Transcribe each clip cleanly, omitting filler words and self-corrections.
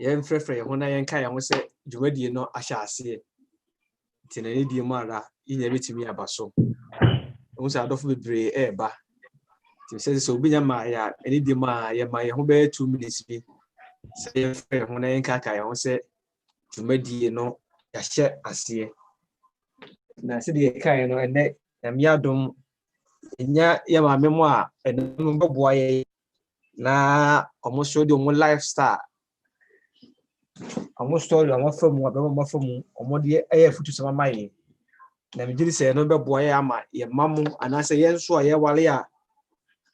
yen frefre ye ho na yen kai ho se dwumadi no ahya ase tinani di mu ara inya betimi abaso wo sa adofo bebre eba ti se obi nya ma ya eni di ma ye ma ye ho be 2 minutes bi se ye frefre ho na yen kai ho se dwumadi no ya hye ase na se de kai no ene na miadom enya ye ma memo a ene no beboa ye na omo show de omo lifestyle omo story omo famu omo famu omo de eye futu sama mai na me giri se no beboa ye ama ye mamu anase ye nso a ye wale a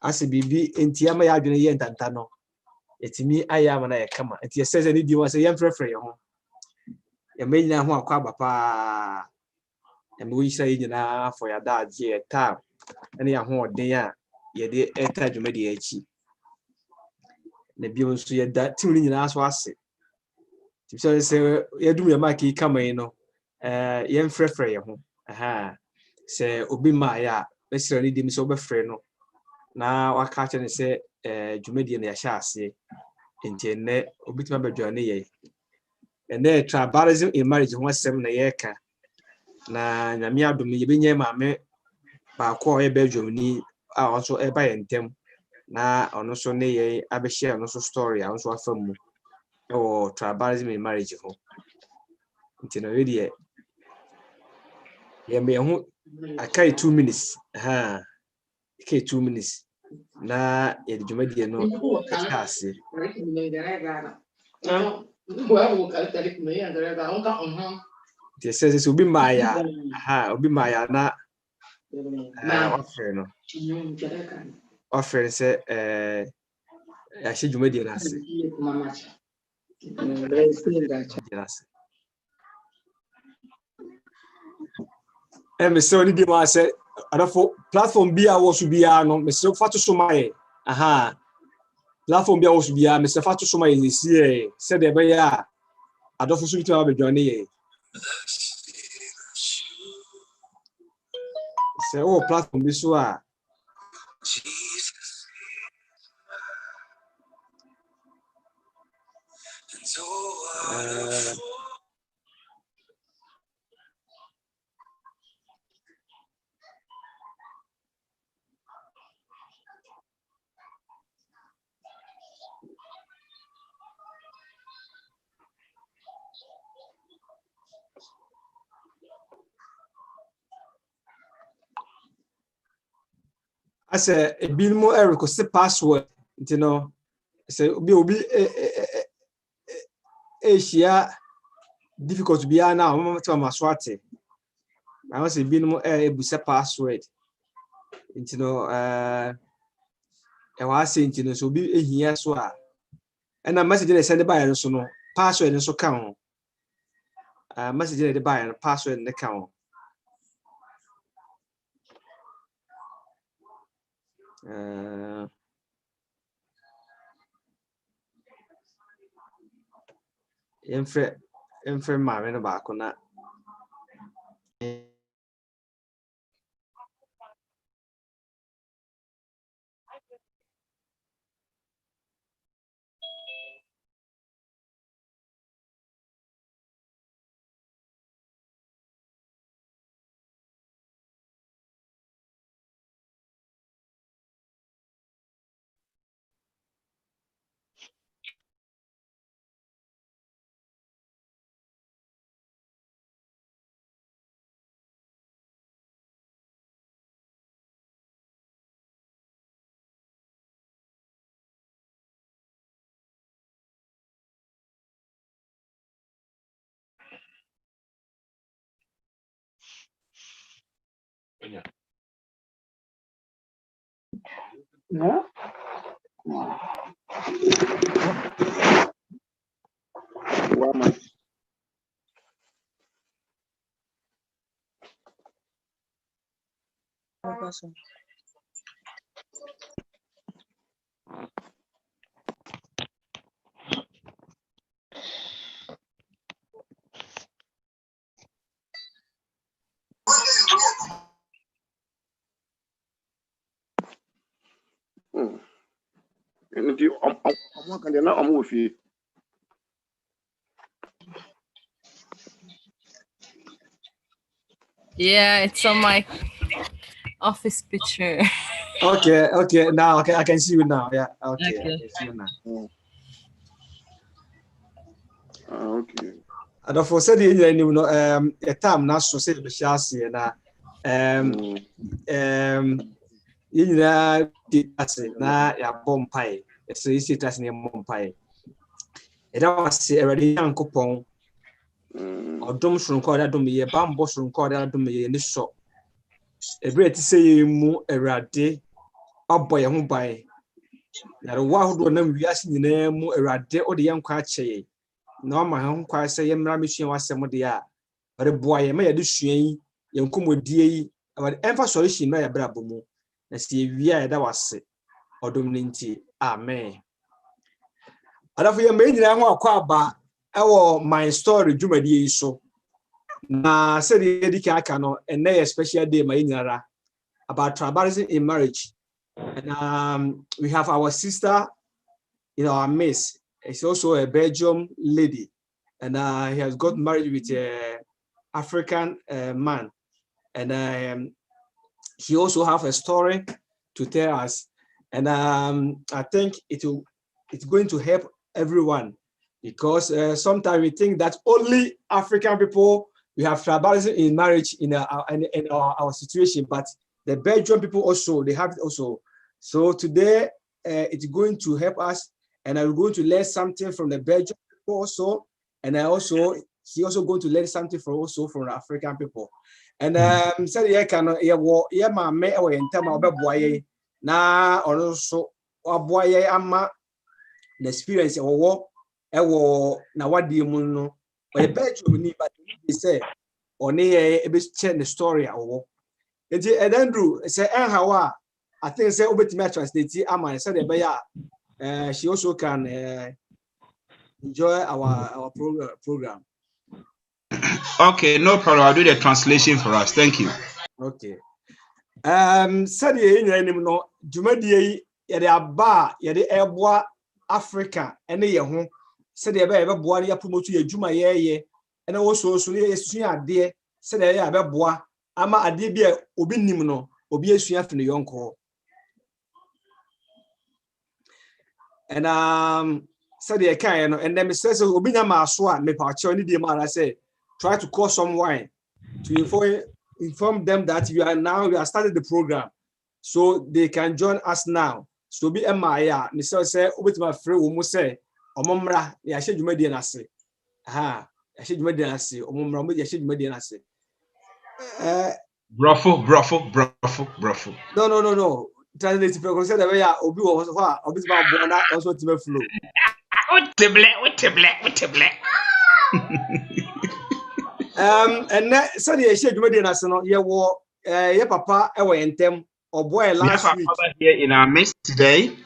ase bibi enti ama ya adwene ye ntanta no etimi aya ama na ye kama enti ye se ni di wa se ye mfrefre ye ho ye menyina ho akwa bapa e me wi sha ye nyina for ya da je ta ene ya ho odin a ye de eta dwuma de achi na bi nso ye da tim ni nyina so ase ti se ye dum ye maki kama yi no ye mfrefre ye ho aha se obi ma ya be sira ni dim se obefre no na waka che ne se dwumadi na ya sha ase enti ene obi tima bedwane ye ene tribalism in marriage ho asem na ye ka na nyame adom ye benye maame ba ko ye bedwamni a also e ba ye ntem na ono so ne ye abehye ono so story a so afam mu o tribalism in marriage ho nti no we ye me ho akai 2 minutes ha akai 2 minutes na ye dwumadi no ase ti se obi maya obi maya na offer se ya hye dwumadi na ase me se oni di ma se adafo platform bia wo so bia no me se fa to so mai platform bia wo so bia me se fa to so mai si se de be ya adafo so bitima bedwane ye se o platform bi so a ase ebilmo eriko se password nti no se obi shia difficult bia na o mama maso ate na o se ebilmo ebusa password nti no e wa se nti no so obi ehia so a na message na send by so no password no so ka ho message na de by password ne ka ho Emfre maame no ba ko na No? Woman. And if you, I'm working there now, I'm with you. Yeah, it's on my office picture. Okay. Now I can see you now. Yeah. Okay. I Okay. can see you now. Okay. And for said you know a time now so say the shasi na na ya bompai. So you see that's near bompai. And I was say already uncle pong or dom shunko that dom ye bambo shunko that dom ye ni so. A great say mu a rade up by a home by. Na wa ho do na wiase nyina mu awurade o de yankwa akyɛ na ma ho kwa sɛ yɛmra mesua wasɛm de a ɔde boa yɛ ma yɛde sua yi yɛnkomodie yi ɔde ɛmfa solution na yɛbra bomu na sɛ yɛwie a yɛda wase ɔdom ne nti amen adafo yɛ mɛ nyina ho akɔ aba ɛwɔ my story dwumadie yi so na sɛ de yɛdi ka aka no ɛnɛ yɛ special day ma yɛnyara about tribalism in marriage. And we have our sister in our midst. She's also a Belgium lady, and he has got married with an African man. And she also have a story to tell us. And I think it's going to help everyone because sometimes we think that only African people we have tribalism in marriage in our situation, but the Belgian people also they have it also. So today it's going to help us, and I'm going to learn something from the Belgian people also, and she also going to learn something from the African people. And said yeah can yeah ma me e we ntama obeboaye na also oboaye ama the experience ewo na wadi mu no the Belgium ni but they say oni e be share the story awo. Enti Andrew say enhawa I think say obetimi translate ama say the be she also can enjoy our program. Okay, no problem. I'll do the translation for us. Thank you. Okay. Said ye nyina no dwumadie yi ye de aba ye de eboa Africa ene ye ho said ye be boa ne ya promote ye dwuma ye ene wo so ye sua ade said ye ya be boa ama ade bi e obi nim no obi asua fe ne yonko. And said ye kan no and then me say obi nya ma so a me pa che oni die ma say try to call someone to inform them that we are starting the program so they can join us now. So be Maya, Mr. say, Obitima free wo mu say, Omomra, ya she dwumadi na ase. Aha, ya she dwumadi na ase, Omomra mo ya she dwumadi na ase. Brofo. No. Translate because say the way obi wo so a Obitima bo na also time flow. What And said ya she dwumadi na ase no ye wo ye papa e wo yentem oboy last week. Here in our midst today.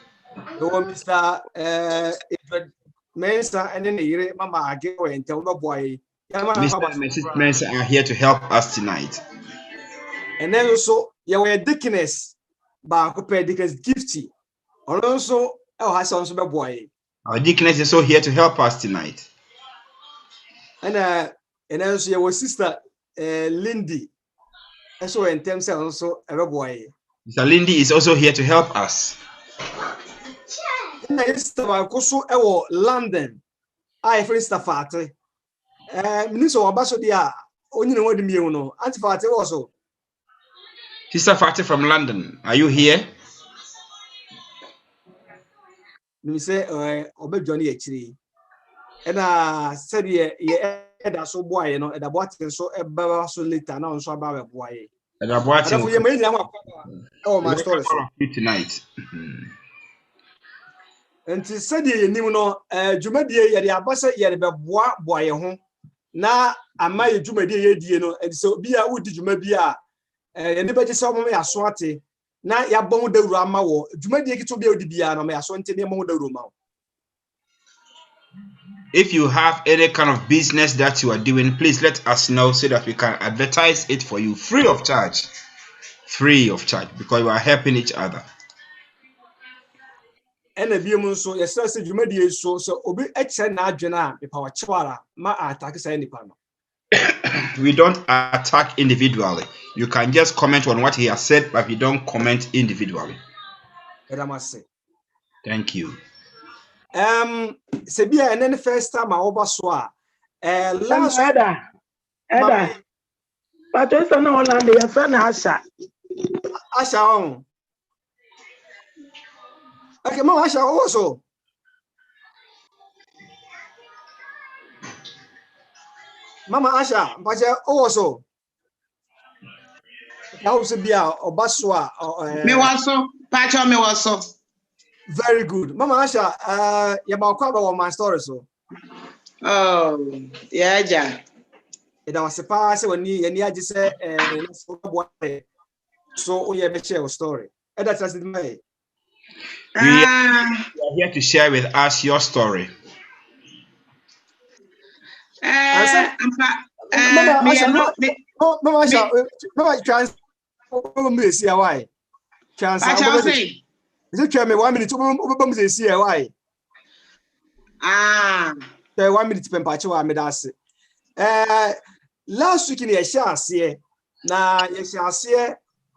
Mr. Edward Mensa and then the Mama Gay and tell my boy. Mr. and Mrs. Mensa are here to help us tonight. And then also, you were Dickness, but Dickens Gifty. Also, has also my boy. Our deaconess is also here to help us tonight. And also, your sister Lindy. And so, in terms of also a boy. Mr. Lindy is also here to help us. London. I for Stafate. Minister Obaso dia only know the meal no. Antifate also. Sister Fatih from London, are you here? Me say obe Johnny actually. And said ye that's so boy, you know, and about so eba so later now so about boy. And I'm watching my story tonight. And to said ye nim no dwumadie ye de abasa ye de beboa boy ho na ama ye dwumadie ye die no and so bia wudi dwuma bia ye ne beje so mo ya so ate na ya bon dawuru ama wo dwumadie kito bia odi bia no ma ya so nte ne mo dawuru ma. If you have any kind of business that you are doing, please let us know so that we can advertise it for you free of charge. Free of charge, because we are helping each other. And a biom so yes, dwumadie so obi eche na adwena me pa wa chewara ma atake say nipa no. We don't attack individually. You can just comment on what he has said, but we don't comment individually. Thank you. Sebia, and then the first time I oversaw last Eda. But it's an Holland, your friend Asha. Asha. Okay, Mama Asha also. Mama Asha, but also. Sebia, Obaswa. Me also, Pacho, me also. Very good. Mama Asha, you're about my story, so. Oh, yeah. It was a pass when you just say, so we have a share story. And that's it, May. We are here to share with us your story. Mama Asha, see why. Chance, is it me 1 minute to see why? 1 minute to Pempacho, Medasi. Last week in the share, now you shall see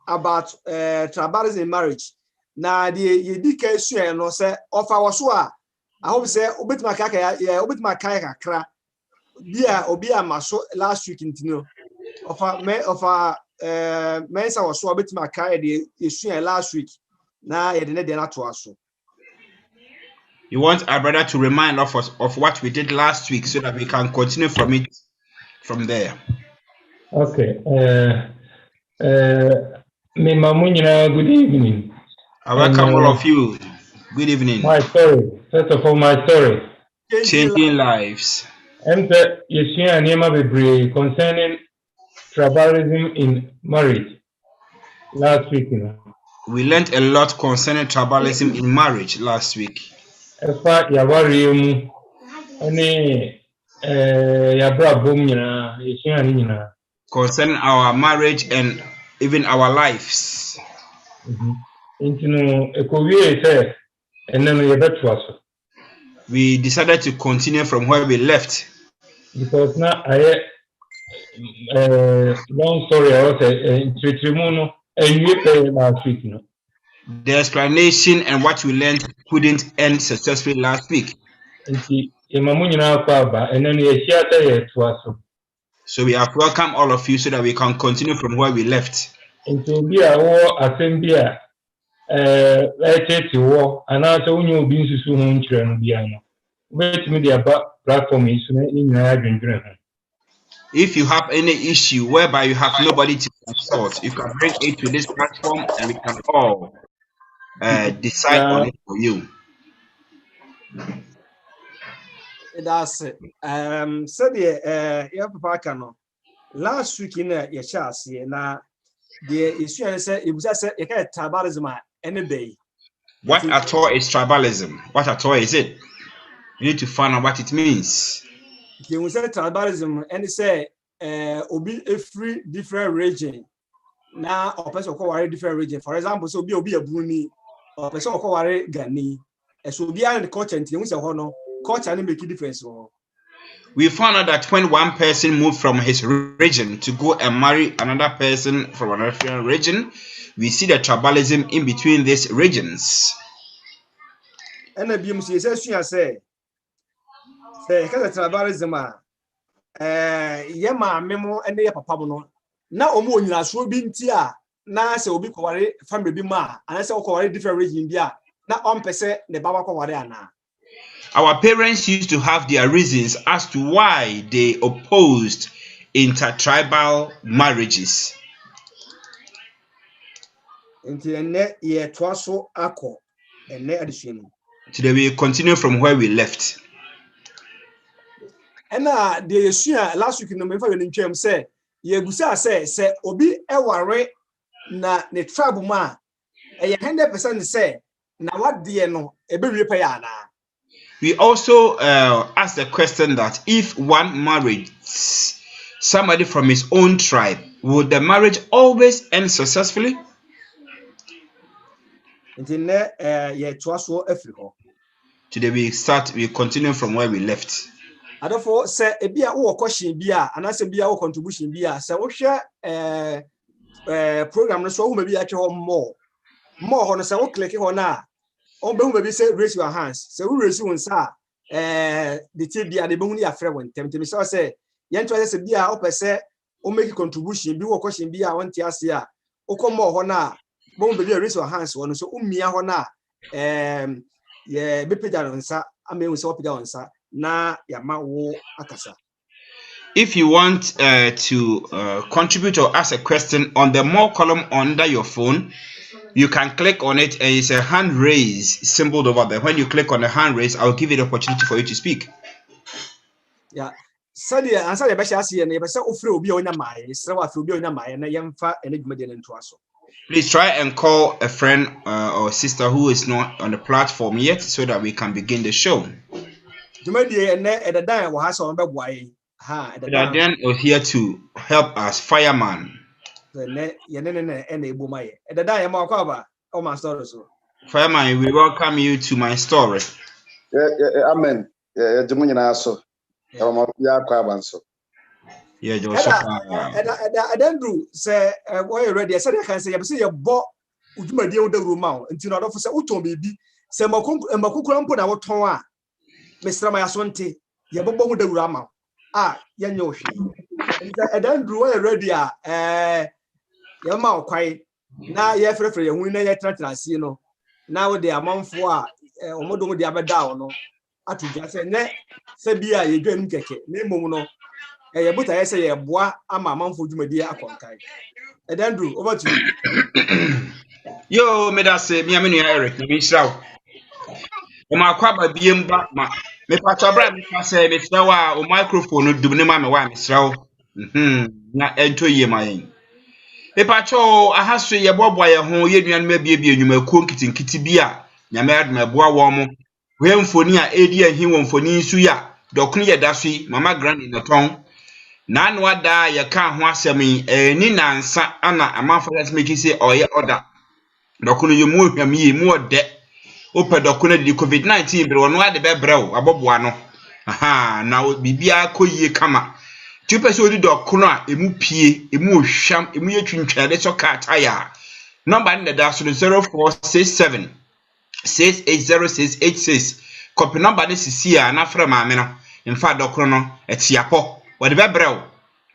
about tribalism in marriage. Now the DK no say of our soa. I hope say obit my kaka, yeah, obit my kaka cra. Obia maso last week in Tino. Of our mensa was so obit my kaya the issue last week. Now you didn't not to us. You want our brother to remind us of what we did last week so that we can continue from there. Okay. Me Mamunyina, good evening. I welcome all of you. Good evening. My story. First of all, my story. Changing lives. Enter Yeshua Nema Bebre concerning tribalism in marriage last week. We learned a lot concerning tribalism in marriage last week. Efa Yawarium Any Yabra Bumina, Yeshua Nina. Concerning our marriage and even our lives. We decided to continue from where we left. Because now I long story I was last week. The explanation and what we learned couldn't end successfully last week. So we have welcomed all of you so that we can continue from where we left. If you have any issue whereby you have nobody to consult, you can bring it to this platform and we can all decide on it for you. That's it. Said yeah, Papa last week in your chassis, now the issue I said it was just a tribalism any day. What at all is tribalism? What at all is it? You need to find out what it means. You will say tribalism and say obi every different region. Now a person call different region. For example, so be a Bruni or person call Ghanaian. So be the culture and things culture and make a difference. We found out that when one person moved from his region to go and marry another person from another region, we see the tribalism in between these regions. And the BMC say because tribalism yema memo and the papa no na omo nyina so bi ntia na se obi kware family bi ma ana se kware different region bi a na ompese ne baba kware ana. Our parents used to have their reasons as to why they opposed intertribal marriages. Today we continue from where we left. And the issue last week no me fa you ntwam say ye gusa say obi eware na ne tribe ma e 100% say na what de no ebe wie pa ya na. We also asked the question that if one married somebody from his own tribe, would the marriage always end successfully? Today we continue from where we left. adofo se ebia wo question bia anase bia wo contribution bia se wo hwe program no so wo ma bia twe ho more ho no se wo click ho na on be hu be say raise your hands se wo raise won sa the tia bia de be hu ya frɛ won tem se yento se bia wo pese o make contribution bi wo question bia won ti ase a wo come ho na bo hu be bia raise your hands wo no so umia ho na ye be peda no nsa amehu se wo peda nsa na yama wo akasa. If you want to contribute or ask a question on the more column under your phone, you can click on it and it's a hand raise symbol over there. When you click on the hand raise, I'll give you the opportunity for you to speak. Yeah. Sadi answer the best asiye na yebese ofre obi onya mai, sre wa ofre obi onya mai na yemfa enedwumade na nto aso. Please try and call a friend or sister who is not on the platform yet so that we can begin the show. Dwumade ene edadan wo ha so on be boaye. Edadan is here to help us, fireman. Fireman, we welcome you to my story. Amen. Yeah, I don't do say why already. I said I can say you bought Udumadi on the room out until not say Uton baby. Say Makukurampo na wotonwa. Mr. Mayasonte, you bought the room out. Yanyoshi. I don't do already. Yama kwai na ye frefre ye hu na ye translate no now they amanfo a omodo de abeda no atuja se ne se bia ye dwan keke na mom no ye buta ye se ye boa ama amanfo dwumadi akonkai Edandru over to you. Yo me da se mi amenu Eric na mi hirawo o ma kwa ba biem ba ma me pato bra me fa se me hirawo a o microphone dum ne ma me wa me hirawo na ento yie ma yen Epacho ahaso ye boboa ye ho ye nuan ma bie enwumakuo nkitinkiti bi a nyame adom aboa wo mo we mfoni a edi ahi wo mfoni nsu ya dokunu ye daso mama grand in the ton na anu ada ye ka ho asem ni nansa ana amanfo ya smeki se oye order dokunu ye mu hwam ye mu ode ope dokunu di covid-19 bre wono ade bebrew aboboa no aha na bibia koyie kama two person dokunu a emu pie emu hwam emu ye twintwade so ka taya number in the dash 0467 6806686 copy number this is here na fra maame no in fact dokunu no etiapo wode bebrew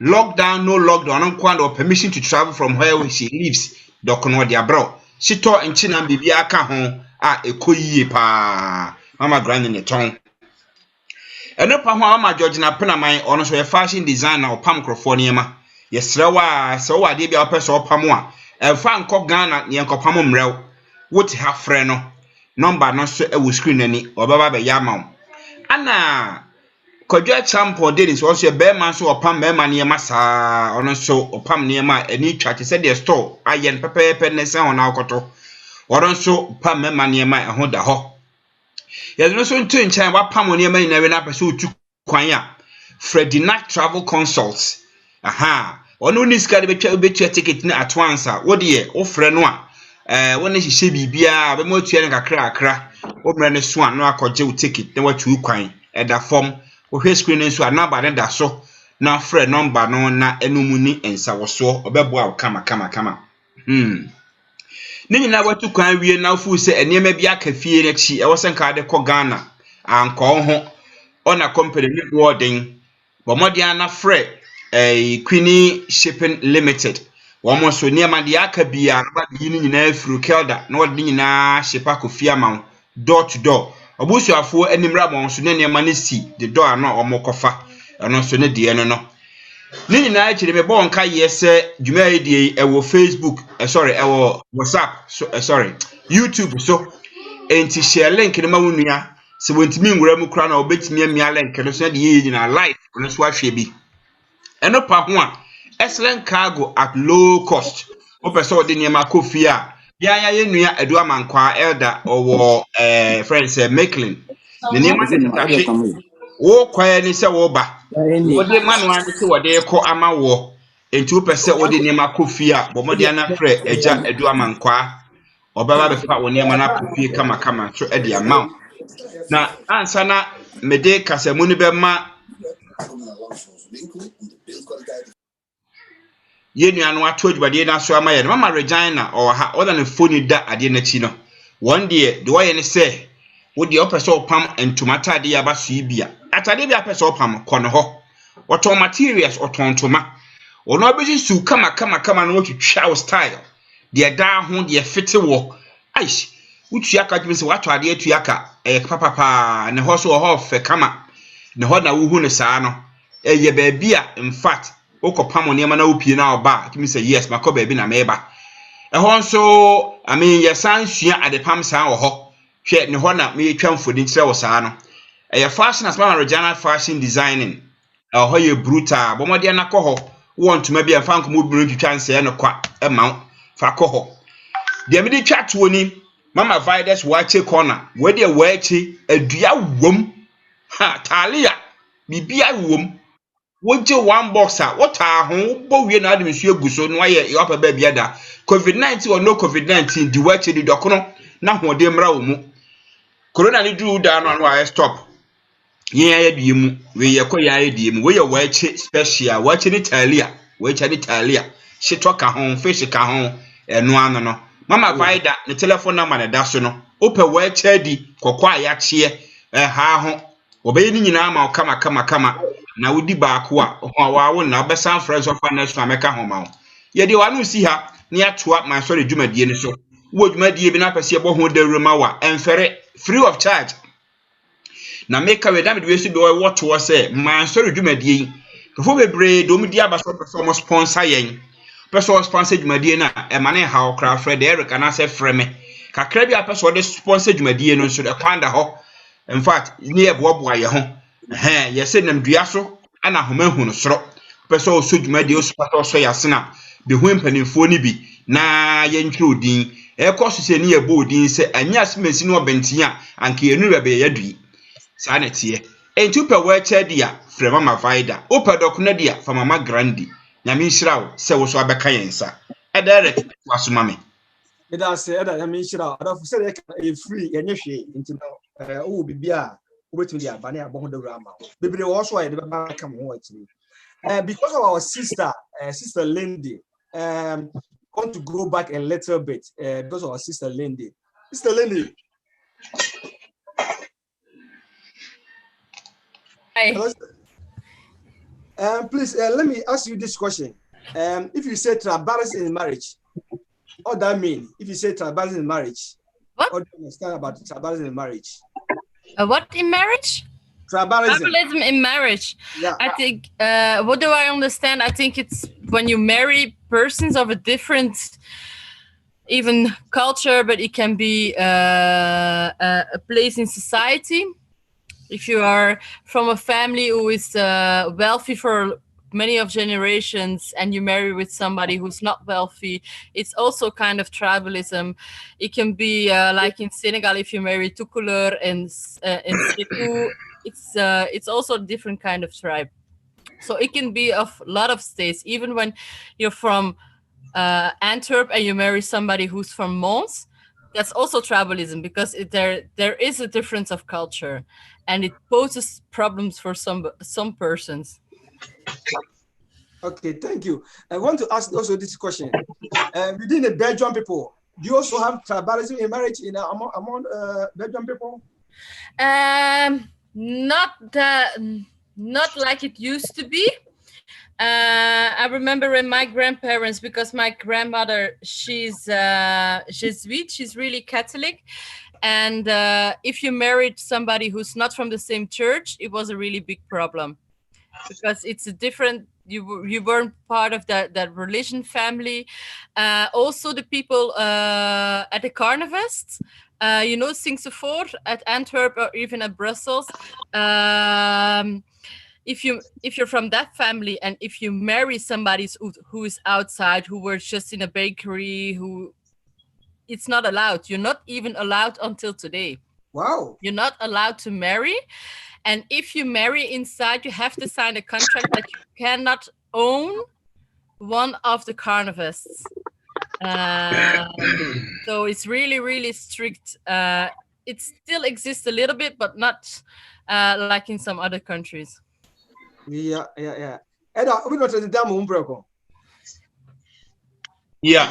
lockdown no lockdown no kwando permission to travel from where she lives dokunu de abro she to nchina bibia aka ho a ekoyie pa mama grand in the town. Eno pa ho ama George na penaman ono so fashion designer opam microphone ma yesrewa se wa de bia opese opam a emfa nkọ Ghana ne nkopam mrew wote ha frɛ no number no so e wo screen ani obaba be yama ana kodwa champion de so so be man so opam be man ne ma saa ono so opam ne ma ani twa te se de store ayen pepepe ne se hona akoto ono so opam me man ne ma e ho da ho yezo so ntu nchan wa pam ne ma nyina we na pese otu kwan a Fredinac Travel Consults aha ono ni ska de betwa ticket na at once a wo de wo frɛ no a wo ne hihye bibia be mo tua ne kakra wo mre ne so a no akɔgye wo ticket na watu kwan ɛda form wo hwɛ screen nso a number ne da so na frɛ number no na enumu ni ensa wo so obɛboa wo kama Nini na watu kwan wie na fu se enema bi aka fie na chi e wo se nka de ko Ghana anko ho ona company ni warden bo modian na frɛ Queenie Shipping Limited wo mo so niema de aka bia ba bi ni nyina afuru kelda na wode nyina shipa ko fie ma door to door obusuafo animra mo so ne niema ne si the door na omokofa ono so ne de no Nini na achire me bon ka yese dwuma edie ewo Facebook ewo WhatsApp YouTube so enti share link ne ma wonua se wontimi nwura mu kra na obetimi amia link no so de yi na live no so ahwe bi eno pa ho a excellent cargo at low cost o person de niam akofi a ya yenua adu amankwa elder owo friends Maclean ne niam se wo kwae ni se wo ba wode manu an se wode ko ama wo enti wo pese wode niam akofi a bomode ana frɛ eja adu amankwa obaba be fa wo niam na akofi kama so e de amount na ansa na mede kasamu no bɛma yɛnua no ato adwumadeɛ no aso ama yɛ no mama Regina ɔwɔ ha ɔda ne phone da adeɛ n'akyi no wɔn deɛ de wɔyɛ ne sɛ wo deɛ ɔpɛ sɛ ɔpam ntoma atadeɛ aba so yi bia atadeɛ bi apɛ sɛ ɔpam kɔ no hɔ ɔtɔn materials ɔtɔn ntoma ɔno abɛhyehyɛ kama no wɔtwitwa wo style deɛ daa ho deɛ fete wɔ aish wotua ka dwom sɛ watɔ adeɛ atua ka ɛyɛ papapaa ne hɔ so ɔhɔ fɛ kama ne hɔ na wohu ne saa no ɛyɛ baabi a in fact wokɔpam nneɛma na wopie na ɔba tumi sɛ yes makɔ baabi na mɛba ɛhɔ nso yɛsan sua adepam saa wɔ hɔ hwɛ ne hɔ na meyɛtwa mfoni kyerɛ wɔ saa no ɛyɛ fashion as mama Regina fashion designing ɛhɔ yɛ brutal bɔmmɔdeɛ na kɔ hɔ wɔ ntoma bi a mfa nkɔmmɔ bi no twitwa nsɛɛ no kwa ɛma fa kɔ hɔ deɛ mede twa toɔ ni mama Vidas waakye corner wɔde waakye adua wom ha talia bibia wom wogye one box a wota ho bo wie na adem nsu egu so no ayɛ yɔpa ba bia da covid-19 or no covid-19 di waakye di dɔkono na hoɔde mra wo mu corona ni duru da no ayɛ stop yɛn ayɛ die mu we yɛ kɔ yɛn ayɛ die mu we yɛ waakye special waakye ni talia waakye ni talia shitɔ ka ho fish ka ho ɛno ano no mama Vida ne telephone number na da so no opɛ waakye di kɔkɔ a yɛakye ha ho obɛyɛ ni nyinaa ma kama na wodi baako a ho awawo na obesan friends of finance na meka ho ma wo ye de wanu si ha ne atoa ma sɔre dwumadie ne so wo dwumadie bi na pɛse ɛbɔ ho dawruma wa ɛmfɛre free of charge na meka we damde we so bi wo to sɛ ma sɔre dwumadie yi kofo bebre do mu di aba so pɛse mo sponsor yɛn pɛse o sponsor dwumadie na ɛma ne ha okra Fred Eric ana sɛ frɛ me kakra bi a pɛse o de sponsor dwumadie no so de kwanda hɔ in fact ne ɛboaboa yɛ ho yɛsɛ nam dua so ana homahu no soro pɛsɛ o so dwumadie o so pɛsɛ o so yasena be hu mpanimfoɔ ni bi na yɛntwe odin ɛkɔ so sɛ ne yɛbɔ odin sɛ anya asemasi no ɔbɛntin a anka yɛnu bɛbɛ yɛdui saa na teɛ enti pɛ wɔakyɛ dia frɛ mama Vida opɛ dɔkona dia fa mama Grandi nyame nhyira wo sɛ wo so abɛka yɛn sa direct wasoma me eda sɛ eda nyame nhyira adafo sɛ yɛ free yɛnyɛ hwee enti no wo bibia wobetumi dia bane abɔ ho dawura ama bebre wo so ayɛ de bɛba ka mo ho akiri because of our sister Lindy want to go back a little bit because of our sister Lindy. Hi. Please let me ask you this question. If you say tribalism in marriage, what that mean? If you say tribalism in marriage, what do you understand about tribalism in marriage? What in marriage? Tribalism in marriage. Yeah. I think, what do I understand? I think it's when you marry persons of a different, even culture, but it can be a place in society. If you are from a family who is wealthy for many of generations and you marry with somebody who's not wealthy, it's also kind of tribalism. It can be like in Senegal, if you marry Tukulur and Sekou, it's also a different kind of tribe. So it can be of a lot of states. Even when you're from Antwerp and you marry somebody who's from Mons, that's also tribalism because there is a difference of culture and it poses problems for some persons. Okay, thank you. I want to ask also this question. Within the Belgian people, do you also have tribalism in marriage among Belgian people? Not like it used to be. I remember when my grandparents, because my grandmother, she's Jesuit, she's really Catholic. And if you married somebody who's not from the same church, it was a really big problem. Because it's a different, you weren't part of that religion family. Also the people at the carnivals, Singsevoort at Antwerp or even at Brussels. If you're from that family and if you marry somebody who is outside, who works just in a bakery, it's not allowed. You're not even allowed until today. Wow. You're not allowed to marry. And if you marry inside, you have to sign a contract that you cannot own one of the carnivals. So it's really, really strict. It still exists a little bit, but not like in some other countries. Yeah. Eda, we not the damn umbrella. Yeah.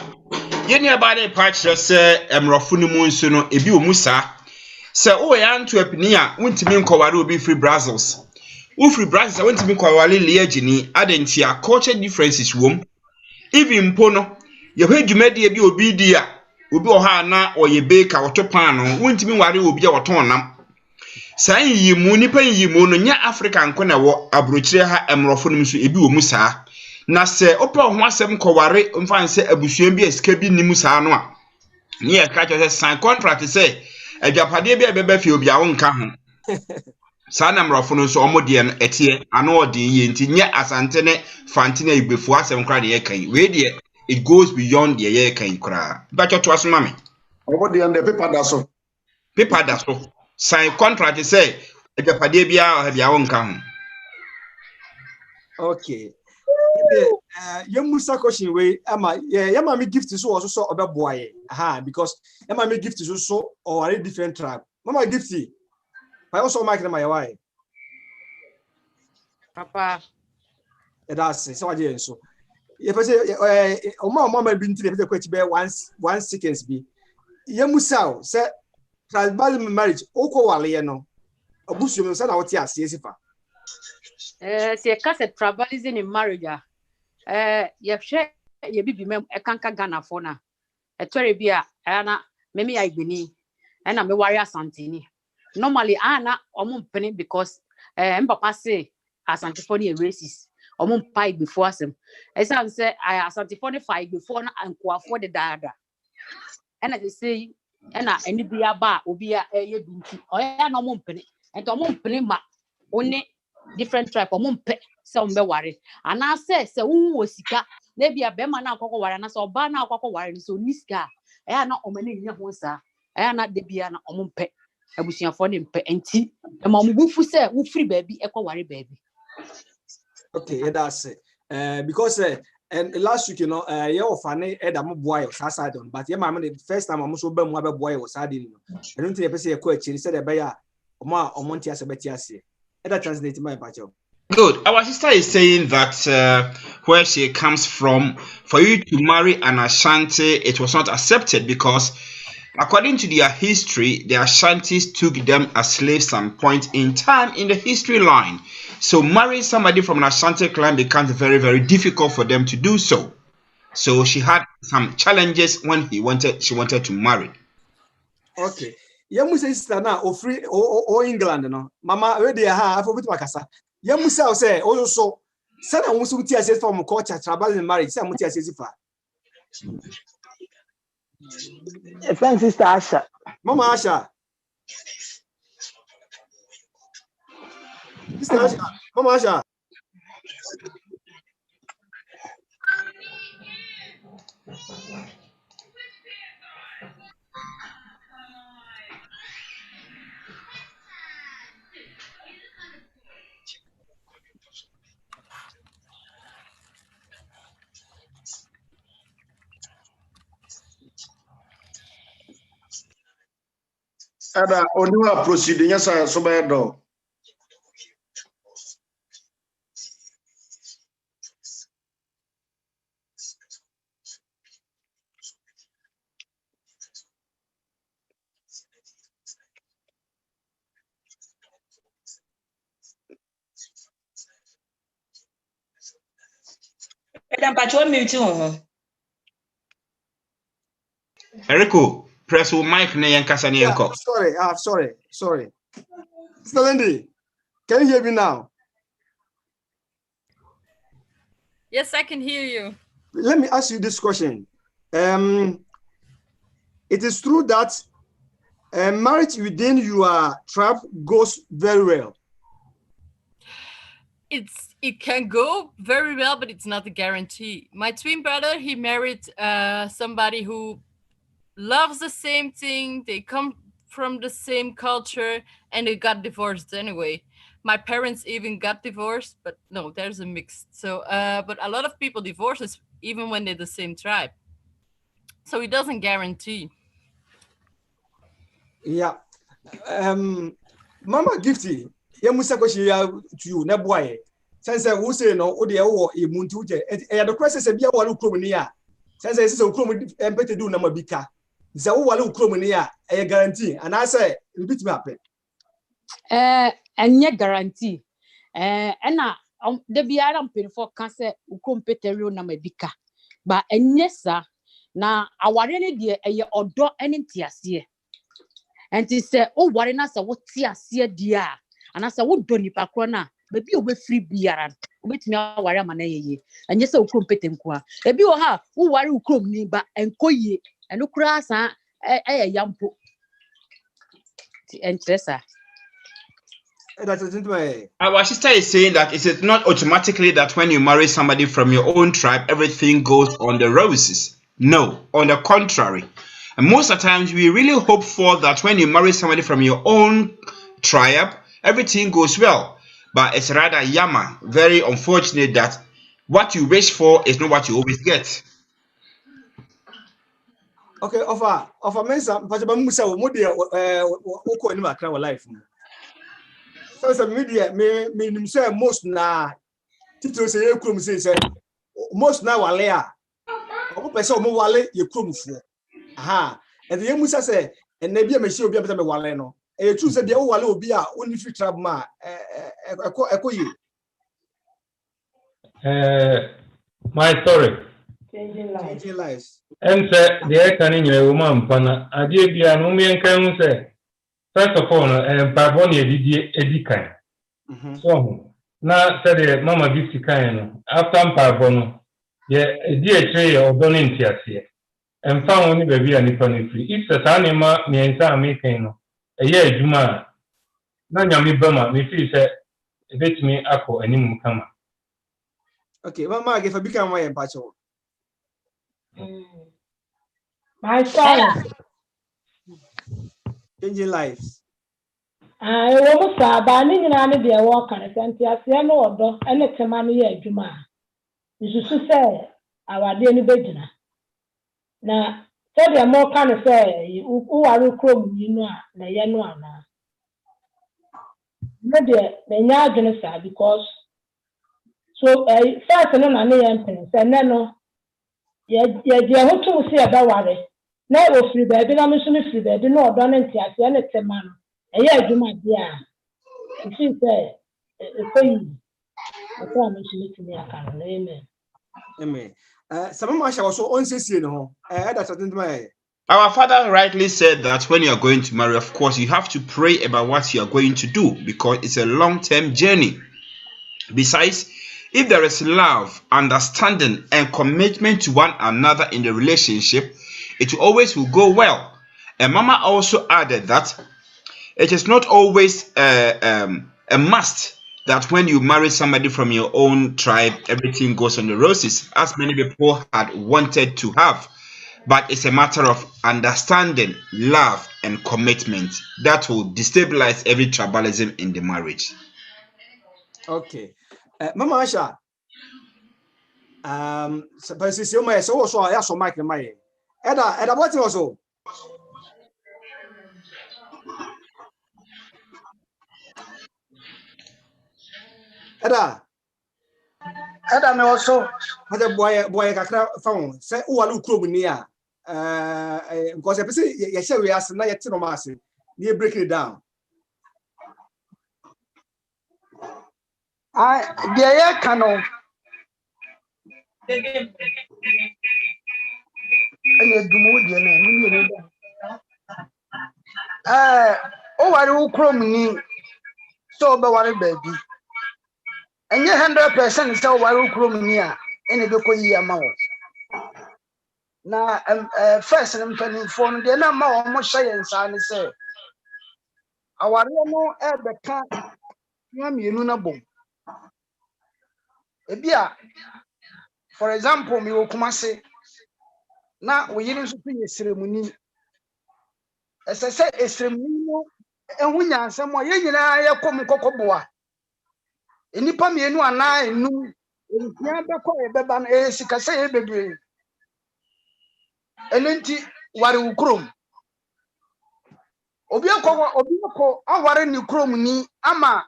Yɛne abade pa kyerɛ sɛ mmorɔfo no mu nso no ebi wɔ mu saa. Sɛ woyɛ Antwerp ni a wontumi nkɔware obi free Brussels. Wofiri Brussels a wontumi nkɔware Liège ni adantia culture differences wom. Even mpo no yɛhwɛ dwumadie bi obi di a obi wɔ ha na ɔyɛ baker wɔto pan no wontumi ware obi a wɔtɔn nam. Saa yiyimu nipa yiyimu no nya Africa nko na wɔ abrokyire ha mmorɔfo no nso ebi wɔ mu saa. Na sɛ opa ho asɛm kɔware mfa nse abusua bi esika bi nimu saa no a ne yɛ ka kyerɛ sign contract sɛ adwapade bi a bɛba fi obi a wonka ho saa na mmorɔfo no nso ɔmo de no ɛteɛ ano ɔde yɛ nti nyɛ asante ne fantine ibefo asɛm kora de yɛ kan we deɛ it goes beyond the yɛ kan kora bɛtɔ to aso ma me Ɔmo de the paper da so sign contract sɛ adwapade bi a bi a wonka ho. Okay. Musa question way ama me gift so also so obeboy because ama me gift so or a different tribe mama gifty I also make my why Papa that's so again so if I say mama been to the question be 1 seconds be Musa say tribal marriage oko wale no abusu no say na wote ase sifa say case tribalism in marriage yɛhwɛ yɛbibi mem ɛkanka Ghana fo na ɛtɔre bi a ana meme ya igbeni ɛna me ware asantini normally ana ɔmo mpene because mbapa say asantefo ne racist ɔmo mpa igbefo asem ɛsan sɛ asantefo ne fa igbefo na ankoafo de daada ɛna they say ɛna ani bi aba obi a ɛyɛ binti ɔyɛ na ɔmo mpene ento ɔmo mpene ma one different tribe ɔmo mpe sɛ ɔmo bɛware ana sɛ wo sika na bia bɛma na akɔkɔ ware na sɛ ɔba na akɔkɔ ware no so ni sika ɛya na ɔmo ne nya ho sa ɛya na de bia na ɔmo mpe abusuafo ne mpe enti ɛma ɔmo bufu sɛ wo free baabi ɛkɔ ware baabi. Okay, yeah, that's it. Because and last week, you know, yeah, funny, Edam boy or side on, but yeah, mamma, the first time I'm also been one boy was adding. I don't think I say a question. He said a bear or more or Montias Betiasi. That translated my patio. Good. Our sister is saying that where she comes from, for you to marry an Ashanti, it was not accepted because, according to their history, the Ashantis took them as slaves some point in time in the history line. So marrying somebody from an Ashanti clan becomes very, very difficult for them to do so. So she had some challenges when she wanted to marry. Okay. Yamu sister now or free or England, no. Mama already have a bit makasa. Yamu say also said I want to teach from culture, travel and marriage. Some teach as if A friend sister Asha. Mama Asha. Sister Asha. Mama Asha. Ada oniwa proceed nyasa so be do. Eriko, press your mic na yankasa ni yanko. Sorry. Sister Lindy, can you hear me now? Yes, I can hear you. Let me ask you this question. It is true that marriage within your tribe goes very well. It can go very well, but it's not a guarantee. My twin brother, he married somebody who loves the same thing. They come from the same culture, and they got divorced anyway. My parents even got divorced, but no, there's a mix. So, but a lot of people divorces even when they're the same tribe. So it doesn't guarantee. Yeah. Mama Gifty, ye musa question ya to you na boy sense we say no o de wo e muntu je e the crisis e bia wale ukrom ni a sense e se ukrom empete do na mabika ze wo wale ukrom ni a e guarantee and I say bit me happen enye guarantee ena de biara mpinfo ka se ukrom peterio na mabika ba enye sa na aware ne de eye odo ene ntiase enti se o ware na se wo tiase de a anasa wo do nipa kro na bebi o be free biara obetimi aware amana yeye enye se ukrom pete nkoa ebi o ha wo ware ukrom ni ba enkoye eno kura sa yampo ti interesa. Our sister is saying that it is not automatically that when you marry somebody from your own tribe, everything goes on the roses. No, on the contrary. And most of the times, we really hope for that when you marry somebody from your own tribe, everything goes well. But it's rather yama, very unfortunate that what you wish for is not what you always get. Okay, offer mensa mpachaba musa wo mode uko ni makra wa life. So media me nim say most na titro say ekrom say most na wale a obo pese o mo wale ye kromfo aha and the musa say and na bia machine obi am say me wale no e true say bia wo wale obi a oni free trap ma ekoyi my story changing lives and say the can in your woman pana ade bia no me nkan say first of all pardon edikan so na say the mama gift kan no after pardon ye edi etre ye odono ntiase and found only baby and nipa no free if the anima me nsa amekan no eye adwuma na nyame bama me feel say ebetimi akọ animu kama. Okay, mama give a big one in pacho. My son. Changing lives. I almost saw banning in any dear walk and Santiago no odo and it's a man here, Juma. You should say, our dear Bedina. Now, so they are more kind of say, who are chrome, you know, the Yanuana. No, dear, the Yaganasa, because so first and on the and then yeah, what to say about worry. Now, free baby, I'm free baby, no, don't entice any man. A year, do my dear. She said, a thing. I promise you to me, I can. Amen. Some of was so unseen, no, that's my. Our father rightly said that when you are going to marry, of course, you have to pray about what you are going to do because it's a long-term journey. Besides, if there is love, understanding, and commitment to one another in the relationship, it always will go well. And Mama also added that it is not always a must that when you marry somebody from your own tribe, everything goes on the roses, as many people had wanted to have. But it's a matter of understanding, love, and commitment that will destabilize every tribalism in the marriage. Okay. Mama Asha, but since you may so I saw Mike and my Eda, what also? Eda me also. What a boy, I found. Say, oh, I look club near. Because I say, yes, we asked na yet no mass. You break it down. I cannot. Oh, I do chrome ni so be worry baby. And you 100% so why chrome ni a any be ko yi ama wo. Na first and phone de na ma wo mo hye nsa ni say aware no e be ka ya mienu na bom. Ebia for example me wo Kumase na wo yiri nso fi yesremuni esese esremuni no ehu nyansem o ye nyina ye kom kokoboa enipa mienu ana enu entia be ko e beba na esika se e bebre enenti ware ukrom obi akọ aware ni krom ni ama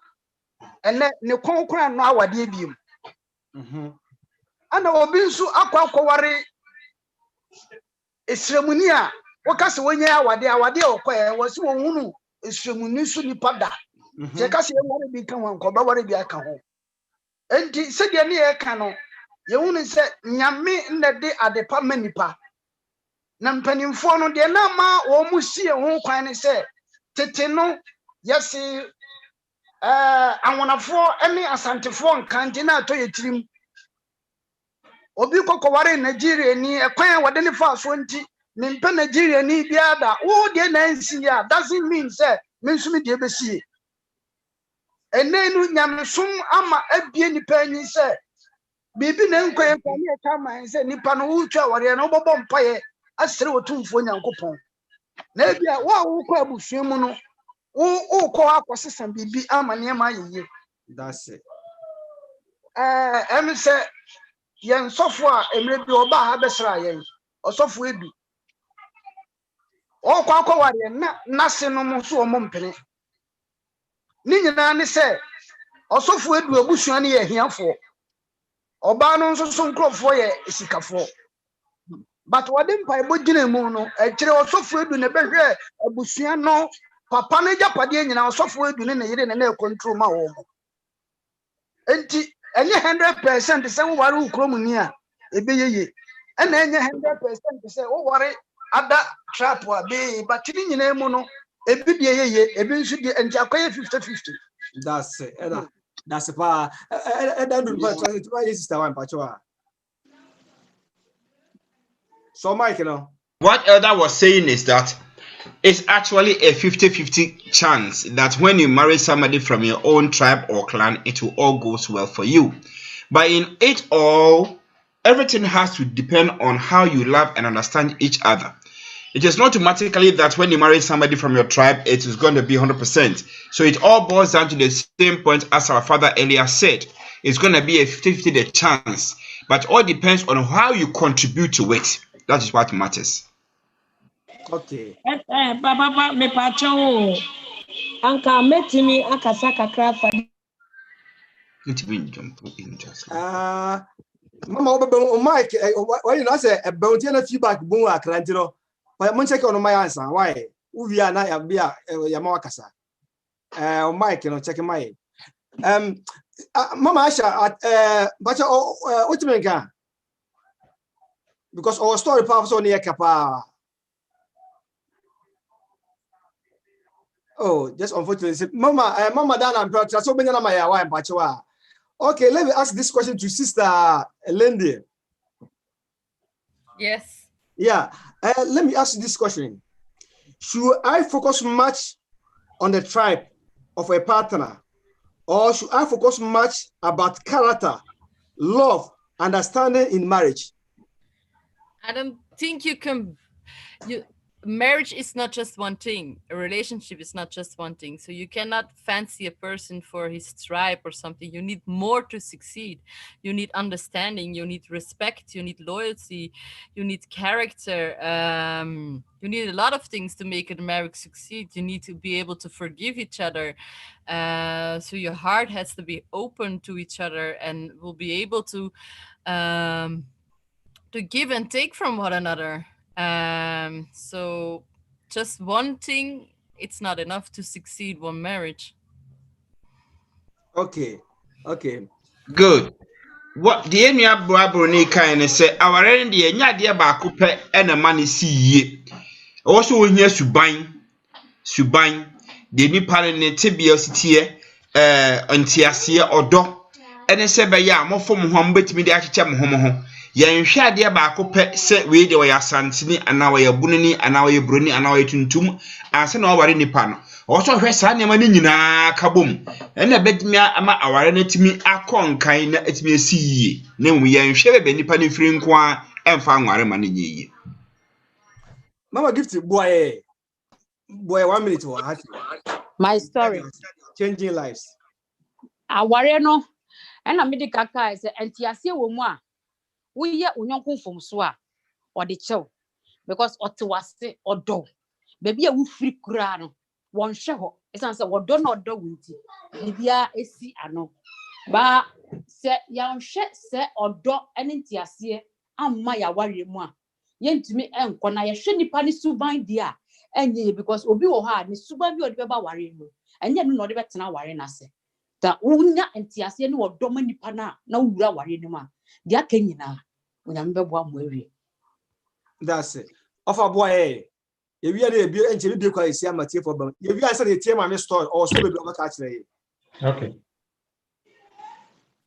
ene ne konkora no awade biem ana obi nso akwakoware esremuni a wokase wonye awade okoye wose wonhunu esremuni so nipa da je kase wore bi kan wan ko ba wore bi aka ho enti se de ne ye ka no ye hunu se nyame ndede adepa manipa na mpanimfo no de na ma wo musie ho kwan ne se tete no yesi anwonafo ene asantefo nkanti na to yetirim obi kokoware Nigeria ni ekwan wode ne fa so nti mempe Nigeria ni bia da wo de na nsi ya doesn't mean say mensumi de besie enenu nyamsum ama abie nipa nyi say bibi na nkwen kwa ne kama say nipa no wutwa ware na obobo mpaye asere wotumfo nyankopon na bia wo kwa abusua mu no wo ko akosesa bibi ama ne ma yeye that's it em say yen sofo a emre bi oba ha besra yen osofo edu o kwa ware na se no mo so o mo mpene ni nyina ne se osofo edu abusua ne ye hiafo oba no nso so nkrofo ye esikafo but wade mpa ebogina mu no ekire osofo edu ne behwe abusua no papa ne japade nyina osofo edu ne yire ne na control ma wo enti enye 100% se wo ware ukrom ni a ebeyeye ena enye 100% se wo ware ada trap a be but ni nyina mu no ebi de yeye ebi nso de enti akoye 50-50 that's it that's pa do pa sister one pacho so Mike what Elder was saying is that it's actually a 50-50 chance that when you marry somebody from your own tribe or clan, it will all goes well for you. But in it all, everything has to depend on how you love and understand each other. It is not automatically that when you marry somebody from your tribe, it is going to be 100%. So it all boils down to the same point as our father earlier said. It's going to be a 50-50 chance. But all depends on how you contribute to it. That is what matters. Okay. Baba me pacho anka metimi akasa kakra fa mama obe Mike why you know say e bounty na feedback bon akranti no mo check on my answer why uvi na ya bia ya ma wakasa Mike no check my mama Asha bacha otimenka because our story power on here kapa. Oh, just unfortunately, Mama Dana and Petra, so many of my wife, Pachoa. Okay, let me ask this question to Sister Lindy. Yes. Yeah, let me ask this question. Should I focus much on the tribe of a partner, or should I focus much about character, love, understanding in marriage? I don't think you can. Marriage is not just one thing. A relationship is not just one thing. So you cannot fancy a person for his tribe or something. You need more to succeed. You need understanding. You need respect. You need loyalty. You need character. You need a lot of things to make a marriage succeed. You need to be able to forgive each other. So your heart has to be open to each other and will be able to give and take from one another. So just one thing, it's not enough to succeed one marriage. Okay. Good. What the enya brabro kind say our end the enya de ba kope ena mane si yie. Also ohia suban de nipa ne tebia sitie antiase odo ene se be ya mofom ho mbetimi de akyeche mo ho yen hwe ade ba kope se we de we asantini ana we bunini ana we broni ana we tuntum anse na ware nipa no also hwe sa ne ma ni nyina kabom ene betimi ama aware na timi akonkan na etimi esi yie na mu yen hwe be nipa ne firi nko a emfa nware ma ne yie. Mama Gift boy 1 minute or my story changing lives. Aware no ena me de kaka is entiase wo mu a wo ye onyonko fom so a o de chew because otewase odo baby a wo free kura no won hwe ho esan se wo do no do winti bibia esi ano ba se ya nhwe se odo ene ntiase amma ya ware mu a yentumi enko na ye hwe nipa ni suban dia enye because obi wo ha ni suban bi odi beba ware mu enye no odi betena ware na se ta unya ntiase ni odo ma nipa na wura ware ni mu a dia kanyina unyame bebo amoewie. That's it. Offer boy if you are a enche bi kwa isi amatie for bam if you answer the team my story or so be o catch there. Okay.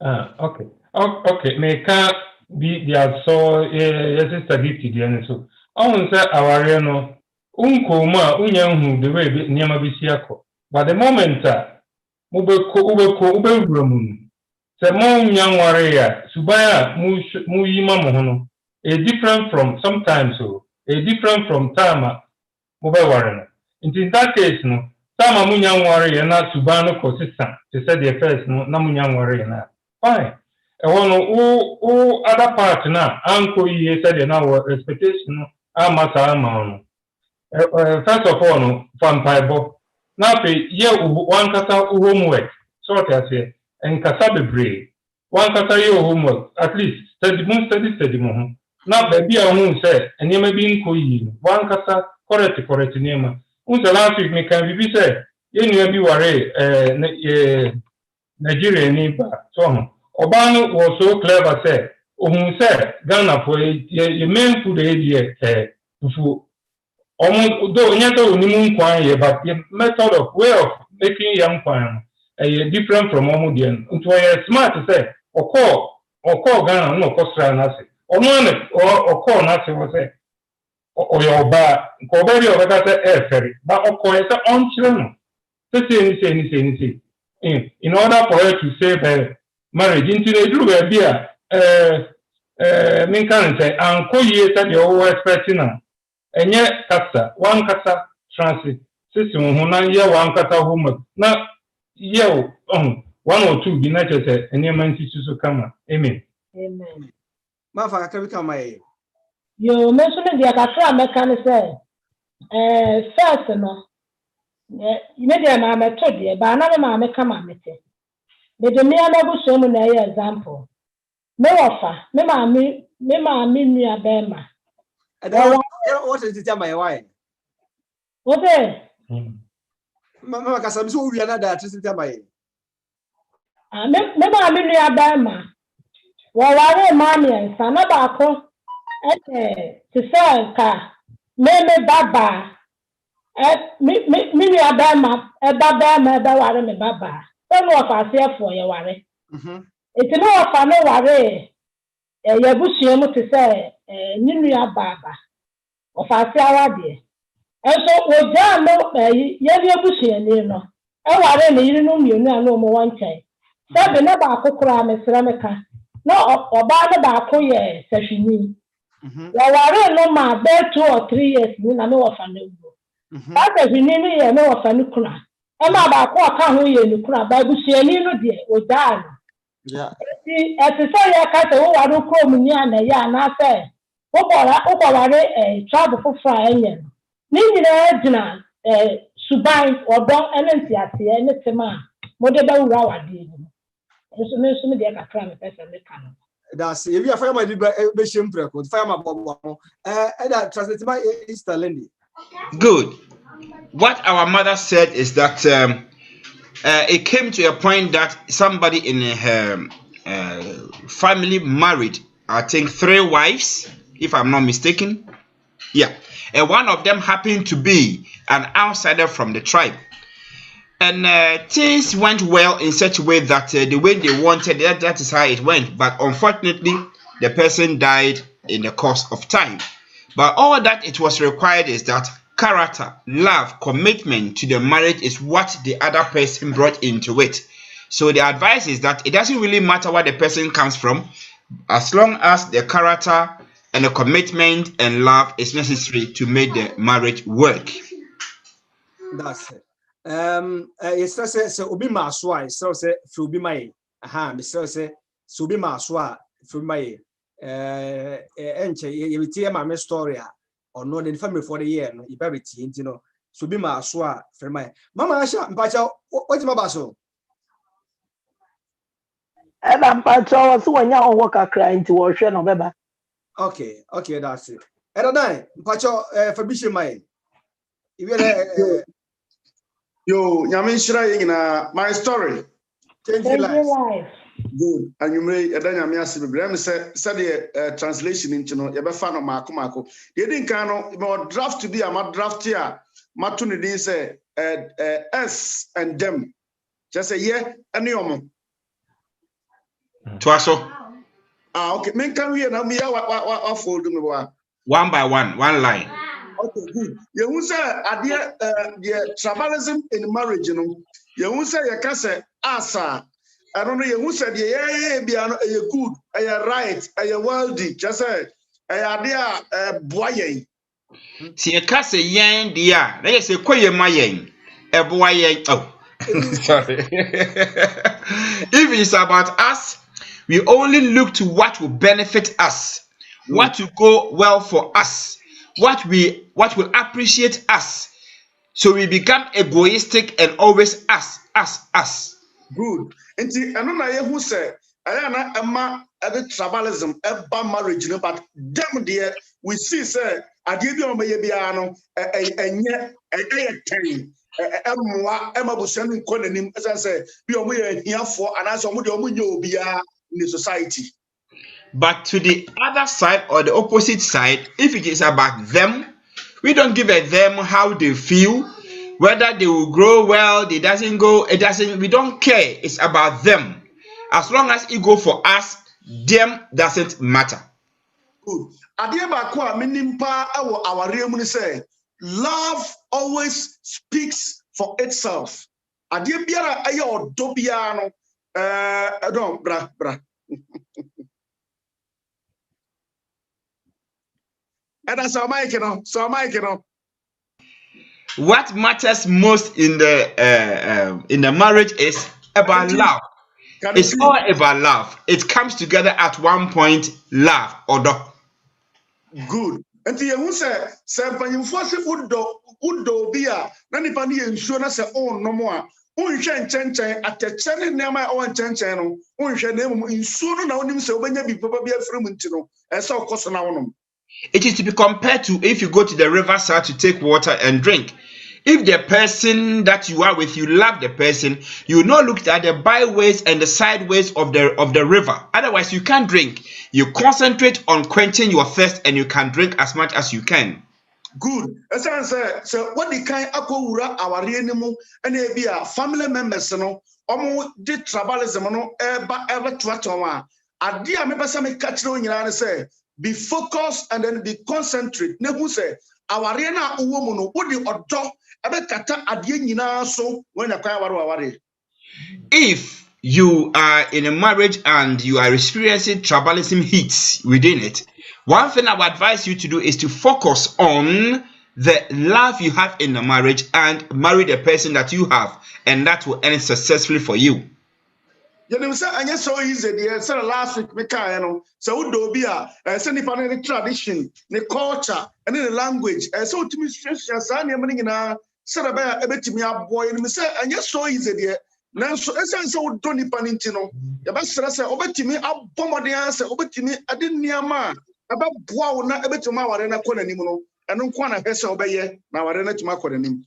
Okay. Okay, me ka bi dia so sister Gifty dia so. Ahun say aware no unko ma unya hu the way niam bi si akọ. But the moment ube mu se mo nya nware ya subaya mu yima mo hono a different from sometimes so a different from time mobile warren. In that case, no, some amunya warrior na subano consistent. They said the first no namunya warrior na fine. A one other part na uncle ye said our expectation amasa amount. First of all, no from Bible. Now pay ye one kata homework. Sort as here and kasabe brave. One kata your homework at least study more. Now baby I won't say and you may be in Koyi. One kata correct name. Last week me can be say you be worry Nigeria ni ba so Obano was so clever say say Ghana for a main food area fufu almost though nyato ni kwan ye but the method of way of making young kwan different from omudian into a smart say or Ghana no kostra na say or call na say was say or your bar, Coberi or Gata ferry, but of course, on children. Say. In order for her to save her marriage into the drew a beer, Minkan say, Uncle ye said you're always expecting her. And yet, Casta, one Casta transit, system, who now year one Casta homework, not year one or two be necessary, and your man teaches to come. Amen. Amen. Mafa can become my You mentioned the Akatra mechanic say, first, no, you made a mamma told you, but another mamma come at me. The mere level show me example. No offer, me a bema. What is it, my wife? What then? Mamma, because I'm so we are not that to tell my. Me a bema. Well, I mammy and son about to say, me baba, me a bama, a baba, me baba. Don't know if I say for your worry. It's no if I know worry. Your bush, to say, Ninia baba, of I say our dear. And so, we don't know, your bush, you know. I worry, you know, no more one time. So, the never cry, Miss Ramica. No, or bad about ye, says she knew. Waware no ma be 2 or 3 years ni na me wo fa no go. That is ni ye me wo fa no kuna. E ma ba ko aka ho ye ni kuna ba busuani no de o da no. Yeah. E ti say ya ka se wo wa do kro mu ni ana ya na say. Wo ware travel for fra enye. Ni nyina gina suban odo enenti ate ene tema mo de ba wura wade ni. So me de ka kra me pesa me ka no. That's if you are fire my be shempre ko fire my bobo that translate my Easter Lendy. Good. What our mother said is that it came to a point that somebody in her family married, I think 3 wives, if I'm not mistaken. Yeah. And one of them happened to be an outsider from the tribe. And things went well in such a way that the way they wanted, that is how it went. But unfortunately, the person died in the course of time. But all that it was required is that character, love, commitment to the marriage is what the other person brought into it. So the advice is that it doesn't really matter where the person comes from, as long as the character and the commitment and love is necessary to make the marriage work. That's it. It's say obi maswa so say obi mai aha me say obi maswa obi mai enche ye tie ma me story a ono the family for the year no e ba beti ntino so be my so frema mama Asha mpacha what my baso eba mpacha so wanya owo kakra nti wo hwe no beba. Okay, that's it. Edanai mpacha Fabrice mai yo nyame nhyira ye nyina my story changing life. Good. And you may nyame ase bebre am say the translation into no ye be fa no mako ye din kan no me draft to be am draft here mato ne din say S and them just say yeah ene omo to aso okay men can we na me wa fold me wa one by one line. Okay, good. You who say idea the tribalism in marriage, you know. You who say you can say asa. I don't know. You who said yeah, be good, right, wealthy. Just say idea boy. See, you can say yen dia. They say koye mayen. Boy. Oh, sorry. If it's about us, we only look to what will benefit us, what will go well for us. What will appreciate us, so we become egoistic and always us. Good. Enti eno na ye hu say aya na ema the tribalism eba marriage no, but them there we see say ade bi o meye bia no enye ten emwa emabusia no nko nanim say bi o moye hiafo anase o mo de o mo nye obia in the society. But to the other side or the opposite side, if it is about them, we don't give a them how they feel, whether they will grow well, they doesn't go, it doesn't, we don't care. It's about them. As long as it go for us, them doesn't matter. Good. Adieba kwa minimpa awo aware mu ni say love always speaks for itself. Adie biara aye odo bia no don bra. And so Mike, What matters most in the marriage is about love. It's all about love. It comes together at one point, love or good. And you who say panyimfo udo bia na nipa ne yensuo na say on no mo a unhwe nchenchen atechene nema o nchenchen no unhwe na emu nsuo no na onim say obenya bi papa bia frem ntino ese okoso na wonom. It is to be compared to if you go to the riverside to take water and drink. If the person that you are with, you love the person, you will not look at the byways and the sideways of the river. Otherwise, you can't drink. You concentrate on quenching your thirst and you can drink as much as you can. Good. As I said, so what the kind akowura aware nimu and e bia family members no omo di tribalism no ever to atwa ade a me pesa me catch no nyina say be focused and then be concentrate. Nebu say aware na uwo mu no wodi odo ebe kata ade nyina so when yakwa aware. If you are in a marriage and you are experiencing tribalism hits within it, one thing I would advise you to do is to focus on the love you have in the marriage and marry the person that you have, and that will end successfully for you. You know, say anya so easy there. Say last week me kai no. So do be a say nipa ne tradition, ne culture, and the language. So to me stress say na me nyina say ba ebetimi aboy no say anya so easy there. Nanso esen say wo do nipa nti no. Ya ba sere say obetimi abomode say obetimi ade niama aba boa wo na ebetimi aware na kɔ nanim no. Eno nko na hwese obeye na aware na tuma kɔ nanim.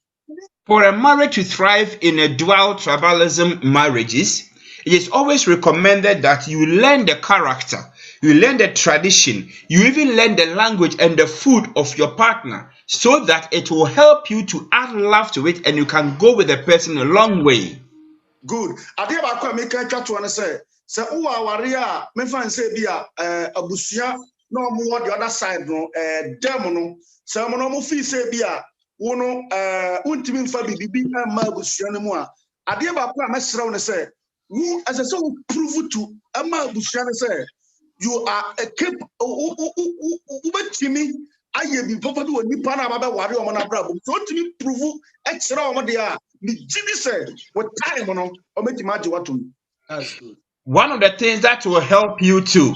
For a marriage to thrive in a dual tribalism marriages, it is always recommended that you learn the character, you learn the tradition, you even learn the language and the food of your partner, so that it will help you to add love to it and you can go with the person a long way. Good. Ade ba kwa me kan twa to ne say uwa aware a me fan say bia abusua na omo the other side no dem no say mo no mo fi say bia wo no untimi mfa bibi ma abusua no mu a ade ba kwa me srew ne say who as a so prove to ama bushan say you are a keep ubetimi aye bi papa bi woni pa na ba ware o mo na brabo so timi prove e kire o mo de a me gini say with time no o metimi age watum. That's good. One of the things that will help you to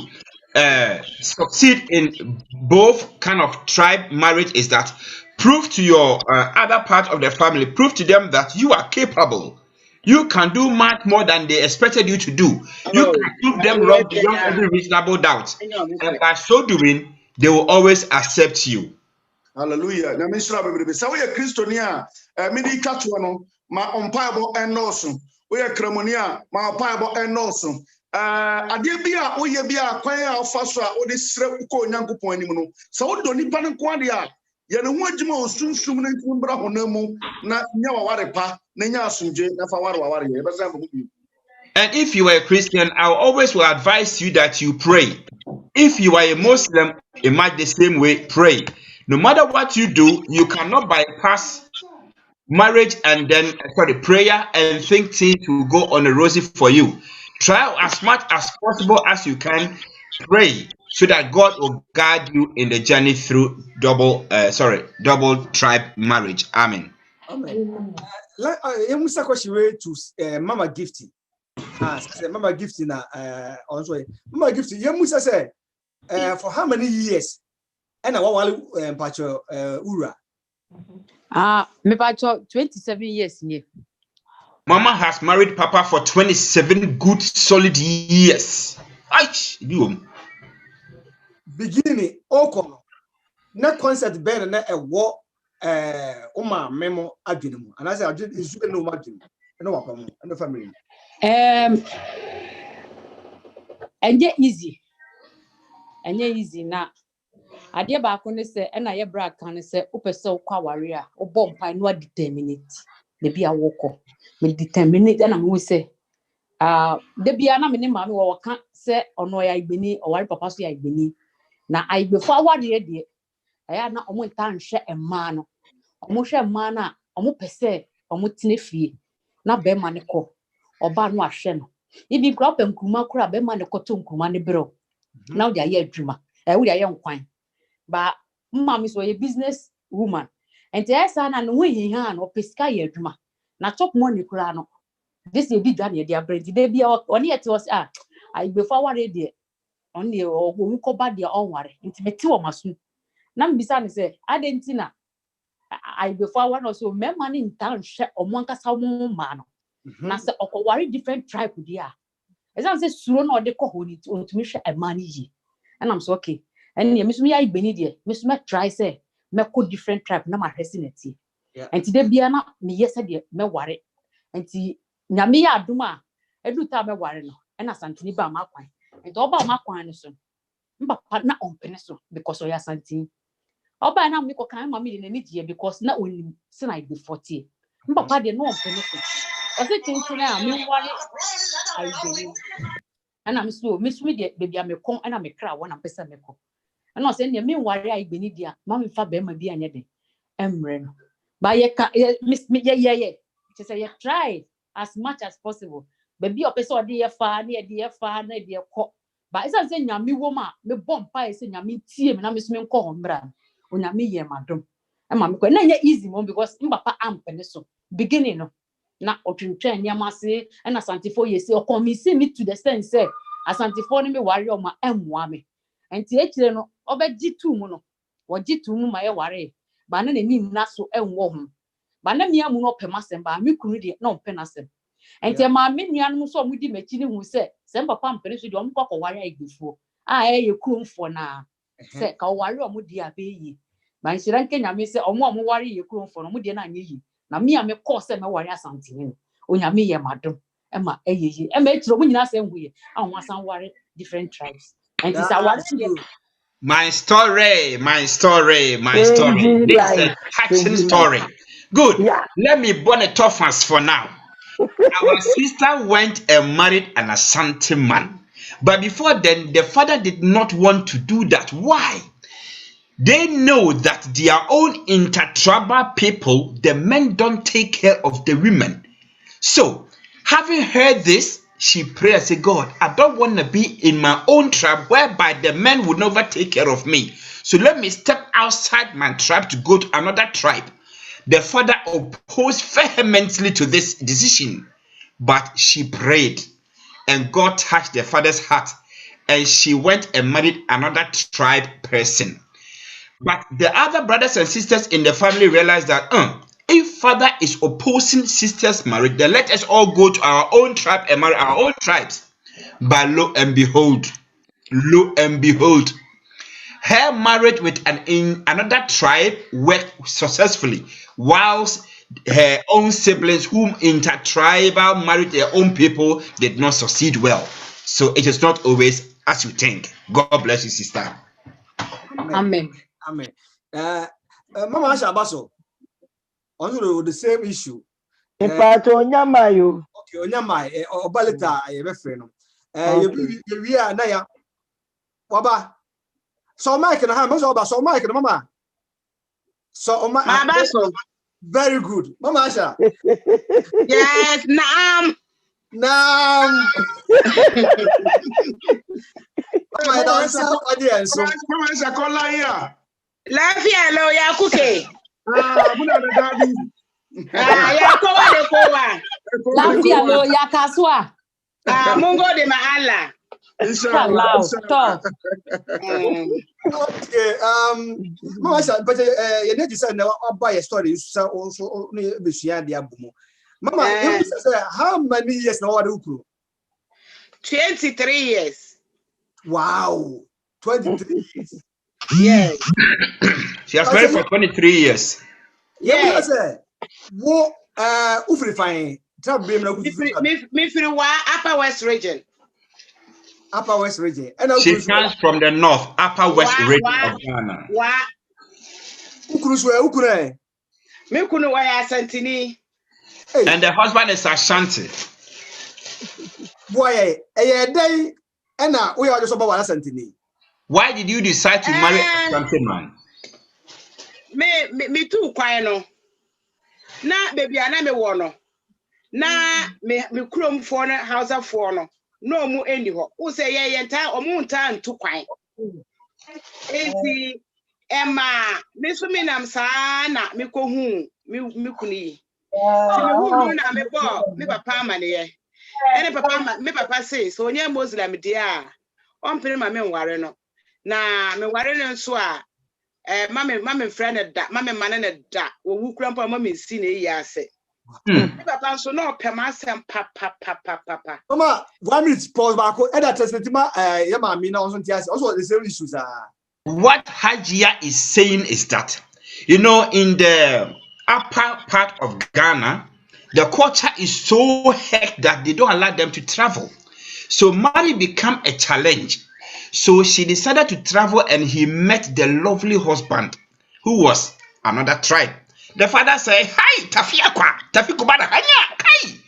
succeed in both kind of tribe marriage is that Prove to your other part of the family, prove to them that you are capable. You can do much more than they expected you to do. You Oh, can prove them oh, wrong yeah, beyond yeah. every reasonable doubt. I know, And by so doing, they will always accept you. Hallelujah. Na misra bebrebe. Sa we Kristo ni a medi ka to no ma ompaebo enoso. We kramoni a ma ompaebo enoso. Ade bi a woye bi a kwan a ofa so a wo de sre ko Onyankopon anim no. Sa wo do nipa no ko ade a ye ne ho adwuma osunsum ne nkumbra honamu na nya waware pa na nya asomdwe na fa ware ye. Be sa bi. And if you are a Christian, I always will advise you that you pray. If you are a Muslim, it might the same way, pray. No matter what you do, you cannot bypass marriage and then prayer and think things will go on a rosy for you. Try as much as possible as you can pray so that God will guide you in the journey through double tribe marriage. Amen. Amen. Musa question way to Mama Gifty. Mama Gifty na also Mama Gifty. Musa say for how many years? And I want Pacho Ura. Me pacho 27 years nye. Mama has married Papa for 27 good solid years. Beginning Oko na concert band na ewo uma memo adwene and I say adwene is no adwene no wapam no family. Enye easy na ade ba ko ne se na ye bra kan ne se opese okwa ware a obom pai no determinate de bia woko me determinate na me se de bia na me ne ma me wo ka se ono ya igbeni oware papa so ya igbeni na aigbefo awade de ya na omo ntan hwe emma no omo hwe emma na omo pese omo tine fie na be ma ne ko oba no ahwe no ibi grop nkuma kura be ma ne ko to nkuma ne bro na wo ya ye adwuma wo ya ye nkwan ba mama so a business woman and esa na no hi ha no pesika ye adwuma na top money kura no this e bi dwa na dia brand de bia oni yet was I before ware de on de wo ko ba de on ware intimate wo maso na mbisa ne se adenti na I before one also me man in town hwe omo nkasa mo ma no na se okoware different tribe dia esa se suro na ode ko ho ni ontumi hwe e man yi and I'm so okay. And me so me ya igbeni de me so me try say me ko different tribe na ma hwese neti and today bia na me yese de me ware and ti nyame ya aduma edu ta me ware no e na santini ba ma kwan and oba ma kwan no so mbapa na ompene so because o ya santini oba na me ko kan ma me de ni die because na onim se na be 40 mbapa de no ompene so o se tinti na me ware ai de ana me so me de bia me kon ana me kra wona pesa me ko and no say ne me ware ai gbeni dia ma me fa be ma bi anye de emre no ba ye ka miss me ye she say try as much as possible baby o pese o de ye fa na de ye fa na de ye ko ba isa say nyame wo ma me bom pa say nyame tie me na me so me nko ho mbra o nyame ye madom e ma me ko na ye easy mo because mbapa ampene so beginning no na otwentwa nyama se na santifo ye say o come see me to the sense say asantifo ni me ware o ma emwa me enti echire no obeji tu mu no woji tu mu ma ye ware ba na ni na so enwo ho ba na mia mu no pemasem ba me kunu de na ompenasem enti ma me nuanum so mu di machi ni hu se papa mpere so de om kwakọ ware igbefuo ye kurumfo na se ka ware omu di abeyi ba nshira nke nyame se omu ware ye kurumfo no mu di na anye yi na me ame call se me ware asantini no onyame ye madom ema eyeyi ema echiro mu nyina se huye ahụ asan ware different tribes and this ware My story. This is a touching story. Good. Yeah. Let me burn a toughest for now. Our sister went and married an Asante man. But before then, the father did not want to do that. Why? They know that their own intertribal people, the men don't take care of the women. So, having heard this, she prayed and said, God, I don't want to be in my own tribe whereby the men would never take care of me. So let me step outside my tribe to go to another tribe. The father opposed vehemently to this decision, but she prayed and God touched the father's heart and she went and married another tribe person. But the other brothers and sisters in the family realized that if father is opposing sister's marriage, then let us all go to our own tribe and marry our own tribes. But lo and behold, her marriage with another tribe worked successfully, whilst her own siblings, whom intertribal married their own people, did not succeed well. So it is not always as you think. God bless you, sister. Amen. Amen. Mama Asha Baso, on the same issue. Ipato Onyamayo. Okay, Onyamai, Obaleta, a referendum. We are Naya. Waba. So Mike and Ham, so Mike and Mama. So Mama, very good. Mama Asha. Yes, Nam. Mama, that's so audience. So Mama is a call here. Lafia lo ya kuke. Muna da dadi. Ya kowa de kowa. Lafia lo ya kaswa. Mungo de maala. Inshallah. Okay, Mama, but you need to say now buy a story. So also be share the album. Mama, how many years now are you? 23 years. Wow, 23 years. Yes. She has married for 23 years. Yes. What ufrifine? Me from Upper West region. Upper West region. She comes from the north, Upper West region of Ghana. Ukure. Me kunu wa ya Santini. And the husband is Ashanti. Boy, a day and now we are just about Santini. Why did you decide to marry a Ashanti man? Me too quiet no. Na baby ana me wono. Na me krom for no house for no. No mu eni ho. Wo say ye yenta omu nta ntu kwan. Enti Emma me so me nam sa na me ko hu me kuni. Se me hu na me bo me papa amane ye. Ene papa me papa say so onye Muslim dia. Ompere ma me nware no. Na me nware no nso a mama friend da mama man da wo wukura mpa mama si na yi ase. Me papa nso no pema asem papa. Mama, 1 minute pause back. Eda testitima ya mama na onso tiase. Also the same issues What Hajia is saying is that, you know, in the upper part of Ghana, the culture is so hectic that they don't allow them to travel. So marriage become a challenge. So she decided to travel and he met the lovely husband who was another tribe. The father said, "Hi, Tafikubada, hi,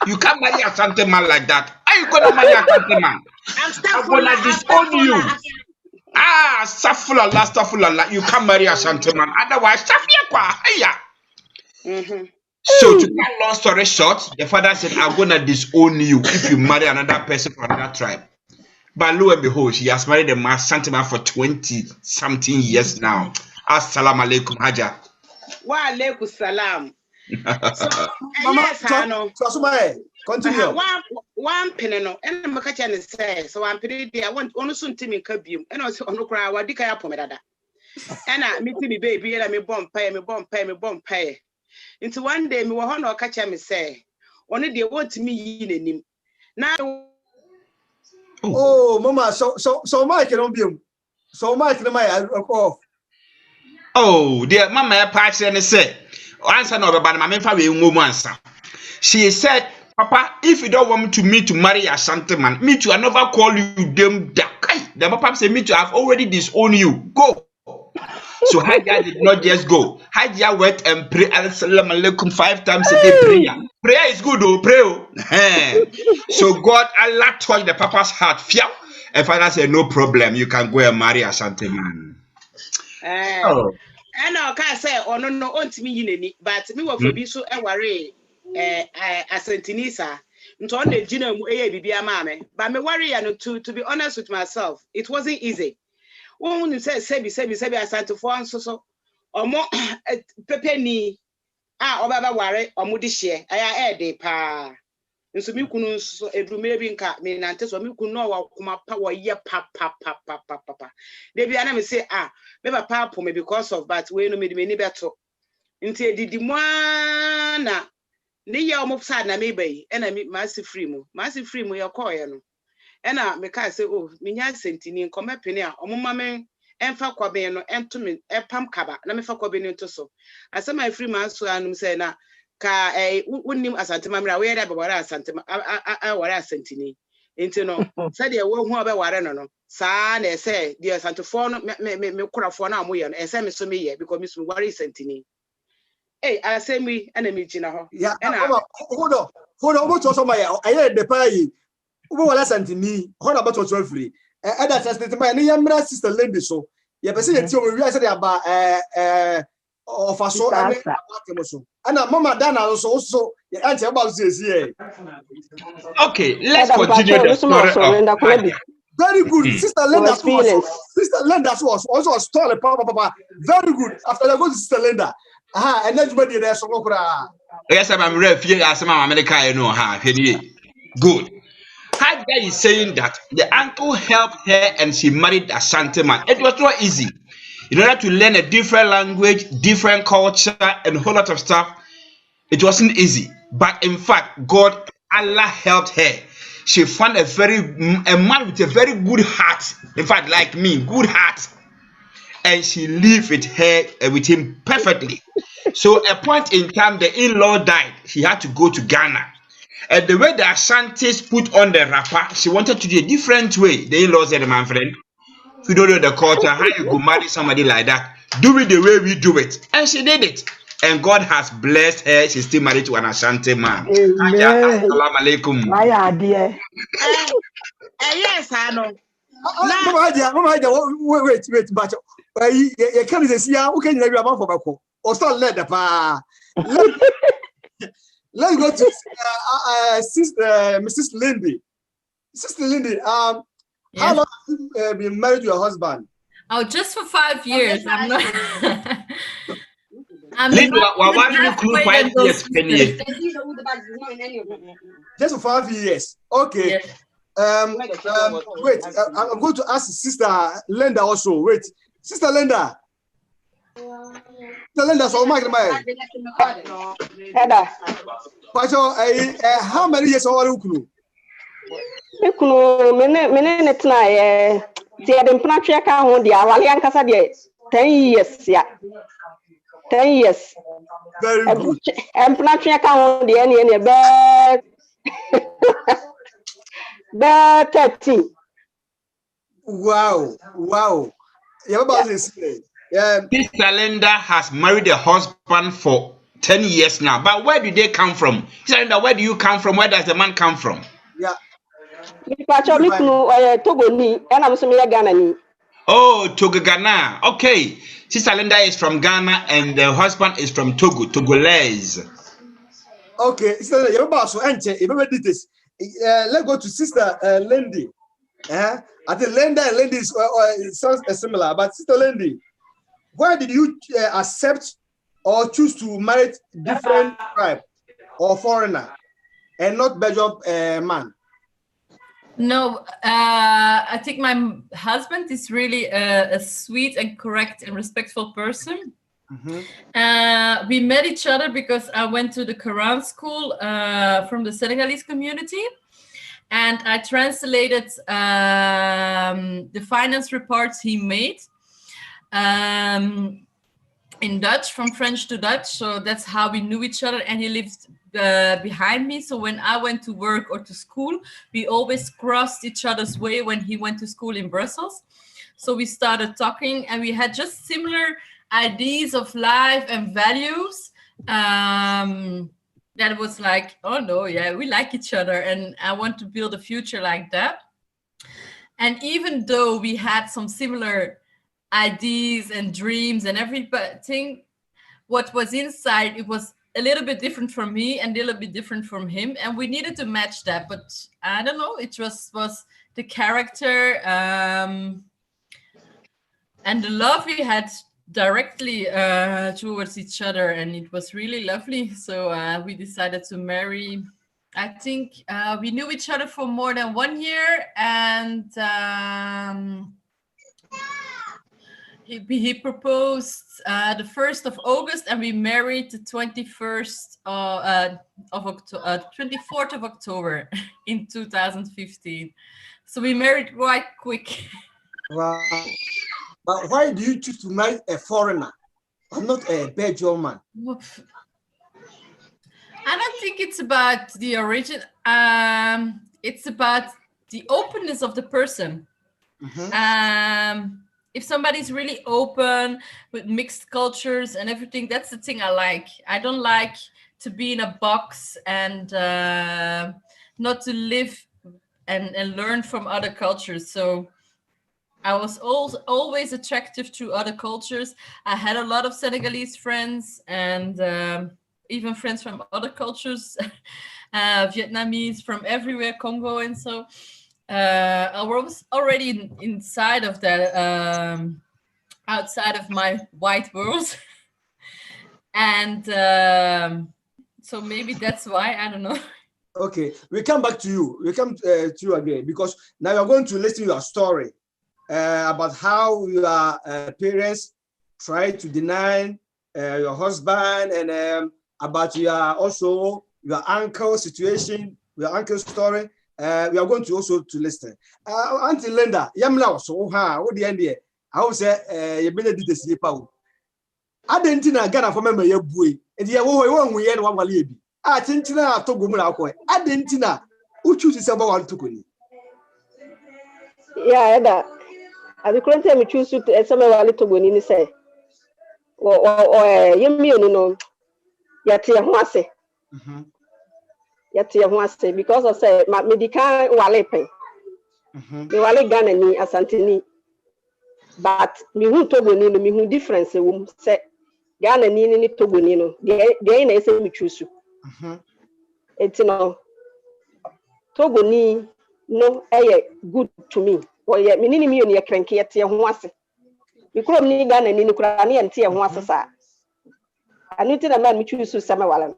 you can't marry a Ashanti man like that. How you gonna marry a Ashanti man? I'm gonna disown you. Stafulala, you can't marry a Ashanti man. Otherwise, So to cut long story short, the father said, I'm gonna disown you if you marry another person from another tribe. But lo and behold, she has married a Ashanti man for 20-something years now. Assalamu alaikum, Haja. Wa alaikum salam. So, Mama, continue. One peneno, and Makacha say, so I'm pretty dear. I want only soon to me cabium, and also on the crowd, what dika pomada. And I meet me baby, and I me bomb pay. Into one day, me were no catch me say, only they want me in him. Now, oh, Mama, so Mike don't be so Mike my off. Oh, dear Mama, patch and say, answer no, but my answer. She said, Papa, if you don't want me to marry a Ashanti man, me too, I never call you them dakai. The Papa said, me too, I've already disowned you. Go. So Hajia did not just go. Hajia went and pray Assalamu alaikum 5 times a day prayer. Prayer is good, oh, pray. So God, Allah touched the Papa's heart. And Father said, no problem, you can go and marry a Ashanti man. And I can't say, oh no, on to me, but me will be so worry. Asentinisa, on the Gino Bibia Mame, but me worry and to be honest with myself, it wasn't easy. When you say Sebi, I started to form so or more Pepeni, or Baba Warre, or Mudishie, I air de pa. nso me kunu nso edume bi nka me nante so me kunu no wa kuma pa wo ye pa de bia na me say me papa po me because of that we no me ni beto nti edidi mo na ne ye o mo sad na me bai e na me massive free mu ye call ye no e na me ka say me nya sentini nkoma pene a omoma me emfa kwaben no entumi epam kaba na me fa kwaben no to so asema free man so anum say na ka wonnim asantema mra we da bawara asantema wara asantini enti no se de wo hu obeware no saa na ese de asantofo no me korafo na amoye no ese me so me ye because me so ware asantini asemi ana me gina ho hold on what so my aye de pay wo wala asantini hold on about so free that asantema ne yamra sister lady so ye pese ye ti o wi ase de aba of a so and mama Dana also answer about this here. Okay, let's continue the story of very good. Sister Linda was also a story, papa. Very good. After I go to Sister Linda. And everybody there so yes, I'm ready. As my America, good. Hajda is saying that the uncle helped her and she married a Asante man. It was not easy. In order to learn a different language, different culture, and a whole lot of stuff, it wasn't easy. But in fact, Allah helped her. She found a man with a very good heart. In fact, like me, good heart. And she lived with him perfectly. So a point in time, the in-law died. She had to go to Ghana. And the way the Ashantis put on the wrapper, she wanted to do a different way. The in-law said, my friend, if you don't know the culture, how you go marry somebody like that? Do it the way we do it. And she did it. And God has blessed her. She's still married to an Ashanti man. Assalamu alaikum. My idea. Yes, I know. Wait, but you can't say, who can you have for Bako? Or start let the pa. Let's go to Mrs. Lindy. Sister Lindy, how long have you been married to your husband? Oh, just for 5 years. I'm not. Just for 5 years. Okay. Yes. Wait, I'm going to ask Sister Linda also. Wait, Sister Linda. Sister Linda, so much. How many years are you? Ten years, yeah. 10 years. Very good. I'm not sure how 13. Wow. Sister Linda has married a husband for 10 years now. But where do they come from? Sister Linda, where do you come from? Where does the man come from? Yeah. Oh, Togo, Ghana. Okay. Sister Linda is from Ghana and the husband is from Togo, Togolese. Okay. So, let's go to Sister Lindy. I think Linda and Lindy sounds similar, but Sister Lindy, why did you accept or choose to marry different tribe or foreigner and not Belgium man? No, I think my husband is really a sweet and correct and respectful person. Mm-hmm. We met each other because I went to the Quran school from the Senegalese community, and I translated the finance reports he made in Dutch, from French to Dutch. So that's how we knew each other, and he lived behind me. So when I went to work or to school, we always crossed each other's way when he went to school in Brussels. So we started talking, and we had just similar ideas of life and values. That was like, oh no, yeah, we like each other, and I want to build a future like that. And even though we had some similar ideas and dreams and everything, what was inside, it was a little bit different from me and a little bit different from him, and we needed to match that. But I don't know, it was the character and the love we had directly towards each other, and it was really lovely. So we decided to marry I think we knew each other for more than 1 year, and he proposed the 1st of August, and we married the 24th of October in 2015. So we married quite quick. Wow. But why do you choose to marry a foreigner and not a Belgian man? I don't think it's about the origin. It's about the openness of the person. If somebody's really open with mixed cultures and everything, that's the thing I like. I don't like to be in a box and not to live and learn from other cultures. So I was always attractive to other cultures. I had a lot of Senegalese friends and even friends from other cultures, Vietnamese from everywhere, Congo, and so I was already inside of that, outside of my white world, and so maybe that's why, I don't know. Okay, we come back to you. We come to you again because now you're going to listen to your story about how your parents tried to deny your husband, and about also your uncle's situation, your uncle's story. We are going to also to listen. Auntie Linda, yamla so ha, what the end here? I will say, you better do this. I didn't know Ghana for me, your boy, and you won't we end one walibi. I think I told Gumra. I didn't know who chooses about to go. Yeah, that. I couldn't tell me choose to some little go in say. Or you know, yet you yet you because of say my medical walepe. The wale Ghana ni asantini. But me who Togo ni me who difference say Ghana ni Togo ni no. They na say me choose. It's no Togo ni no good to me. Or yet me ni me cranky yet ye ho ase. Me krom ni Ghana ni kura ni ante ye ho ase sa. Ani ti na man me choose sama wala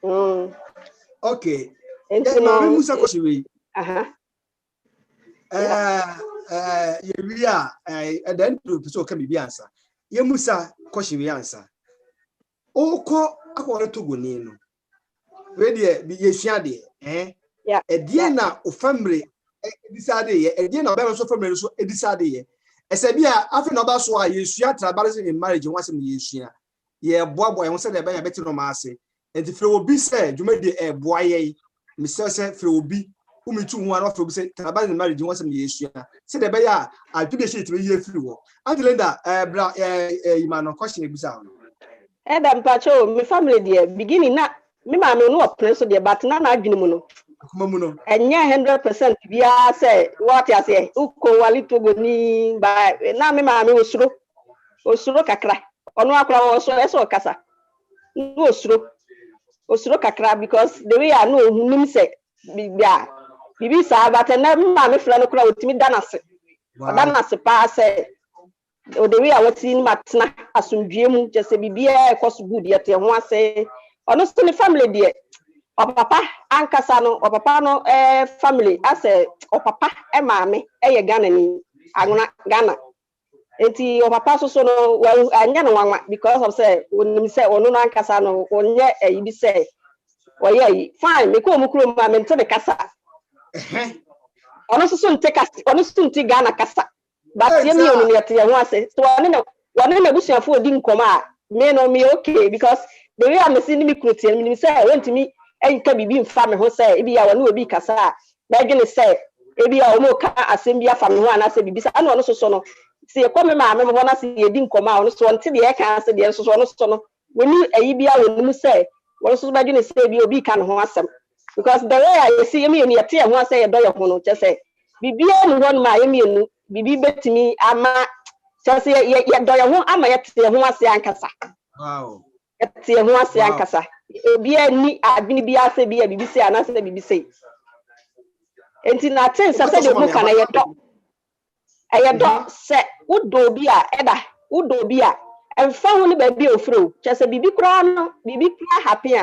no. Okay. And now Musa Koshiwi. We are at the end of so can be answer. Ye Musa Koshiwi answer. Oko akwara Togo ni no. We dey be yesiade yeah. Ediena o family edisade ye ediena be so family so edisade ye. Esebia afi na ba so a yesua tribalism in marriage won sem yesua. Ye boaboa ye say dey be ya beti no ma ase. Enti fre obi say dwumade boa ye. Me say fre obi umitu ho an fre obi say tribalism in marriage won sem yesua. Say dey be ya atude shit we ye free wo. Auntie Linda bra imano question ebisa. Adam Pacho, my family dear, beginning na me mama no plan so dear, but na adwene mu no. Enya 100% bia say what you say, uko wali Togo ni ba na me mama osuro kakra. Ono akra oso eso kasa. No osuro kakra because the way I know him say bia bibi sa but na me mama fla no kra otimi danase. Danase pa say o the way I was in matna asumdwem just bibia e koso good yet ho ase ono still the family there o papa ankasa no o papa no family ase o papa e maame ye Ghana ni aguna Ghana enti o papa so no well anya no wanwa because of say onim say ono no ankasa no onye bi say o ye fine me ko mu kuro ma me nte be kasa ono so nte kasa ono so nte Ghana kasa. But you know, so one in a bush of food didn't come out. Me no me okay because the way I'm seeing me Christian, me say I went to me and can be being family who say, if you are no be cassa, begging say, if you are more assembly family one, I say, because I know also so. See a common man, I want to see you didn't come out, so until the air can say the answer so. When you a EBA will say, what so bad you say you be can awesome because the way I see me in your tear, one say a dollar, just say, be beyond one my immune. Bibi betimi ama sase ye doya ho ama yete ho ase ankasa. Wow. Yete ho ase ankasa. Ebi ani adwini bi ase bi bibi se anase bibi se. Enti na ten sase de mu kana ye do. Aye do se udo bi a eda, udo bi a and found baby of fruit. Just a baby crown, baby cry happy.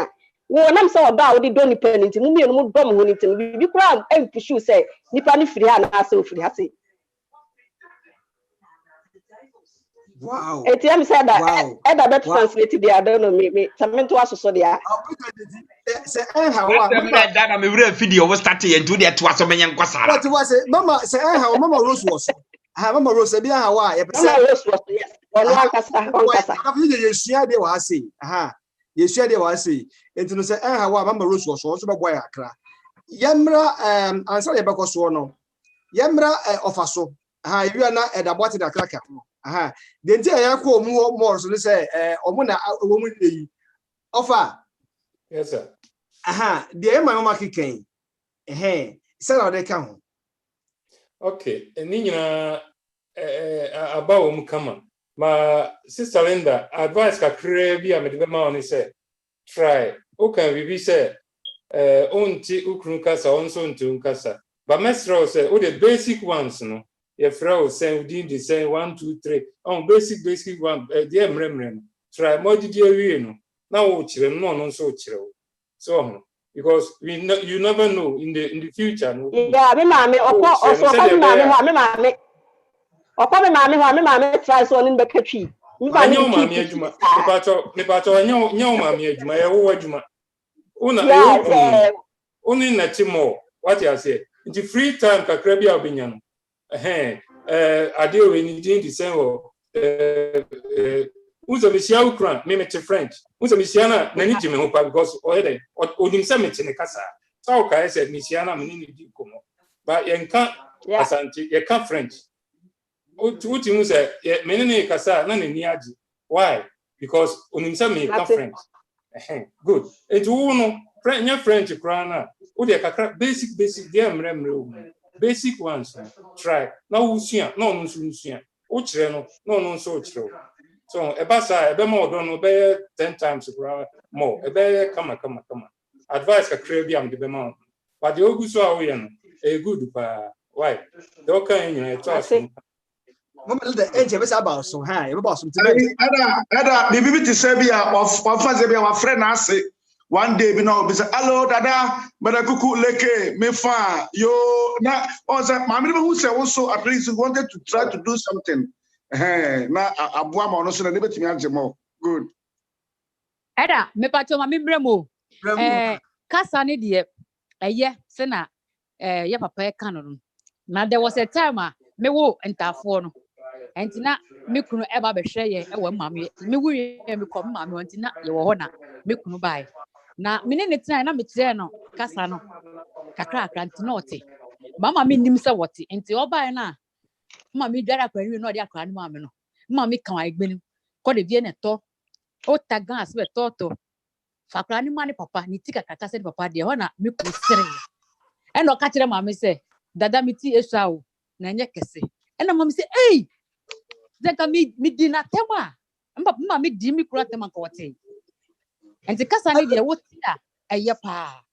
Well, I'm so about the donny penny to me and more dumb when it baby crown and push you say, Nippani free and I so free. Wow. ATM said that I better translated the I don't know me. Something to us so there. Say, how that I'm a video was starting and do that to us. What was it? Mama say, how Mama Rose was. Mama Rose, be how I was yes. On Casa. You share the was say. Aha. You share the was say. And to say, how Mama Rose was also boy Accra. Yamra, answer the back of Swarno. Yamra officer. You are not at the bottom of the cracker. Aha. The entire more so say, Omuna woman offer. Yes, sir. Aha. The mama kicking. Hey, sell they come. Okay, and Nina about come. My sister Linda advice ka crave ya me de ma oni say try. Okay, we say onti ukru kasa onso ntu kasa. But mesro say o the basic ones no. Your friend say within the say 1 2 3. On basic one the mremrem. Try more did you no. Now o chire no so chire. So because you never know in the future. No? Yeah, me mommy mommy try so in the country. Me pacho nyo mommy adwuma ye wo adwuma. Una only na chimo what you say. The free time kakra bia obenya no. Ade we ni di say wo uzo misia ukran me mete French. Uzo misia na ni jime ho pa because oyede onim se mete ne kasa. So ka say misia na me ni di komo. But yenka asante yenka French. Uti mu say me ni kasa na ni aji. Why? Because onim se me yenka French. Good. Et wo no French kran na o de kakra basic dey mremre basic ones try. Now usua no nsunsua. O kire no nso kire. So ebasa ebe more don be 10 times more. Ebe kama. Advice ka crave am de be ma. But the oguso awo no e good pa. Why? The okan yin to aso. Mama the age be about so high. E about something. Ada bibi ti se bia of faze bia wa friend ase. One day, be say, hello, Dada, but I could leke me fa yo na. Also, my who say also at least wanted to try to do something. Na abuama ono so na nebeti mi anje mo. Good. Ada me pacho ma membremo. Kasa ne de eye se na ye papa e kan no. Na there was a time me wo entafo no. Entina me kunu eba be hwe ye e wo mame. Me wo ye me kom mame entina ye wo ho na me kunu bai. Na mine ne tena na metre no kasa no kakra nti ote mama me nim se wote nti obae na mama me dwara kwani no de akra no mama no mama me kan agbenu ko de vie ne to o tagan ase be to fakra ni mane papa ni tika kata se papa de ho na me ku sere e no ka kire mama se dada mi ti esua o na nye kese e na mama se ei zeka mi di na tema mama me di mi kura tema ko wote. And the Casani de what a yapa.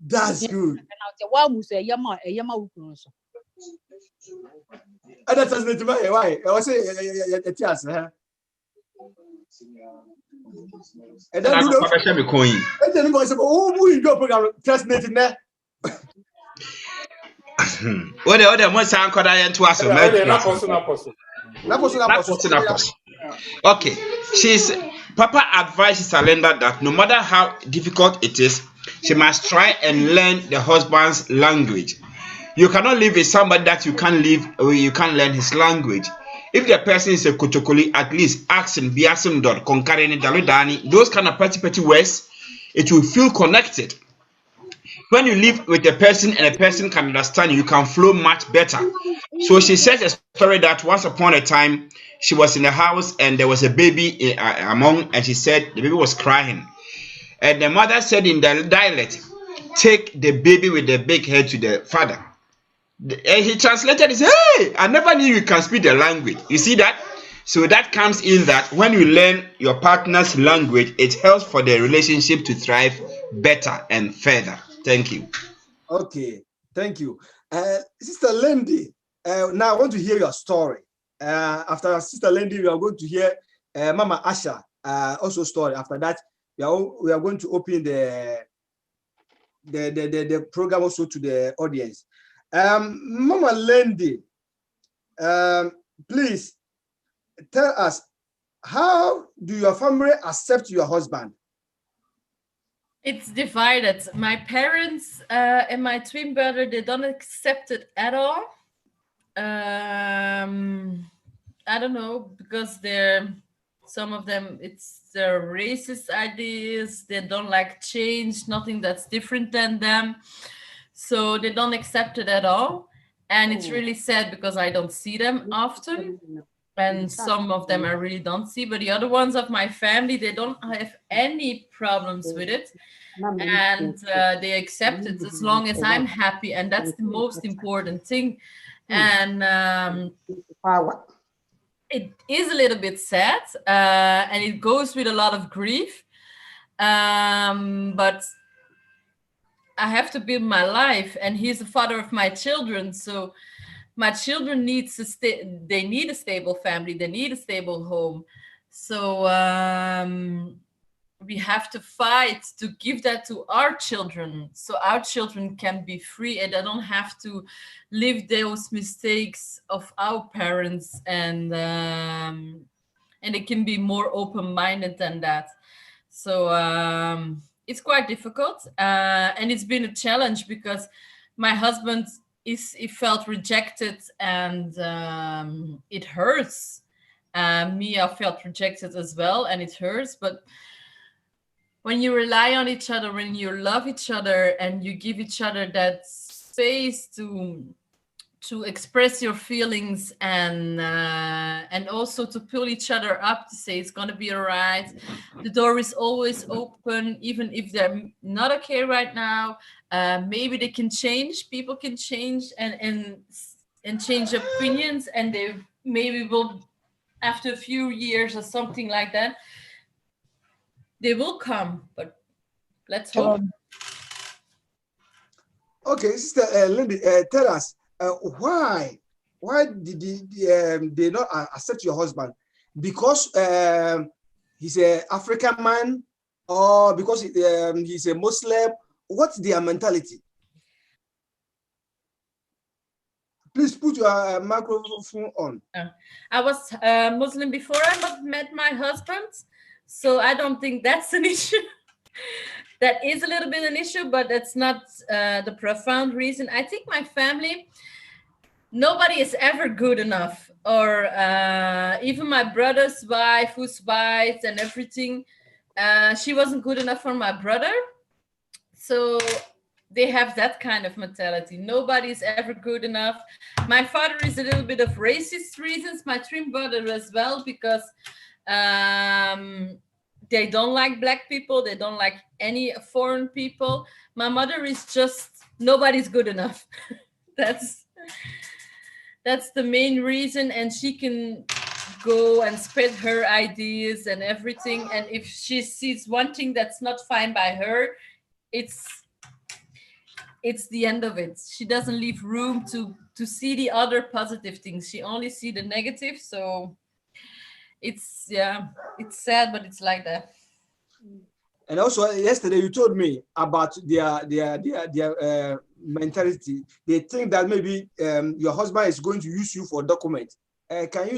That's good. And out the wild moose a yama ukunso. And that doesn't to my why. I was saying, yes, huh? And then you know, coin. And then you say, oh, we go program fascinating there. What the other one sound could I to us? Okay, she's. Papa advises Linda that no matter how difficult it is, she must try and learn the husband's language. You cannot live with somebody that you can't live or you can't learn his language. If the person is a Kotokoli, at least accent, biasim dot, konkareni, daludani, those kind of petty words, it will feel connected. When you live with a person and a person can understand you can flow much better. So she says a story that once upon a time, she was in the house and there was a baby among, and she said the baby was crying. And the mother said in the dialect, take the baby with the big head to the father. And he translated, he said, hey, I never knew you can speak the language. You see that? So that comes in that when you learn your partner's language, it helps for the relationship to thrive better and further. Thank you. Okay, thank you. Sister Lindy, now I want to hear your story. After Sister Lindy, we are going to hear Mama Asha also story. After that, we are going to open the program also to the audience. Mama Lindy, please tell us, how do your family accept your husband? It's divided. My parents and my twin brother, they don't accept it at all. I don't know, because some of them, it's their racist ideas. They don't like change, nothing that's different than them. So they don't accept it at all. And it's really sad because I don't see them often. And some of them I really don't see. But the other ones of my family, they don't have any problems with it. And they accept it as long as I'm happy. And that's the most important thing. And it is a little bit sad, and it goes with a lot of grief, but I have to build my life, and he's the father of my children, so my children need a stable family, they need a stable home, so we have to fight to give that to our children, so our children can be free and they don't have to live those mistakes of our parents, and they can be more open-minded than that. So it's quite difficult, and it's been a challenge because my husband he felt rejected, and it me, I felt rejected as well, and it hurts, but when you rely on each other, when you love each other, and you give each other that space to express your feelings, and also to pull each other up, to say it's gonna be all right. The door is always open, even if they're not okay right now. Maybe they can change. People can change and change opinions, and they maybe will, after a few years or something like that, they will come, but let's hope. Okay, Sister Lindy, tell us why did they not accept your husband? Because he's an African man, or because he's a Muslim? What's their mentality? Please put your microphone on. I was Muslim before I met my husband. So I don't think that's an issue. That is a little bit an issue, but that's not the profound reason. I think my family, nobody is ever good enough. Or even my brother's wife, who's white and everything, she wasn't good enough for my brother. So they have that kind of mentality. Nobody is ever good enough. My father is a little bit of racist reasons. My twin brother as well, because they don't like black people, they don't like any foreign people. My mother is just, nobody's good enough. that's the main reason, and she can go and spread her ideas and everything, and if she sees one thing that's not fine by her, it's the end of it. She doesn't leave room to see the other positive things. She only see the negative. So it's sad, but it's like that. And also yesterday you told me about their mentality. They think that maybe your husband is going to use you for documents. Can you?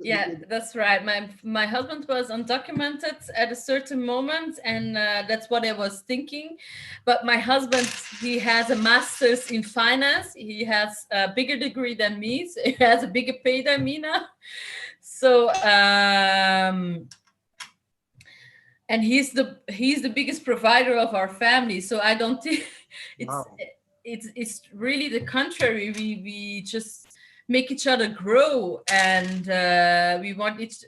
Yeah, that's right. My husband was undocumented at a certain moment, and that's what I was thinking. But my husband, he has a master's in finance. He has a bigger degree than me. So he has a bigger pay than me now. So and he's the biggest provider of our family. So I don't think it's really the contrary. We just make each other grow, and we want each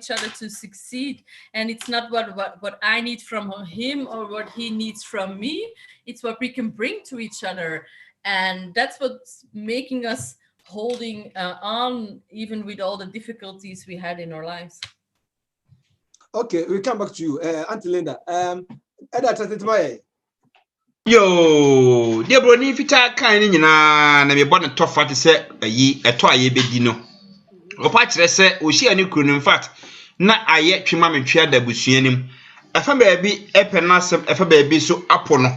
other to succeed. And it's not what I need from him or what he needs from me. It's what we can bring to each other, and that's what's making us holding on, even with all the difficulties we had in our lives. Okay, we come back to you, Auntie Linda. Yo, dear Brony, if you take kind in na me born a tough fat say a ye a toy ye bedino. Or patch say, we see a new crew. In fact, na aye twema mentwea da busuanim efa baabi epenasem efa baabi so apo no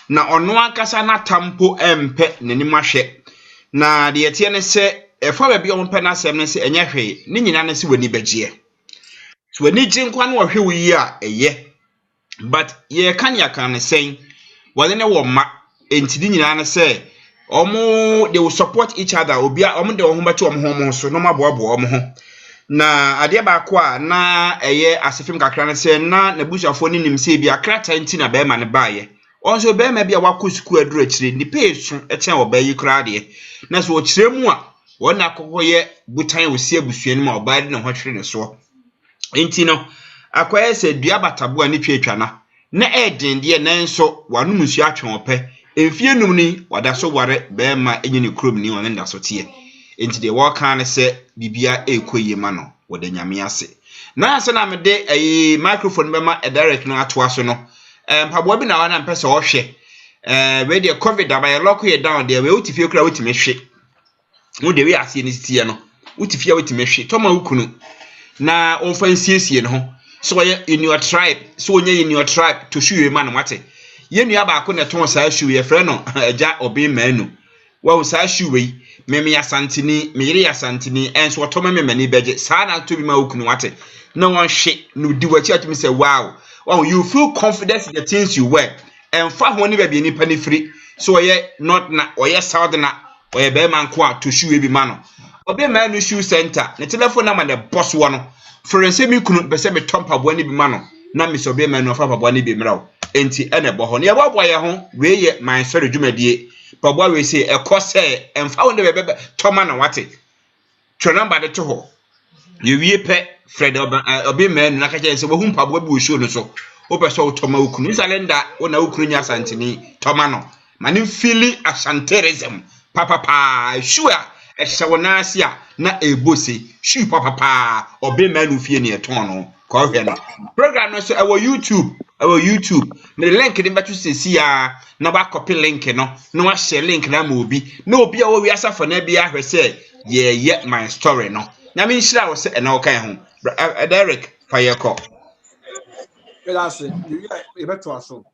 na ono akasa na tampo empe nenim ahwe na de yete ne se efa baabi ompenasem ne se enye hwe ne nyina ne se wani bagye so wani ginkwa no hwe wi a eye but ye kan yakan ne sen wale ne wo ma entidi nyina ne se they will support each other obia omo de ho beto omo ho so no maboabo omo ho na ade ba kwa na eye asefim kakra ne se na busuafo ni nim se bia krata nti na be ma ne baaye onso be ma bia wakọ school aduru akire ni peesu echen wo bayi kra de na so okire mu a wona akokoye butan osi abusuani ma obaade ne ho hwere ne so enti no akwaye se dua batabo ani twetwa na eden de na nso wanum nsu atwe ope efie num ni wada so ware be ma enye ne krom ni wona ndaso tie enti de wo kan se bibia ekoye ma no wada nyame ase na ase na mede microphone be ma direct no atoa so no mpabo bi na wana mpese o hwe we de covid abaye lock ye down de we utifie kura utime hwe wo de we ase ni tie no utifie utime hwe to ma ukunu na onfa nsiesie no ho so ye in your tribe so onye in your tribe to show you man wate ye nua ba ko ne ton sa shoe ye frɛ no agya obi manu wa sa shoe we meme ya santini me yire ya santini enso to meme mani beje sa na to bi ma ukunu wate na won hwe no di wachi atumi say wow you feel confident in the things you wear and fa ho ni ba bi ni pani free so ye not na oye south na oye be man ko to shoe bi ma no obi manu shoe center ne telephone number the boss one Florence mi kunu be se me tompa bo ani bi ma no na me so be manu fa pa ani bi mrawo enti ene bo ho ne yabo ye ho we ye man sori dwumadie pabo we se ekose emfa wo ne be toma na wate tro number de to ho ye wie pe Fred obi manu na ka je se bo hu pabo bi wo show no so wo pe so toma ukunu salenda wo na ukunu nya santini toma no mani feeling asanterism papa sure Eshawanasia na ebose shu papa obe manu fie ne eton no ko hwe no program no so our YouTube me link de betu sesi ya na ba copy link no na wa share link na ma obi na obi a wo wi asafa na bia hwe se ye my story no na me nhira wo se na wo kan ho Derek Fayeko that's it you better aso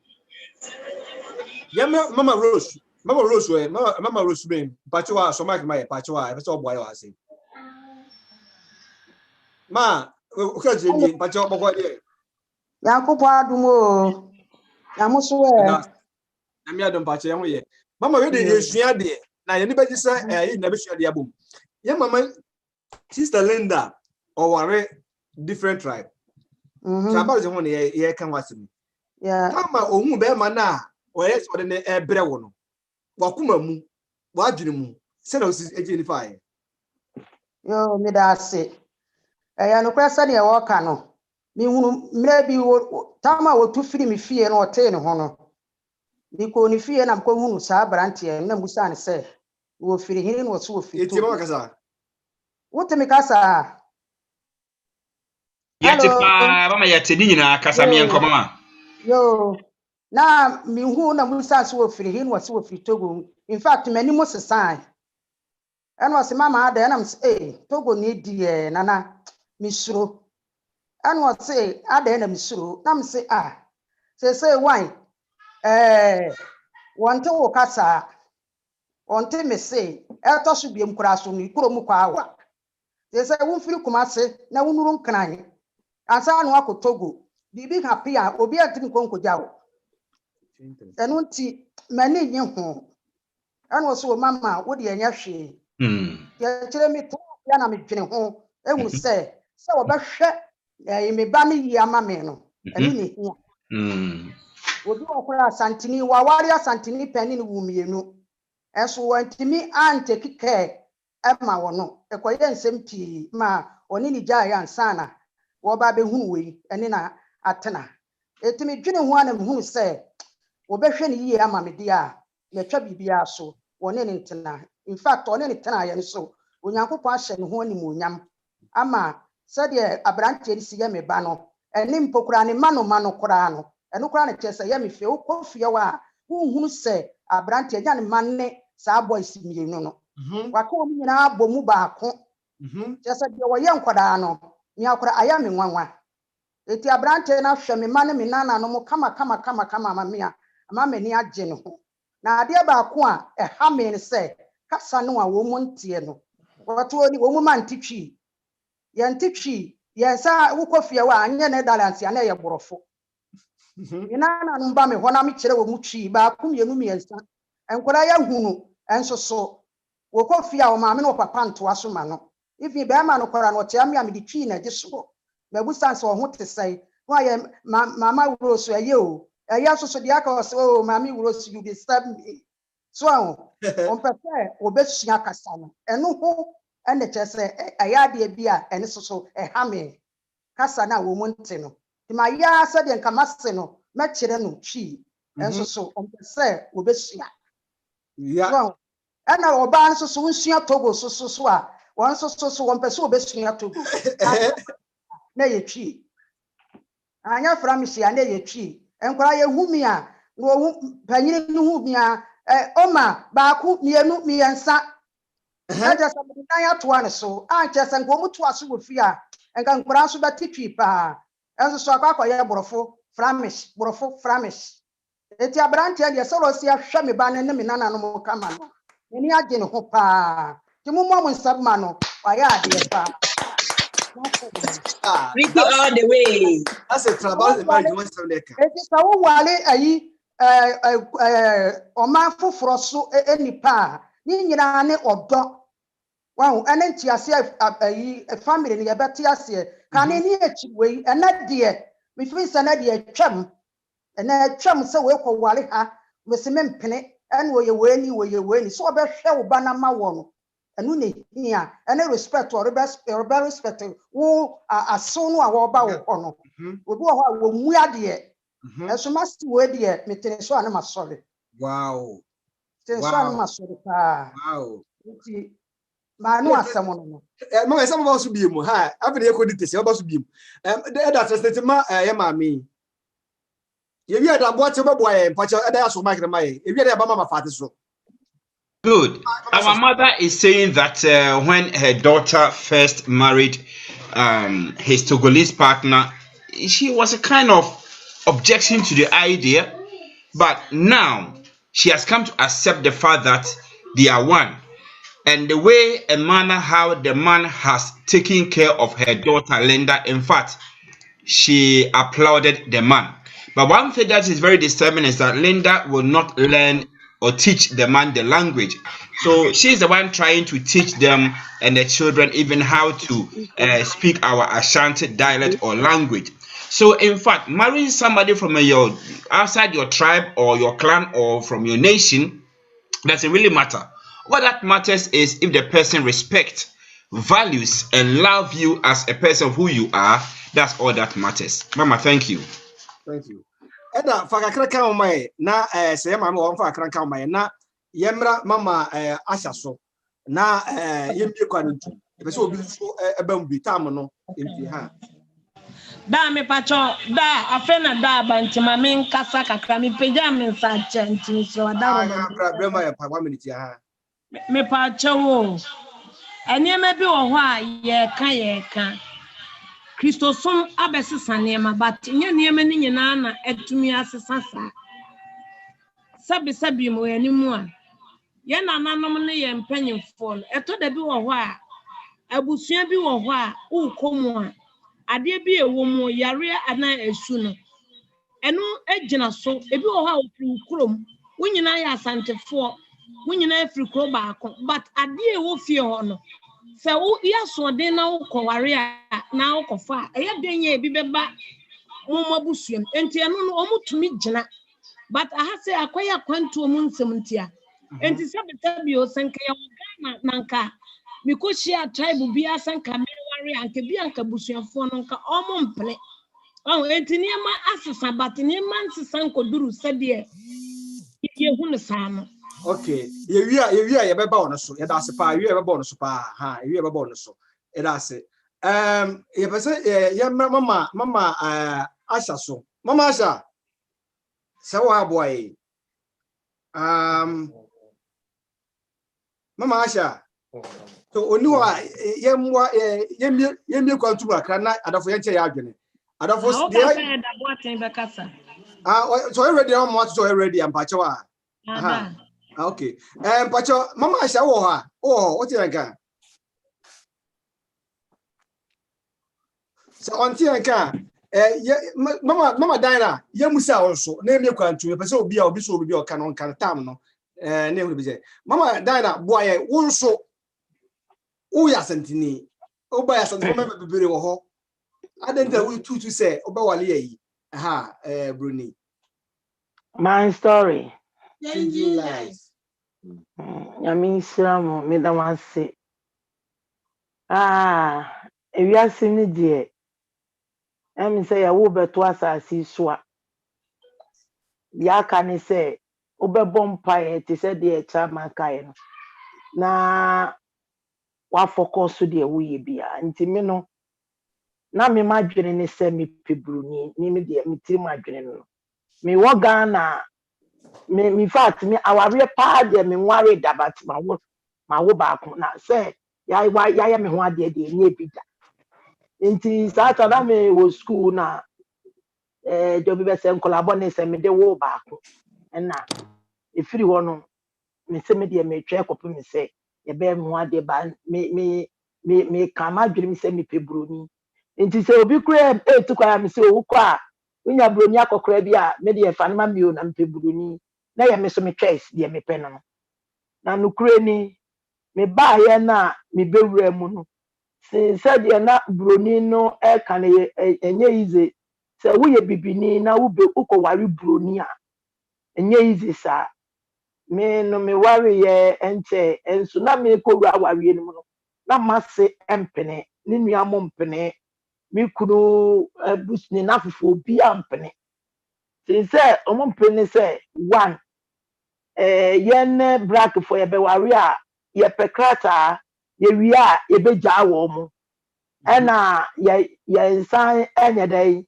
Mama Rose we Mama Rose be pachiwa so mark my pachiwa e so boy wa say ma o ka je ni pachiwa boko de Yakubu adumo ya muso we na mi adom pachiwa ho ye mama we de esua de na ye ni be ji say na be sua de abom ye mama sister Linda or ware different tribe chaba je ho ne ye kan wasem mama ohun be ma na o ye so de ne ebre wo no wakuma mu wadwene mu se na osi eje ni faaye yo me da ase ya no kwasa de wo ka no mi hunu mra bi wo tama wo tu firi mi fie no ote ne ho no mi ko ni fie na ko hunu sa brante na musa ne se wo firi hini no so wo firi eti ba kasa wo te mi kasa yati pa mama yati ni nyina kasa mi enko mama yo na mi hu na musa so wo firi hini wo so wo firi Togo in fact many mo sesan and was mama ada na say Togo ni di nana misuro and was say ada na misuro na say say why wante wo kasa wante me say eto so biem kura so ni kuro mu kwa awa say wo firi Kumase na wonuru nkran asa no akọ Togo bibi happy a obi atini konkoja wo enu nti mani nye ho anu so mama wo de anya hwe ya kire mi to ya na me dwene ho ehu se wo be hwe me ba mi yi ama me no enu ne hia obi okura santini wa wari santini pani ni wumienu eso wantimi ante kike ema wo no ekoye nsem pi ma oni ni ja ya ansana wo ba be hunu we ene na atena etimi dwene ho ana me hunu se wo be hwe ne yi ama me dia na twa bibia so woni ne ntena in fact woni ne tena ya so onyankopon ahye ne ho animonyam ama sede abrante ri si ya me ba no ene mpokura ne mano kura no eno kura ne kyese ya me fie wo kofie wa hunu se abrante nya ne manne sa boys mienu no waka wo nyina abomu baako kyese de wo ye nkwada no mi akora aya me nwanwa eti abrante na hwe me ma ne me nana no mo kama ma me a ama me ni agye ne ho na ade ba ko a ha me ne se kasa no a wo mo ntie no wato oni wo mo ma ntitwi ye ntitwi ye sa wo kofie wa anye ne balance ya na ye borofo me nana no ba me ho na me kire wo mu twi ba ko mienu miensa enkora ya hunu enso so wo kofie a wo ma me no papa nto aso ma no ifi be ma no kora no tia me a me di twi na giso na busanse wo ho te sai ho aye mama wuro so aye o aye so so dia ka o mama wuro so you disturb me so on pese obesua kasa no eno ho ene chese aya de bia ene so ha me kasa na wo mu nte no ti ma ya se de nka mase no me kire no twi enso so on pese obesua ya ena oba nso so nsua togo so a won so won pese obesua togo na ye twi anya fra mi sia na ye twi enkwara ye humi a wo panyire no humi a oma ba ku mienu miensa na just na ya to ane so an chese ngo mu to aso wo fi a enka nkwara so ba titwi pa enso so akwa ye borofo framish eti abrante ya so ro sia hwe me ba ne me nana no mo kama no ni agye ne ho pa ti mu mo nsabma no aya ade pa Ricky all the way. That's a trouble. It's a wale ayi oman foforo so enipa ni nyina ne odo wow ene ntiase ayi family ne yebeti ase kan ni echiwe ena de me fi se na de twam se we ko wale ha me se mempene ene wo ye weni so obehwe wo bana ma wo no enu ne hia ene respect or respect wo aso no a wo ba wo no obi wo ha wo mu ade eso masti we de metene so ana masole wow ten so ana masole pa wow ti ma no asemo no mo ese mo ba so biem ha afere ekodi tese ba so biem that state ma ye ma me ye wi ada bo che bo ye mpacha ada ya so ma kire ma ye wi ada ba ma fate so. Good. Our mother is saying that when her daughter first married his Togolese partner, she was a kind of objection to the idea, but now she has come to accept the fact that they are one. And the way a manner how the man has taken care of her daughter Linda, in fact, she applauded the man. But one thing that is very disturbing is that Linda will not learn or teach the man the language. So she's the one trying to teach them and the children even how to speak our Ashanti dialect or language. So in fact, marrying somebody from outside your tribe or your clan or from your nation doesn't really matter. What that matters is if the person respects, values, and love you as a person who you are. That's all that matters. Mama, thank you. Thank you. Eda fakakra o mai na se mama wo fakakra ka o mai na yemra mama Asha so na yembi kwa ntu e se obi so ebam bi tam no empi ha da me pacho da afena da bantima me nkasa kakra me peja me nsa chanti so da ro brema ya pa 1 minute ha me pacho wo enema bi wo ho a ye ka Christosom abesesa nema but nye nema ni nyina na etumi asesa sa sabi mo yanimu a ye nananom ne ye mpanyimfo eto da bi wo ho a abusua bi wo ho a ukomu a ade bi ewo mu yare ana esu no eno agina so ebi wo ho a ofiri krom wo nyina ya asantefo wo nyina afiri kro baako but ade ewo fie ho no se wo yaso de na wo kware a na wo kofa eye denye bi beba mo mabusuam enti eno no omutumi gina but aha se akwaya kwanto mu nsem ntia enti se betabi o senka ya Ghana nanka mikoshi a tribe bi asanka meware anka bi anka busuafo no nka omo mple enti niema asesa but niema nsesa nkoduru sede ye hunu saano. Okay, ye wi a ye beba ono so ye da se pa ye beba ono so pa ha ye beba ono so e da se ye pese ye mama Asha so mama Asha se wa boy mama Asha So only wa yemwa kwantu akra na adafo yenche ya adwene. Adafo so already am what so already am pacho wa. Okay. Pacho mama asha wo ha. Oh, what you think? So until can mama Dina, yemusa also name you kwantu e pese obi a obi so obi o kan tam no name be say mama Dina boy won so o ya santini o ba ya santini mama bibire wo ho adenta we tutu say oba wale yi Bruni my story changing lives yami Islam me da wanse ewiase ni de em say ya wo beto asasi so a ya ka ni say obebọ mpae te say de echa makae no na wa focus de wuye bia nti me no na me madwene ne say me pebruni ni me de me tiri madwene no me wo Ghana me fact me aware pa de me nware da bat ma wo ba ko na say ya me ho ade de nye bida nti sata na me wo school na jobi be say nkolabo ne say me de wo ba ko na efiri ho no me se me de me twa kopo me se ye be mu ade ba me kama dwiri me se me pebroni nti se obi kura etukwa me se owu kwa unya broni akokora bi a me de fa na ma mi o na me pebroni na ye me so me twice de me pe no na nukure ni me ba ye na me bewura mu no se de na broni no e kan enye ize se wo ye bibini na wo be ukowari broni a enye ize sa me no me worry ye enche enso na me ko wura wari ni mu no na masse empene ni nua mo mpene me kunu busni na fufu bi ampene se omo mpene se one yen black for ye be wari a ye pekrata ye wi a ye be ja wo mo ena ye nsan enye dai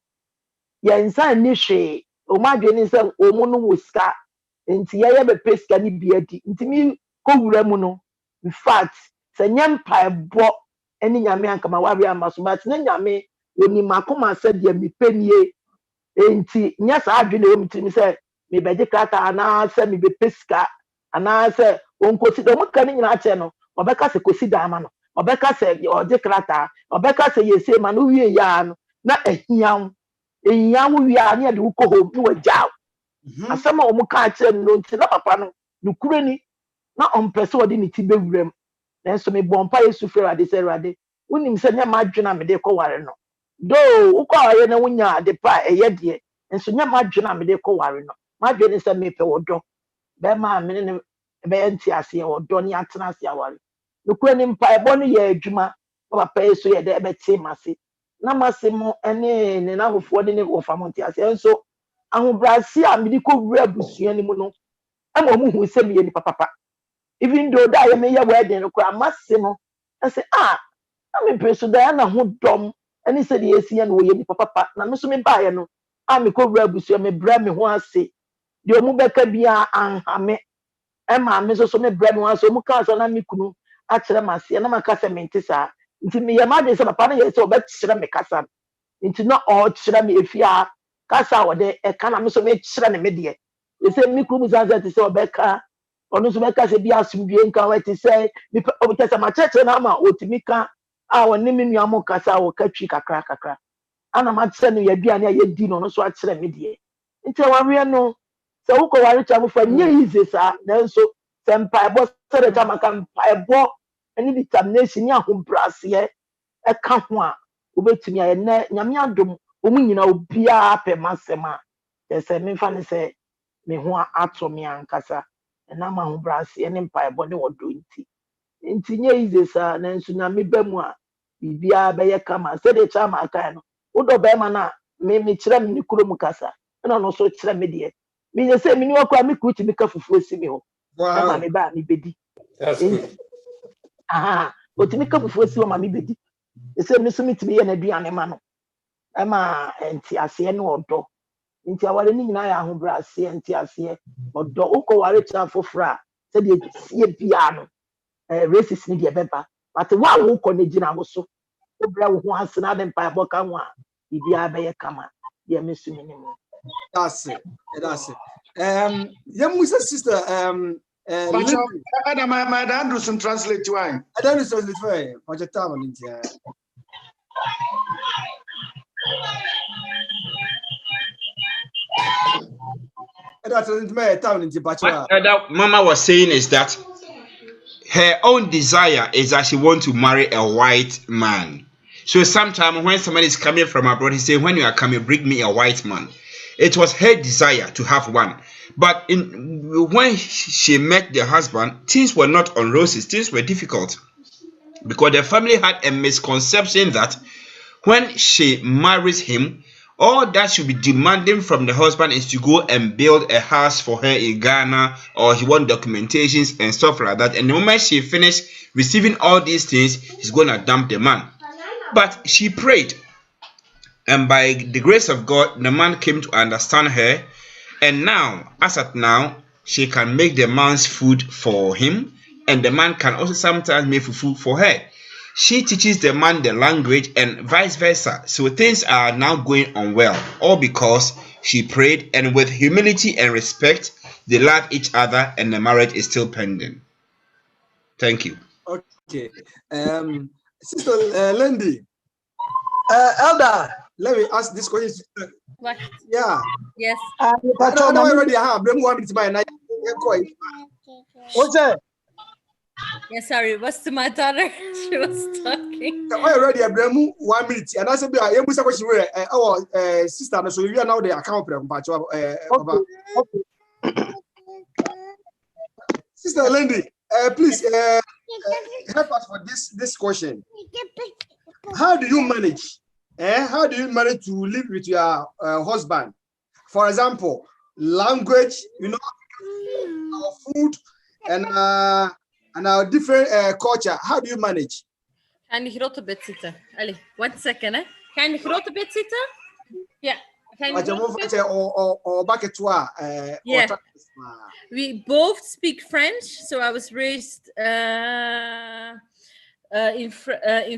ye nsan ni hwe o ma dwene se omo no woska nti ye be peska ni biadi nti mi ko wura mu no in fact se nyem paebo eni nyame anka ma wari amaso but ne nyame oni makoma se de mi penie nti nya sa adwene o mitimi se me beje krata na se me be peska ana se onkosi do muka ni nyina che no obeka se kosi dama no obeka se oje krata obeka se yese ma no wie ya no na ehian wi a ne de uko ho bi wajaw asema o muka che no nti na papa no nukure ni na ompese odi ni ti bewurem na so me bompa Yesu fere ade se rade unim se nya madwena me de ko ware no do uko aye na wunya ade pa eye de enso nya madwena me de ko ware no madwene se me pe wodo be ma me ne be enti ase wodo ni atena ase aware nukure ni mpa ebo no ye adwuma papa Yesu ye de be te mase na mase mo ene ne na hofo de ne ko famonti ase enso ahobrasi a me di ko wura busua ni mu no ama mu hu se me ye ni papa even though that me ye wedding no kwa masimo I say I'm impressed that na ho dom ani se de yesia no ye ni papa na me so me ba ye no me ko wura busua me bra me ho ase de omu beka bia anhame e ma me so me bra me ho ase omu ka so na me kunu a kire mase na maka se me ntisa nti me ye ma de se papa na ye se obekire me kasa nti na o kire me efia kasa wo de e kana me so me kire ne me de ye se me kunu zanza te se obeka onu so beka se bia asumdue nka wete se me obekasa ma cheche na ma otimika a woni me nua mo kasa wo katwi kakra ana ma tse no ye bia na ye di no so a kire me de nti wawe no se wo ko ware cha mo fa nye ize sa na nso se mpa ebo se de kama kan mpa ebo ani determination ni ahobrase e ka ho a obetumi aye na nyame adom omu nyina obia pe masema se me fa ne se me ho ato me ankasa na ma ahobrase ne mpa ebo ne wodo nti nye ize sa na nso na me ba mu a bibia be ye kama se de cha ma aka no wodo be ma na me kire me kuro mu kasa na no so kire me de me ye se me ni wakwa me kuti me ka fufuo si me ho na me ba me bedi That's good. otimi ka fufuo si ho ma me bedi ye se me so mitimi ye na aduane ma no ma enti ase ne odo nti awale ni nyina ya ahobrase enti ase odo uko ware cha fofra se de sie bia no races ni de beba but wa wo ko ne gina wo so obra wo ho asena de mpa bo ka ho a bibia be ye kama ye mesu minimum. That's it. That's it. Musa sister, Ada my Anderson translate to wine. I don't translate for you. What you talking into? What Mama was saying is that her own desire is that she wants to marry a white man. So sometimes when somebody is coming from abroad, he say, when you are coming, bring me a white man. It was her desire to have one. But when she met the husband, things were not on roses. Things were difficult. Because the family had a misconception that when she marries him, all that should be demanding from the husband is to go and build a house for her in Ghana, or he want documentations and stuff like that. And the moment she finished receiving all these things, he's going to dump the man. But she prayed. And by the grace of God, the man came to understand her. And now, as at now, she can make the man's food for him. And the man can also sometimes make food for her. She teaches the man the language and vice versa. So things are now going on well. All because she prayed, and with humility and respect, they love each other, and the marriage is still pending. Thank you. Okay. Sister Lindy. Elder. Let me ask this question. What? Yeah. Yes. I don't know already. What's that? Yeah, sorry, it was to my daughter. She was talking. I already have 1 minute, and I said, "I am question. Our sister, so we are now the account. Sister Lindy, please help us for this question. How do you manage? How do you manage to live with your husband? For example, language, our food, and our different culture. How do you manage? Kan je grote bed zitten? Allee, 1 second, hè? Kan je grote bed zitten? Ja. Yeah. We both speak French, so I was raised in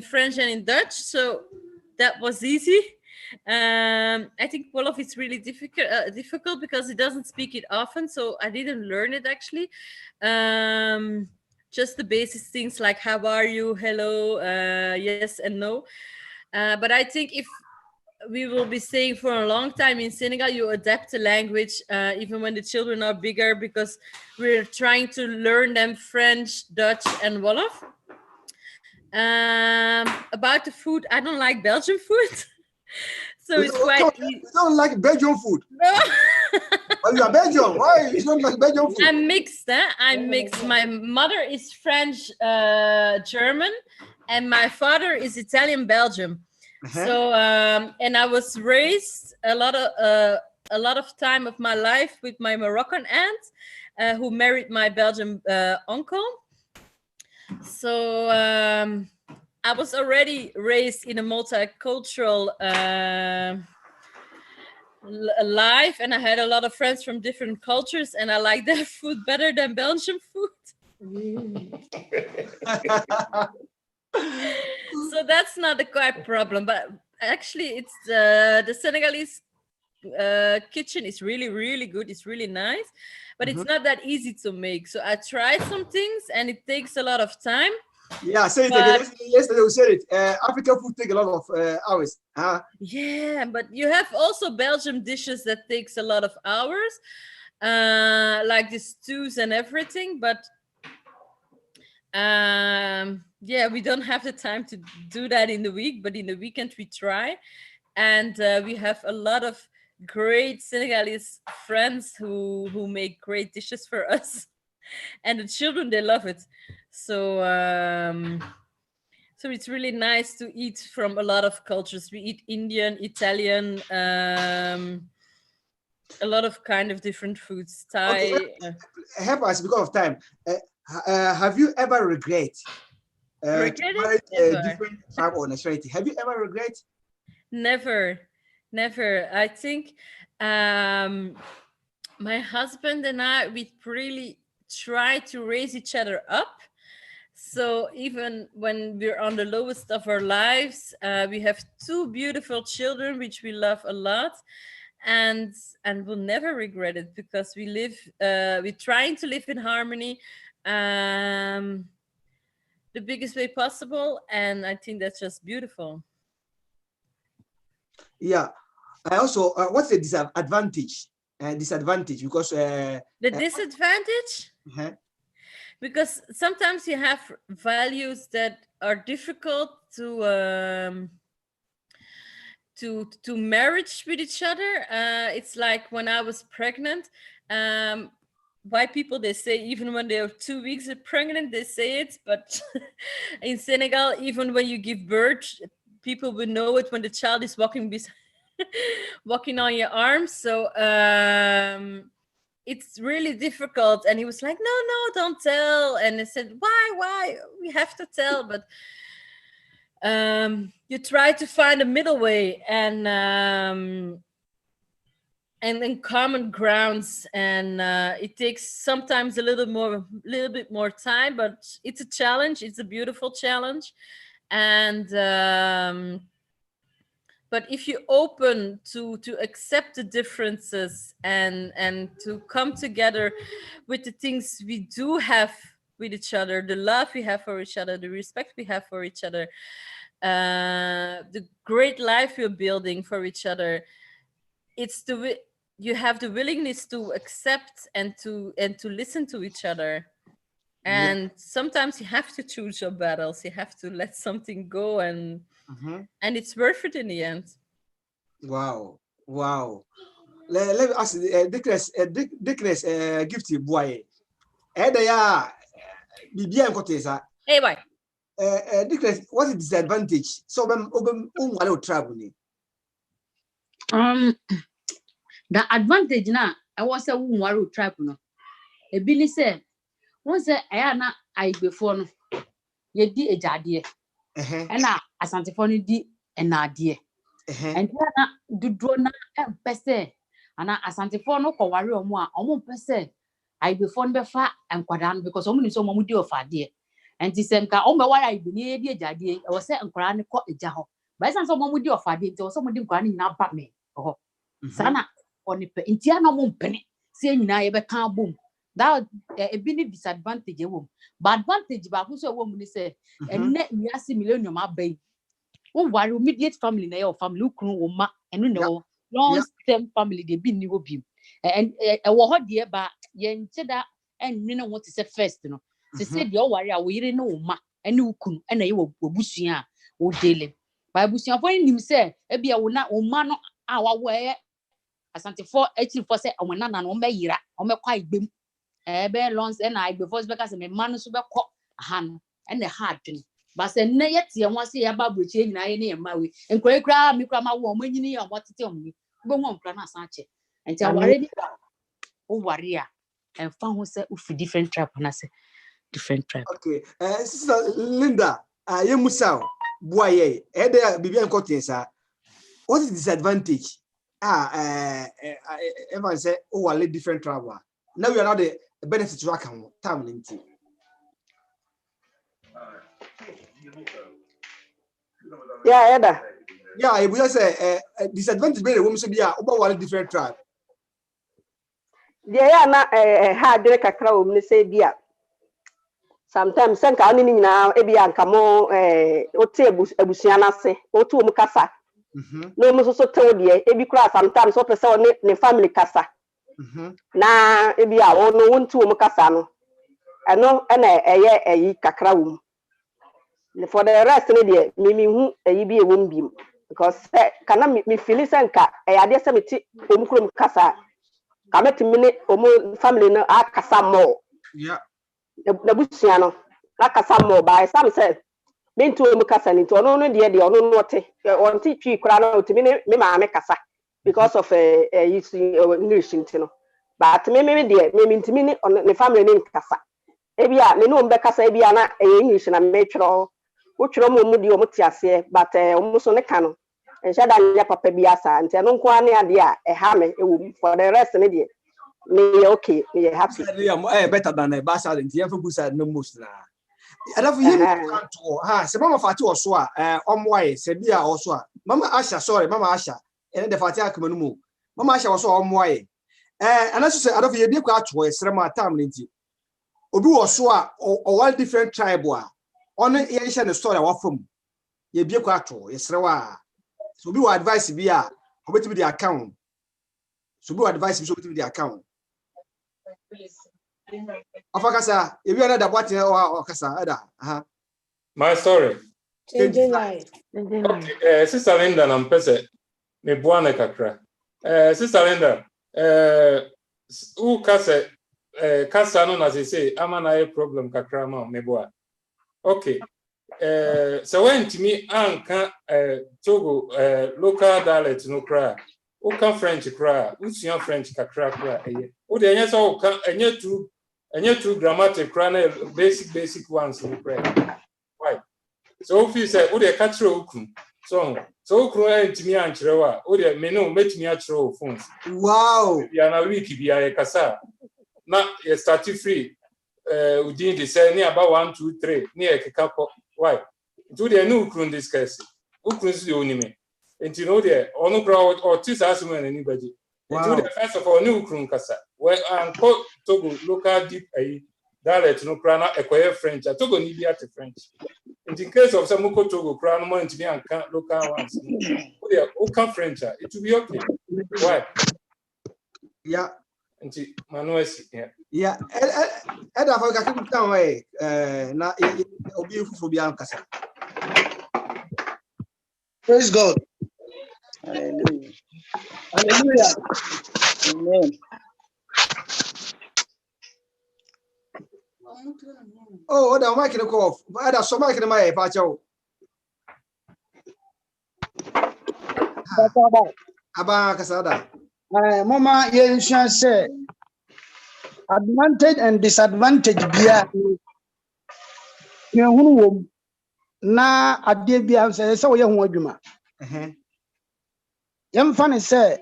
French and in Dutch, so that was easy. I think Wolof is really difficult because he doesn't speak it often, so I didn't learn it actually. Just the basic things like how are you, hello, yes and no. But I think if we will be staying for a long time in Senegal, you adapt the language even when the children are bigger, because we're trying to learn them French, Dutch, and Wolof. About the food, I don't like Belgian food. So it's quite easy. You don't like Belgian food? No. Well, you are Belgian. Why you don't like Belgian food? I'm mixed. I'm mixed. My mother is French, German, and my father is Italian, Belgium. So, and I was raised a lot of time of my life with my Moroccan aunt, who married my Belgian uncle. So I was already raised in a multicultural life, and I had a lot of friends from different cultures, and I like their food better than Belgian food. So that's not a quite problem, but actually it's the Senegalese kitchen is really, really good. It's really nice, but it's not that easy to make. So I tried some things and it takes a lot of time. Yeah, say it again. Yesterday we said it. African food take a lot of hours. Yeah, but you have also Belgian dishes that takes a lot of hours, like the stews and everything. But yeah, we don't have the time to do that in the week, but in the weekend we try. And we have a lot of great Senegalese friends who make great dishes for us. And the children, they love it. So so it's really nice to eat from a lot of cultures. We eat Indian, Italian, a lot of kind of different foods. Thai. Okay. Help us because of time. Have you ever regretted different tribe or nationality? Have you ever regret? Never. I think my husband and I, we really try to raise each other up. So even when we're on the lowest of our lives, we have 2 beautiful children, which we love a lot, and we'll never regret it because we're trying to live in harmony, the biggest way possible, and I think that's just beautiful. Yeah. I also, what's the disadvantage? Disadvantage because the disadvantage. Because sometimes you have values that are difficult to marriage with each other. It's like when I was pregnant, white people, they say even when they are 2 weeks pregnant, they say it. But in Senegal, even when you give birth, people will know it when the child is walking walking on your arms. So it's really difficult. And he was like, no, don't tell. And I said, why? We have to tell. But you try to find a middle way and then common grounds. And it takes sometimes a little bit more time, but it's a challenge. It's a beautiful challenge. And but if you open to accept the differences and to come together with the things we do have with each other, the love we have for each other, the respect we have for each other, the great life we're building for each other, you have the willingness to accept and to listen to each other. And sometimes you have to choose your battles. You have to let something go, and it's worth it in the end. Wow. Let me ask Dickness Gifty boy. Bibian Kotesa. Hey, boy. Dickness, what is the disadvantage? So travel. The advantage now, I was a woman travel. No, a Billy said, once I before no, ye di a jadie, and a Santifoni di an idea. And do drona and pese, and a Santifono or warrior more, almost pese. I before befa and quadan because only so mamudi of a dear. And this same car, what I be near dear jadie, I was set and crying caught a jaho. By some mamudi of a dear, or somebody crying now but me. Oh, Sana on the Indiana won't penny, saying I ever can't boom. That a big disadvantage, a woman. But advantage, but who's a woman say, and net me as a millennium, my baby. Oh, why immediate family, na family, and you know, long-term family, they be new beam. And a war dear, but yen cheddar, and you know what is a first, you know. She said, your warrior, we didn't know, ma, and you couldn't, and I will bushia, or daily. By bushia, when him say, Ebi, I will not, oh, man, our way. As Santifo, 18 say, I will not, on Mayra, on my quite beam. Bear lawns and I before because my man super cock a hand and a hard thing. But say, nay, yet, you want to see about which I am my way. And quite grab me, grandma, woman, you know what to tell me. Go on, Grandma Sanchez. And tell already, oh, warrior, and found herself with different trap, and I say, different trap. Okay, Sister Linda, you Musao, boy, Eda Bibian Cottesa. What is the disadvantage? Everyone say, oh, I live different travel. Now we are not the benefit to account time into. Yeah, Eda. Yeah, we just say disadvantage being a woman should be about one different tribe. Yeah, na hard direct a crowd, me say, dear. Sometimes send coming now, Ebian Camo, Otebus, Ebusiana say, Otu Mukasa. No, Musso told ye, Ebi class sometimes what person in family casa. Na Ebia, or no one to Mukasano. I know, and a cacraum. For the rest, Mimi, who a be a wound because cannot me Phyllis and cat, a idea cemetery, Umcrum Casa. Come at a minute, family no Casa more. Yeah. The Busiano, like a some more by some said. Been to Mucasan into no dear, the ono note, or teach you crown out to me, Mima Casa, because of a English, you know. But maybe dear, maybe to me on the family name Casa. Ebia, me no Becca Ebiana, English and a metro, which Romo Mutias, but almost on the canon. And Shadan Papa Biasa, and Tanquani idea, a hammer, for the rest of the day. Me okay, me happy. Better than a bastard and the Yafusa no most now. Adafu yemi kanto ha se mama fati oso a omwae se bia oso a mama Asha sorry mama Asha ene de fati akama no mu mama Asha oso omwae anaso se adafu yebi kwa atwo esre ma tam nti obi oso a all different tribe a ono ye hye ne story wa fam yebi kwa atwo esre wa so obi wa advice bi a obetimi di account so obi wa advice bi so obetimi di account Afakasa, if you are not what or Kasa, Ada. My story. Changing life. Sister Linda, I'm pese. Me buane kakra. Sister Linda, who kase no na say ama na problem kakra ma me bua. Okay. So when to me anka Togo local dialect no kra. O kan French kra, usian French kakra kra eye. O de enya so kan enya two grammatic basic ones in prayer. Why? So if you say, oh, they catch your so okun and me and Chirewa, oh, they may no make me at your phones. Wow, you are a week be a casa. Now you start free. Within the say near about 1, 2, 3 near a couple. Why? Do they know Ukrun discuss? Ukrun's the only me. And you know, there or no crowd or two assume anybody. Wow. First of all, new Ukrun Kasa. Well, I'm called Togo local deep dialect no crana acquire French. I Togo need to French. In case of some Togo crown more into me and local ones. They are all French. It will be okay. Why? Yeah. And Manuel, yeah. Eda for ka come way na obi fufu bi an kasa. Praise God. Hallelujah. Hallelujah. Amen. Oh, the mic in the cough. Ada so mic in my pa chawo. Aba kasada. Mama yenshan say advantage and disadvantage bia yehunu wom na ade bia say wo ye ho adwuma. Yemfa ne say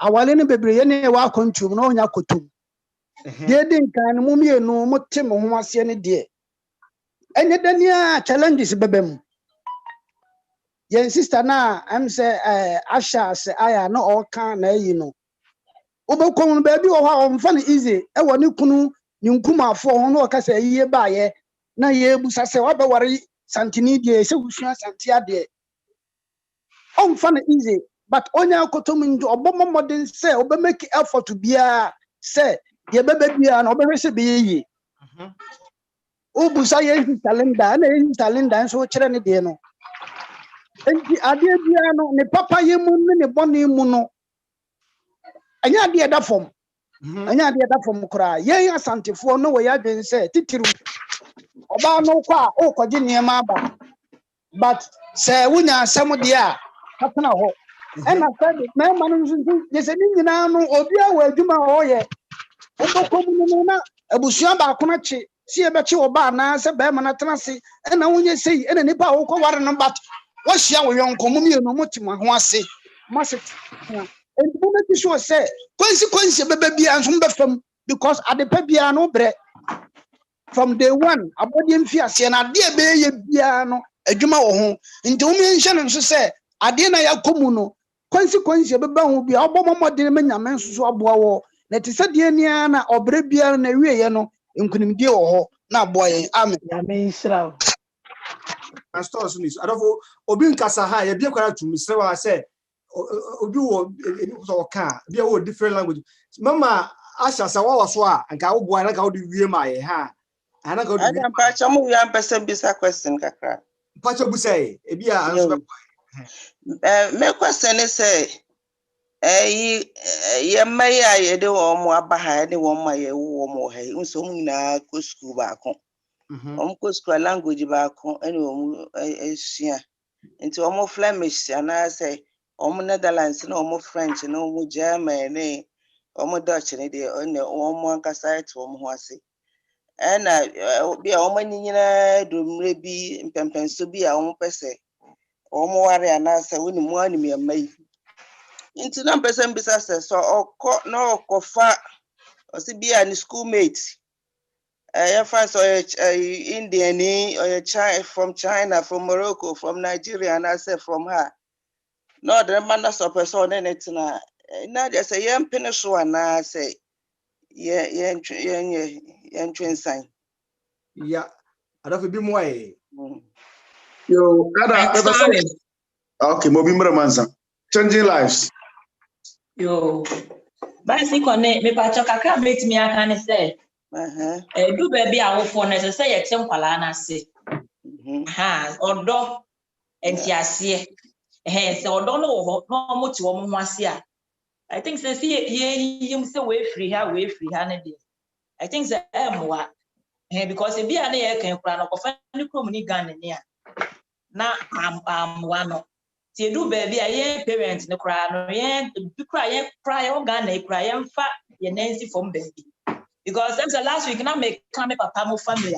awale ne bebre ye ne wa kontum na onya kotum. De din kan mu mienu mo te mo ho ase ne de. Enye dania challenges bebem. Yen sister na am say Asha say aya no all kan na yi no. Obekom ba bi wo ha omfa ne easy e wo ne kunu ne nkumafo ho no ka say yie ba ye na ye busa say wa be ware santini de se gusua santia de. Omfa ne easy but onya kotom njo obom modern say obe make effort to bia say ye bebe bia na obe hwese be yi. Obusa ye talenda na ye talenda so kire ne de no. Enti ade bia no ne papa ye mu ne bone mu no. Anya ade da fom. Anya ade da fom kra. Ye asantefo no we ya dwen say titiru. Oba no kwa o koje niema aba. But say wunya asem de a hatena ho. And I said, my man, yes, and in no, Obia, where you are, ye. Obokomuna, a bushia baconachi, see a betcha or bar, Nasa, Bermanatransi, and I only say, and a nipa, Oco, but what's your young communion, no much, my say, massive. And the moment you say, consequence, baby, and some from because at the Pebiano bread from day one, a body in Fias, and a dear baby piano, a Juma home, into me, Shannon, so say, I didn't ya communo. Consequence beba ho bia obo modern manyame nso aboawo na te sade nia na obre bia na wiye no nkunimdie wo ho na aboye amen amen Israel pastor so I don't obi nkasa ha ye bia kwara tum Israel say obi wo so ka bia wo different language mama Asha sa wa so a nka wo boa na ka wo de wie ma ye ha ana ka wo de Adam pa chamu ya mpese bisa question kakra pa chamu say e bia anso my question is say ye may I do more abaha any one my more hay unso na go school back on go school language back on any sia into almost Flemish and I say Netherlands no more French no more German or Dutch and they only one casite to Mwasi and be a woman do maybe in Pempens to be a own person. Omo ware anasa woni mu anime amai inti na person bisa se so okọ na okofa osibia ni schoolmate first Indian or from China, from Morocco, from Nigeria, and I said from her. No, the man that's a person in it now. Now just a young peninsula, and I say, yeah, sign. Yeah, I don't be more. Yo, okay, Mobimra Mansa. Changing lives. Yo, bicycle me pacho kakra bet me aka ne say. Do baby a wo for ne say ye tem kwala na se. Odo enti ase. Say odo no wo no mo ti wo mo ase a. I think say ye yim say we free her ne dey. I think say emwa. Because e bia na ye kan kura no kofa ni krom ni gan ne a. Na one. See, do baby, I parents no cry, no, you cry, organ, a cry, and fat, your Nancy from baby. Because that's the last week, not make come up a family.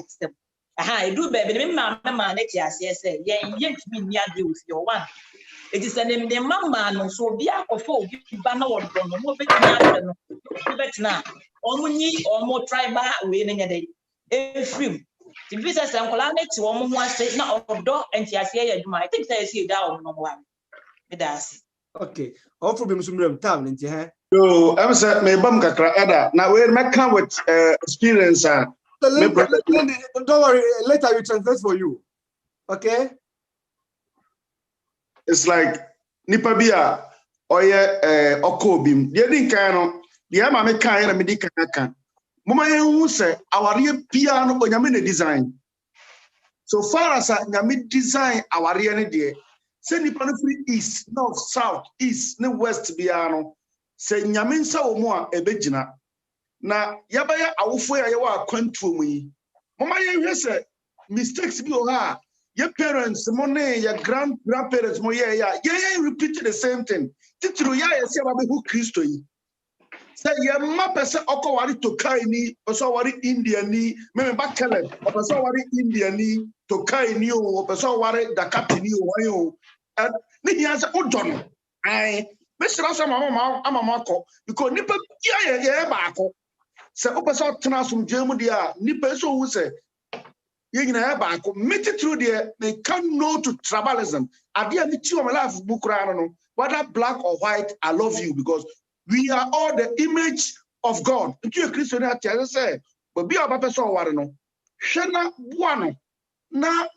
I do baby, mamma, yes, to be near you with your one. It is the name the mamma, no, so be up of four, banner or no bet now. Only or more try by winning a day. Free. The visitors and colonnade to almost say not door and I think they see down no one. Okay, all for being some town into her. So, I'm saying, my bum kakra. Now, we're not come with experience. Don't worry, later we translate for you. Okay? It's like Nipabia or Okobim. The other kind, the Amame kind of Medicana. Mama who say our real piano or Yamina design. So far as Yami design our real idea, say Nippon free east, north, south, east, no west piano. Say Yamin saw more a begina. Na Yabaya awful yawa control me. Mama say mistakes be her. Your parents, money, your grandparents, yeah, repeated the same thing. Titru ya say who Christo. Say your mapper say oko wari to kaini, also wari Indian ni, me bakele, also wari Indian ni, to kaini o, also wari dakati ni o, and ni answer Ojon. I Mr. Rasa mama ko, because nipa yeah bako. Say opasa transum jemu dia, nipa so who say you know bako. Meet it through there, they can't know to tribalism. Adia ni chiwa my life bukra no, whether black or white, I love you because we are all the image of God. Into a Christian, I say, but be our person or no. Shana buano na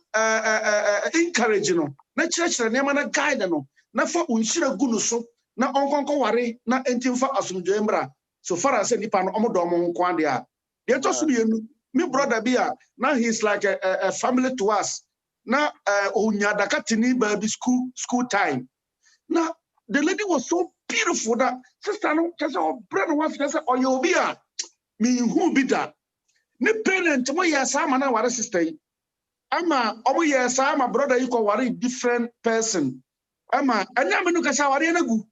encourage no. Na church na nema na guide no. Na fa unshira gunuso na onkonko ware na entimfa asumjo embra. So far as nipa no omodo omo nkwan dia. Dey to so bienu. Me brother bia now he's like a family to us. Na onya dakatini baby school time. Now the lady was so beautiful that sister no just our brother was just or you be a me who be that ne parent mo yes am na ware sister ama omo yes am brother you ko ware different person ama anya me no kasa ware na gu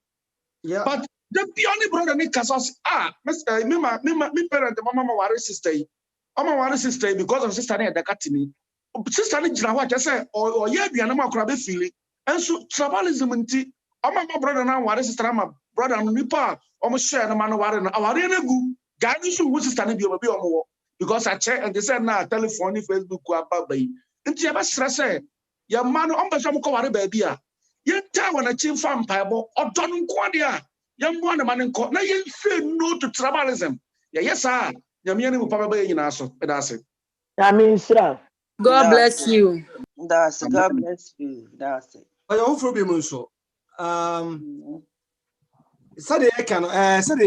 yeah but the only brother ni kasa me parent mama ware sister ama ware sister because of sister na edakatini sister ni jira ho say or ye aduane ma kora be feel enso tribalism nti my brother now, what is sister? My brother and Nipa, almost share the man of Warren. Our Renagu, Gani, who is standing more because I check and they said now, telephone, Facebook, baby. And Tiaba stress, your man on the Samuka baby. Yet, when a chief farm pebble or Don Quadia, young one man in court. Now, you say no to tribalism. Yes, sir. Yamian will probably in us. That's it. I mean, sir. God bless you. That's God bless you. That's it. I offer be so. Said the cano. Anthony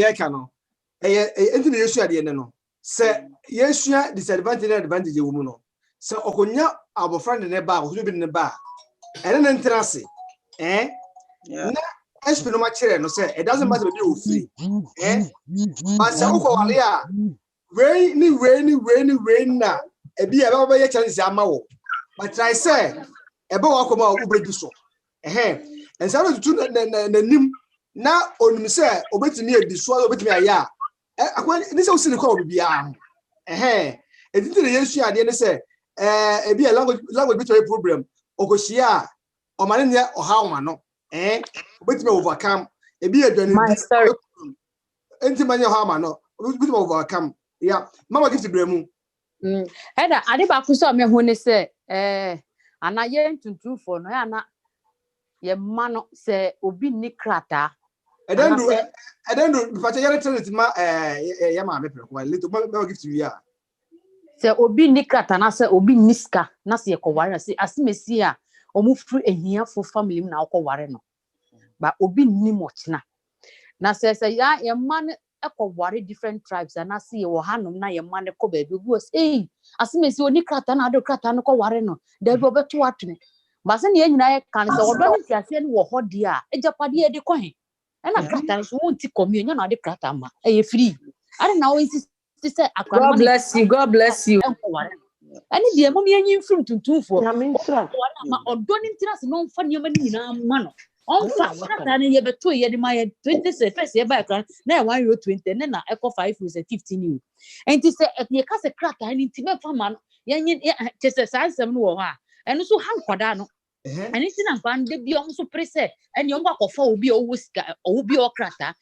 Yeshua the no. Say Yeshua disadvantage and advantage woman. So Okonya our friend in the bar who live in the bar. And then entrance. Eh? Yeah. Na espino machere no say it doesn't matter if you free. Eh? But say Oko Alia rain na e bi e ba ye chance ama wo. But I say e ba wa koma obedu so. And so to nim na onum say obetimi ediso obetimi aya akwa this is the call bia editi na yesu ade ne say e bia language between problem okoshia o mane ne oha ma no obetimi overcome e bia adwane enti manye oha ma no obetimi overcome yeah mama give bremu Eda ade ba kuso me hu ne se ana ye ntuntu for no ya na ye ma no se obi ni krata edendu fache yare tell it ma ya ma me preko little me give to you ya se obi ni krata na se obi niska na se ye ko ware se asimesi a omufru ehia fo family na akọ no ba obi ni mochina na se ya ye man ekọ ware different tribes and see ye wo hanom na ye man ko ba bi go say asimesi oni krata na ado krata no ko ware no da bi obeto atene ba se ne ye nyina ye kan se odo ne tiase ne wo hodi a ejapade ye de ko he na krata so wonti komi nya na de krata ma ye free are na o insist say akwa God bless you ani die mom ye nyin film tuntunfo na ma odo ne ntina se no mfa ne ma ni nyina ma no onfa krata ne ye beto ye de ma ye 20 first ye ba kran na 1 euro 20 ne na eco 5 is 15 euro enti se ye ka se krata ne ntime fa ma no ye nyin che se sansem no wo ha eno so han kwada no ani tina ban de bi om so prese eni om akọfa obi owo sika obi okrata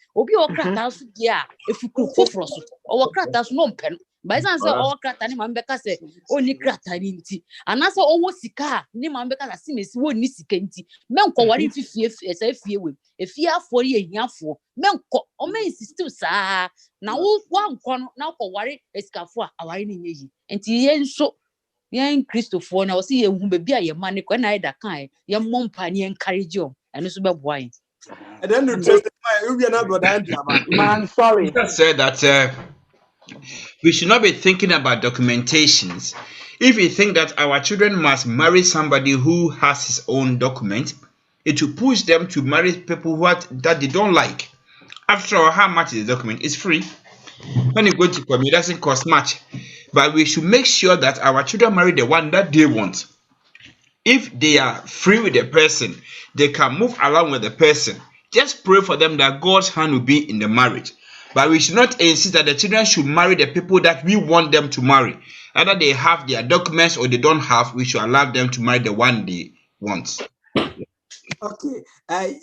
so dia efukuru foforo so owo krata so no mpen ba isan se owo krata ni ma mbeka se oni krata ni nti anase owo sika ni ma mbeka la simesi woni sika nti menko wari fifie se fie we efie afori ehiafo menko o men insist sa na wo anko no na ko wari esikafo a awari ni nyeyi nti ye nso yan Christopher na osi ye hu be bia ye mane ko na ida kan ye mompa ni encourage o eno so be boy and then you testify you be na brother Andrew man sorry just said that we should not be thinking about documentations. If we think that our children must marry somebody who has his own document, it will push them to marry people that they don't like. After all, how much is the document? It's free. When you go to come, it doesn't cost much. But we should make sure that our children marry the one that they want. If they are free with the person, they can move along with the person. Just pray for them that God's hand will be in the marriage. But we should not insist that the children should marry the people that we want them to marry. Either they have their documents or they don't have, we should allow them to marry the one they want. Okay.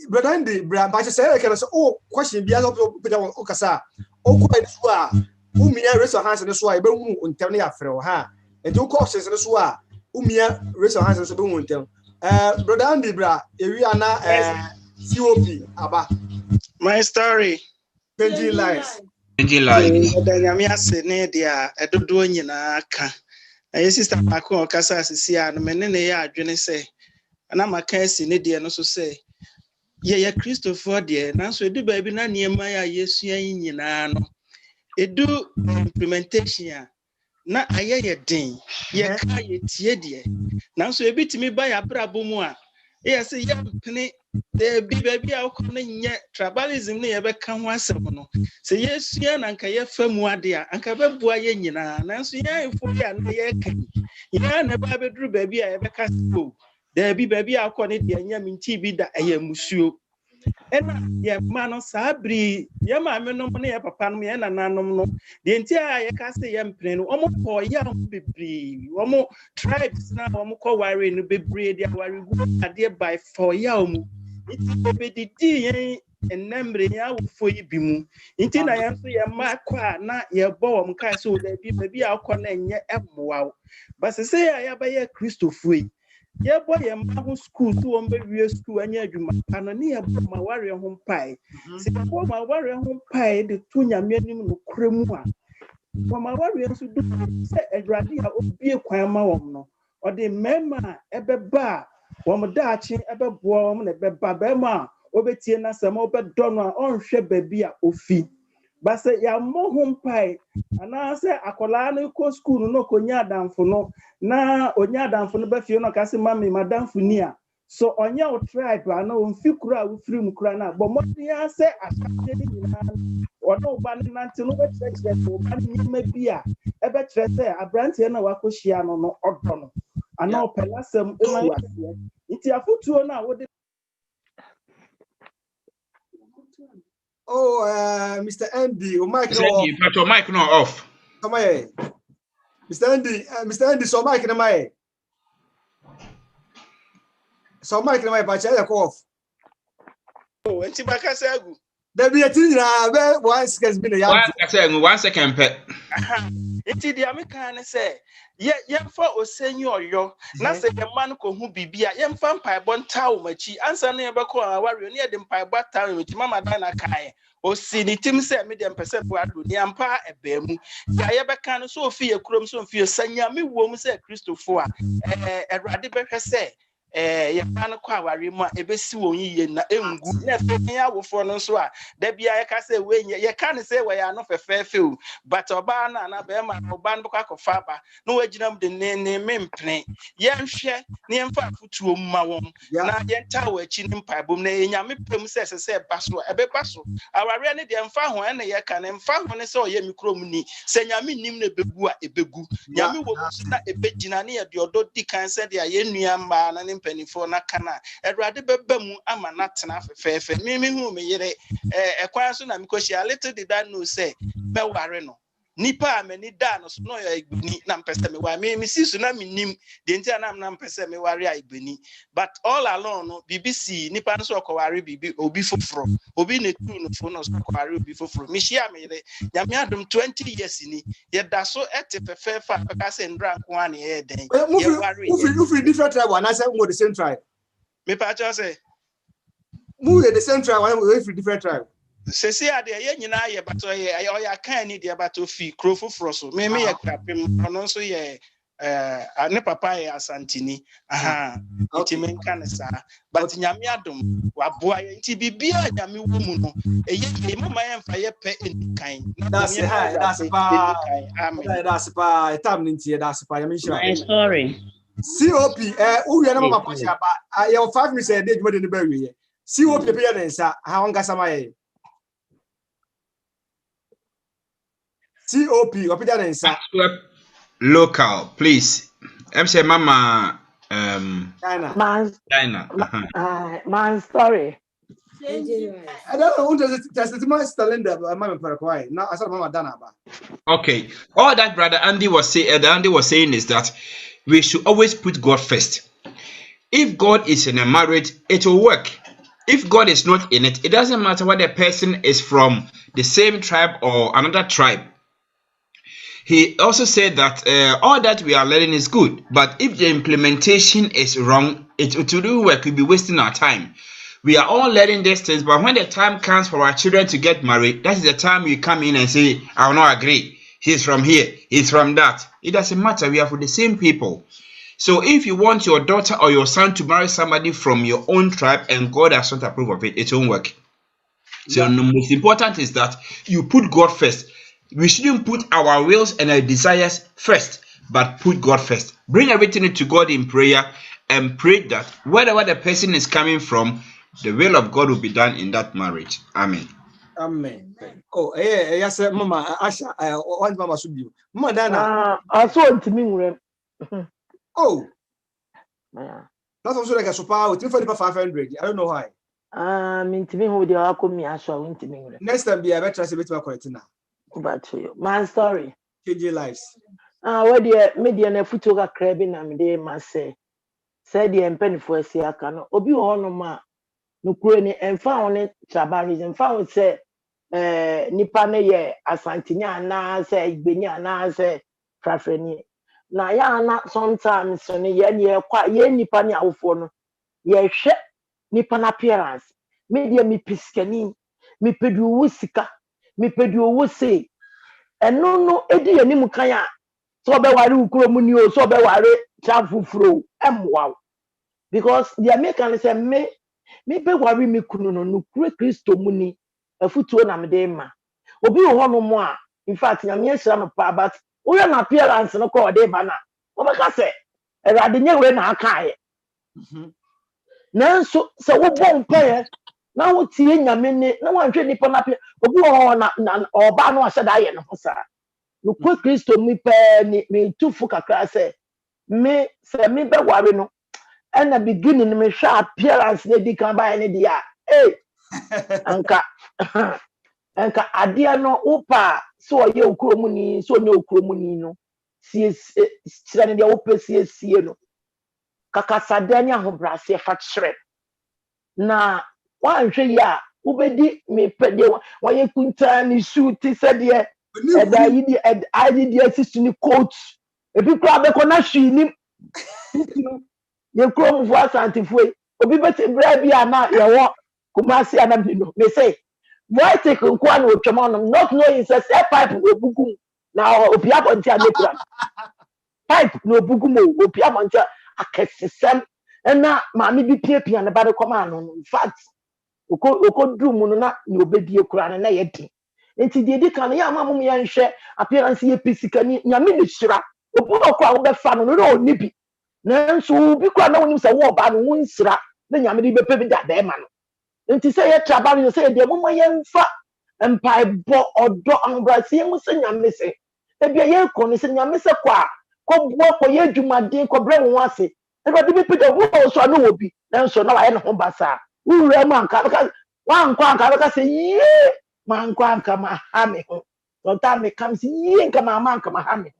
Brother Andy, Brother, but say can say question bi aso put on okasa. Okwa so a umia raise your hands so a e be hu ntem na ya frɛ ha. Enti okwa options so a umia raise your hands so be hu ntem. Brother Andy bra ewi ana COP aba. My story. Changing lives. Danyame ase ne dia edodo nyina ka. Aye sister akọ okasa asisi a no mene ne ya adwene se ana maka asi ne dia no so se ye Christopher dia nanso edu ba bi na niema ya Yesu yan nyina no edu implementation na aye ye den ye ka ye tie dia nanso ebitimi ba ya brabo mu a yes ye pene de bi ba bi a ko no nye tribalism ne ye be ka ho asem no se Yesu ya na nka ye famu ade a anka bebua ye nyina nanso ye ifo ya na ye kan ya na ba be duru ba bi a ye be ka so de bi ba bi a ko ne de anya minti bi da eye musuo ena ye ma no sabri ye ma me no ne ye papa no ye na nanom no de nti a ye ka se ye mpene no omo ko ya bebri omo tribes na omo ko ware no bebri de ware gu ade by for ya omo iti be di yen enamre ya wo yi bi mu nti na ye so ye ma kwa na ye bo omo kai so de bi ba bi a ko na nye emwa ba se ya ba ye Christopher ye boy ye ma ho school so on be wie school anya adwuma ano ne ye bo ma ware ho pai se bo ma ware ho pai de to nyame anim no kremu a bo ma ware so du se adwade a obie kwan ma wom no o de mema ebeba wom daachi ebebo wom na ebeba be ma obetie na sem obedo no a onhwe baby a ofi ba se ya mo ho pai ana se akola no ko school no ko nya adamfo no na onya adamfo no ba fie no ka se mami madamfo ni a so onya o tribe ana o mfi kura wo firi mu kura na bo mo ya se asase ni nyina ono ba ni nante no be chire ko ba ni ma bia e be chire se abrante na wakohia no no odo no ana o pelasem ewu ase nti afutuo na wo de Mr. Andy, Mr. Mike no off. Come here. Mr. Andy, so Mike na mai. So Mike na mai pa cha off. Oh, enti baka se agu. There be a thing na be 1 second be na ya. 1 second pe. Iti di American say, yemfa osenyi oyo, na se man ko hu bibia, yemfa mpaebon tawo machi, ansa na yebeko awari ne de mpaebon tawo machi mama dana kai. O si ni tim se me dem pese bo adu ni ampa ebemu. Ya yebeka no so ofi ekrom so ofi sanya me wo mu se Christopher Erade behwe se ya kan kwa awari mu ebesi won yiye na engu na fe ya wofo no so a da bia ya ka se we ye kan se we ya no fefefe but oba na be ma oba no kwa kofa ba no waginam de ne mempene ye nhwe ne mfa futuo ma won na ye nta wa chi ne mpaibom na enya me pem se baso ebe baso awari ne de mfa ho na ye kan mfa ho ne se o ye mikrom ni se nyame nim na ebegu a ebegu nyame wo so na ebegina ne ye de odo di kan se de ye nua mba na ne penifo na kana Erade beba mu ama na tena fefefe me hu me yere ekwan so na mikoshi a little did I know say be ware no nipa amani da no so no ya igbeni na mpese me wa me sisu na minim de ntia na mpese me ware a igbeni but all along no BBC nipa no so kware bibi obi foforo obi ne tu no fo no so kware obi foforo me hia me yere nyame adom 20 years ni ye da so ete fefefe apeka se ndra nko ane ye den ye ware you different tribe and I say we the same tribe. Me pa cha say move the same tribe when we from different tribe. Se se ade ye nyina ye bato ye oya kan ni de bato fi krofoforo so me ye krapem ono so ye ne papa ye asantini iti men kan sa but nyame adom waboa ye nti bibia nyame wo mu no ye mama ye mfa ye pe enikan that's pa amen that's pa time nti that's pa nyame shira my story COP who we na mama kwashi aba ye 5 minutes a day dwuma de ne ba wiye COP pe ye nsa ha won kasa ma ye COP opida nsa local please I'm say mama China man story I don't know who does it my calendar mama parakwai now I said mama dana ba. Okay, all that brother Andy was saying is that we should always put God first. If God is in a marriage, it will work. If God is not in it, it doesn't matter whether the person is from the same tribe or another tribe. He also said that all that we are learning is good, but if the implementation is wrong, it will work. We'll be wasting our time. We are all learning these things, but when the time comes for our children to get married, that is the time we come in and say, I will not agree. He's from here, he's from that. It doesn't matter. We are from the same people. So if you want your daughter or your son to marry somebody from your own tribe and God does not approve of it, it won't work. So the most important is that you put God first. We shouldn't put our wills and our desires first, but put God first. Bring everything to God in prayer and pray that wherever the person is coming from, the will of God will be done in that marriage. Amen. Amen. Oh, yes, Mama Asha, one Mama should be. Mama Dana. I saw it to me. Oh, that's also like a super with 500. I don't know why. Mean to me who they are coming. I shall win to me. Next time, be a better to correct now. But you, my story. KJ lives. What the media and a photo crabbing, and they must say, said the penny for a siakano, obi on ma, no crony and found it, Chabaris and found say, Nipane ye, Asantina, na say, Benya, na say, Trafreni. Na ya not sometimes, so ye quite ye Nipani out for no, ye shed Nipan appearance, media me piscani, me pedu wusika, me pedu wusi. And no, edi any mukaya. So be wari ukromuni o, so be wari chafufro, wow. Because the American say me be wari me kuno no kure Kristo muni, a futu na mdema. Obi ho no mo a, in fact, na me ehira no pa, but we an appearance no call de bana. Obeka say, Erade nye we na aka ye. Nanso se wo bon paye, na wo tie nyame ne, na wan hwe nipa na pe, obi ho na oba no ahye da ye no sa. No kwe Kristo mi pe ni me tufu kakra se me se me be ware no and the beginning me hwa appearance ne di kan ba ne dia anka adia no upa so ye okromuni so ne okromuni no sie kira ne dia upa sie no kakasada ne ahobrase fa kyerɛ na wan hwe ya ubedi me pe de wa ye kunta ni suit se de And I did the assistant coach. If you grab a connection, you come for us anti-way. Obi beti bread bi ana ye wo Kumasi anabino. They say, why take one with Chamonum, not knowing it's a pipe no bugum. Now Opiamontia Nekura. Pipe no bugumo, Opiamontia a kesem. And now Mammy be peeping and about a command. In fact, Oko do Mununa, no baby Ukraine and Nayeti. And to the Dikan Yamammy and share appearance here, Pisicani, Yaminisra, Opo Kwa fan, no nippy. Nan so bi kwa na woni se wo ba no nsira na nyame de bepe bi da da ma no enti se ye traba no se de mo ye mfa empai bo odo anbrase ye se nyame se e bia ye ko ni se nyame se kwa ko bo ko ye dwumade ko bre wo ase e ba de bepe de wo so no wo bi nan so na wa ye no ho basa wura ma nka ka wan kwa nka ka se ye man kwa nka ma ha me ho so ta me kam se ye nka ma nka ma ha me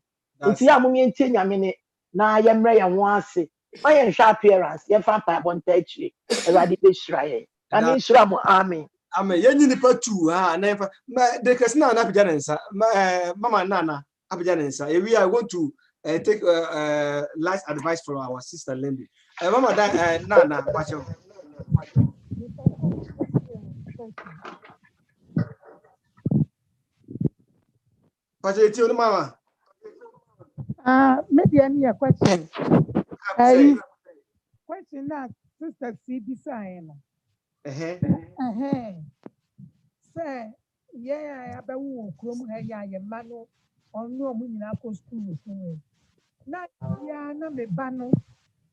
enti ya mo me enti nyame ne na yemre ya wase ma ye hwa appearance ye fa pa bonta echi erade be shiraye ani shira mo amen yenyi ni patu ha na fa de kesna na pija nensa mama nana apija nensa we are going to take last advice from our sister Lindy mama nana pacho eti onu mama maybe any question. Question that sister CB saying. Say, yeah, I bet we won't come here. Ya mano on no money school. Na ya na me bano.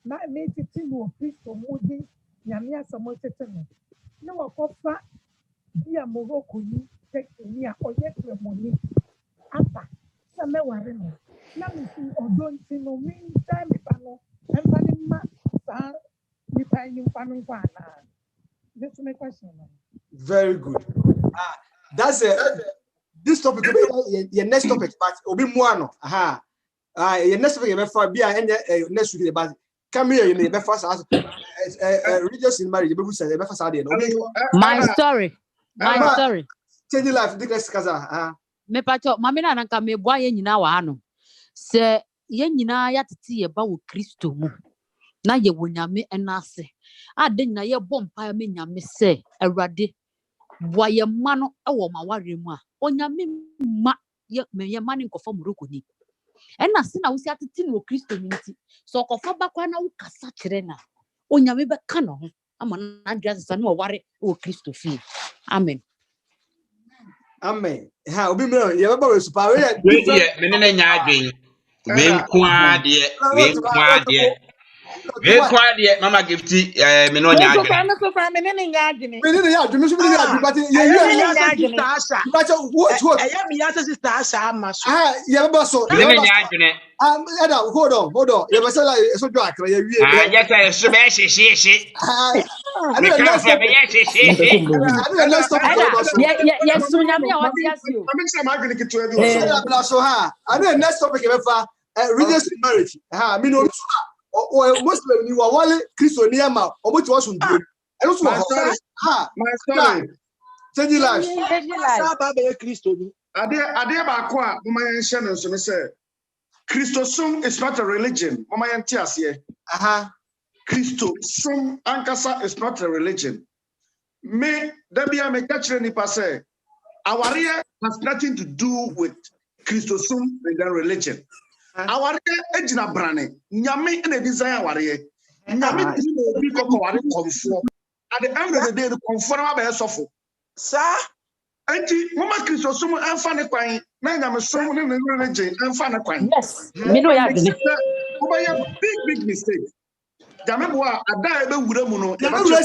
Na me titi no priest for moody. Yamia some tetano. No kofa. Dia moroko ni take me or yet money. Apa. Some worry. Na me see or don't see no mean time pano. Everybody ma sa ni pay pano kwana. That's my question. Very good. That's this topic. Your next topic, but obi muano. Aha. Your next topic, you be next week. But come here, you need be first as religious in marriage. You be first as My story. My story. Change life. This kaza. Me pacho, mami na nanka me bua ye nyina wa ano. Se ye nyina ya tete ye ba wo Kristo mu. Na ye wo nyame enase. Ade nyina ye bompa me nyame se Awurade bua ye ma no e wo ma ware mu a. Onyame ma ye ma ne nkofo moroko ni. Ena se na wo si atete no Kristo ni nti. So okofo bakwa na wo kasa kire na. Onyame be ka no ho. Ama na adwa sa na wo ware wo Kristo fi. Amen. Amen. Ha obi me ye ba we super we me ne nya adwen we nkwa de mama gifty me no nya adwen so far me ne nya adwen me ne nya adwen me so me nya adwen but ye but what I am your sister Asha ma so ye ba so me ne nya adwen Ada hold on ye ba say like so do akra ye wie yes I so be she I know let's stop yes so nyame a wati asio I'm say ma adwen kitu ebi o so ha I know next topic e be fa religious marriage ha me no o Muslim ni wa wale Kristo ni ama o mo ti wo sun duro e no so ha my story change life Saba be Kristo ni ade ba ko a mo ma yen hye no so me say Christosum is not a religion. Mama yanti asiye. Christosum ankasa is not a religion. Me debia me catch ni passe. Awariye has nothing to do with Christosum and then religion. Awariye ejina brane. Nyame ene design awariye. Nyame ti no bi ko wari conform. At the end of the day the conform ba esofo. Sa Anti mama Christosum anfa ne kwan na nyame som ne religion anfa ne kwan. Yes. Me no ya gene. Big mistake. Nyame bo a ada e be wura mu no. Ye be wura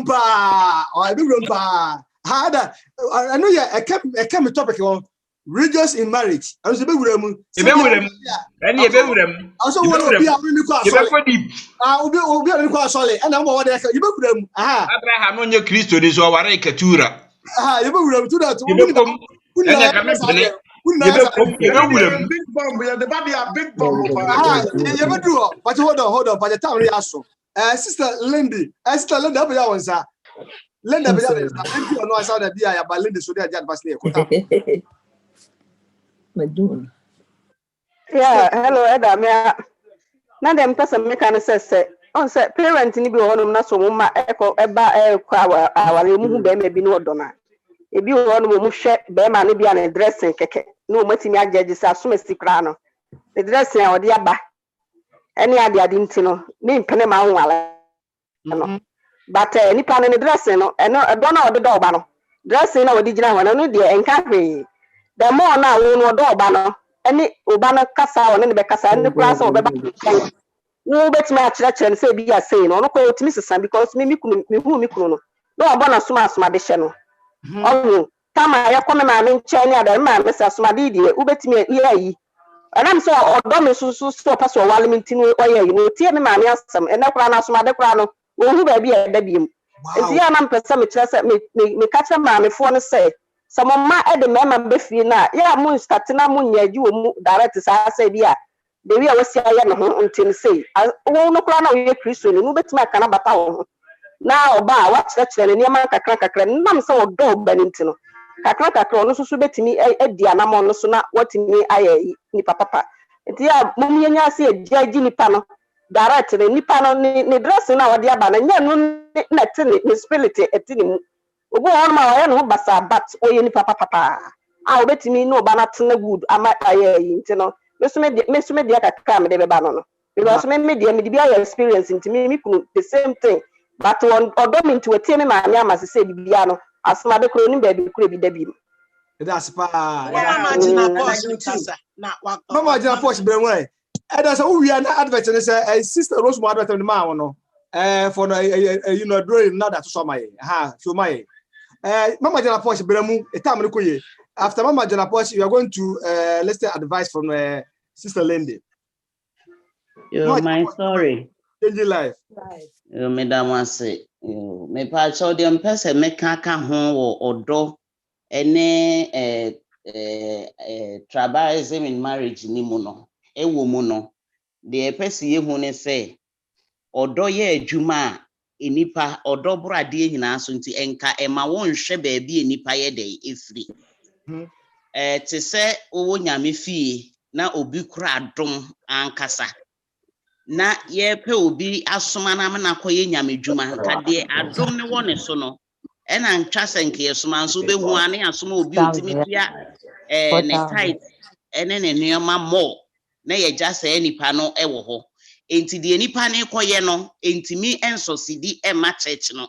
mpa. O be wura mpa. Hada I know ya e come topic on religious in marriage. I was be wura mu. E be wura mu. Ani e be wura mu. Also one obi a ni kwa so. Obi a ni kwa so le. Na mo wo de e be wura mu. Abraham onye Kristo ni so ware ikatura. You be wura mu to that. Big bomb, the body a big bomb. You be do. But hold on. By the time we ask Sister Lindy, up here one sir. Linda be there. If you know I saw that be I ba Lindy so there just basle. Madun. Yeah, hello, Eda. Na dem person make an say on say parent ni bi wonum na so mma eba kwa awale mu hu be ma bi no odona. Ebi wonum mu hwe be ma no bi an dressing keke. No matimi agege sa so mesti kra no. The dressing a odi aba. Eni ade ntino, ni mpene ma nwale no. But nipa no dressing no, eno do na odi do oba no. Dressing na odi gina ho no de enka hwe. The more na wo no do oba no. Any ubana kasa or any bekasa any class or beba no bet me a say be a say no ko otimi sesan because me kunu no abona suma de hye no oh tama ya kome ma me nche ni ada ma me sa suma de die ubetimi iya yi anam so odo me so pass o wale minti no oye yi no tie me ma me asam ene kura na suma de kura no wo hu ba bi e da biem enti ya na mpesa me kire se me ka kire ma me fo no say some ma e de mema be fi na ya mu start na mu nyaji wo mu direct sa say bia de wi a wasi aye no ho ntin say wo no kura na wo ye kristo ni mu betima aka na bata wo na oba wa kire ni ma kakra nam se wo do ba ni ntino kakra no susu betimi edi anamo no so na watimi aye ni papa enti ya mu yenya se ejaji ni pa no direct ni pa no ni dress na wo de aba na nya no na tini ni spirit etini mu obo on ma wa no basa bat oye ni papa a obetimi no ba na tena good ama aye nti no mesume dia kakra me de be ba no because me dia me bi aye experience nti me kunu the same thing but on odo me nti wetie me ma anya ma se bibia no asma de kro ni ba bi kro bi da bi that's pa mama jina posh bremwe that's who we are na advert ni say sister Rose mo advert ni ma no for no you know drawing now that so my so my Mama Jana Posh Bremu, a time after Mama Jana Posh, you are going to listen advice from Sister Lindy. You're my story. Changing life. You made that one say, me pa show them person me kaka hon or do any tribalism in marriage ni muno. E womuno. The person ye hone say, or do ye juma. Enipa odo brade nyina so nti enka ema won hwe ba bi enipa ye dey efri te se owo nyame fie na obi kura dom ankasa na ye pe obi asoma na me na koye nyame dwuma kade adom ne wone so no ena ntwa senke yesoma so behu ane asoma obi otimi tua ne tight ene ne nneoma mo na ye just enipa no ewo ho enti de nipa ne koye no entimi ensosidi ema church no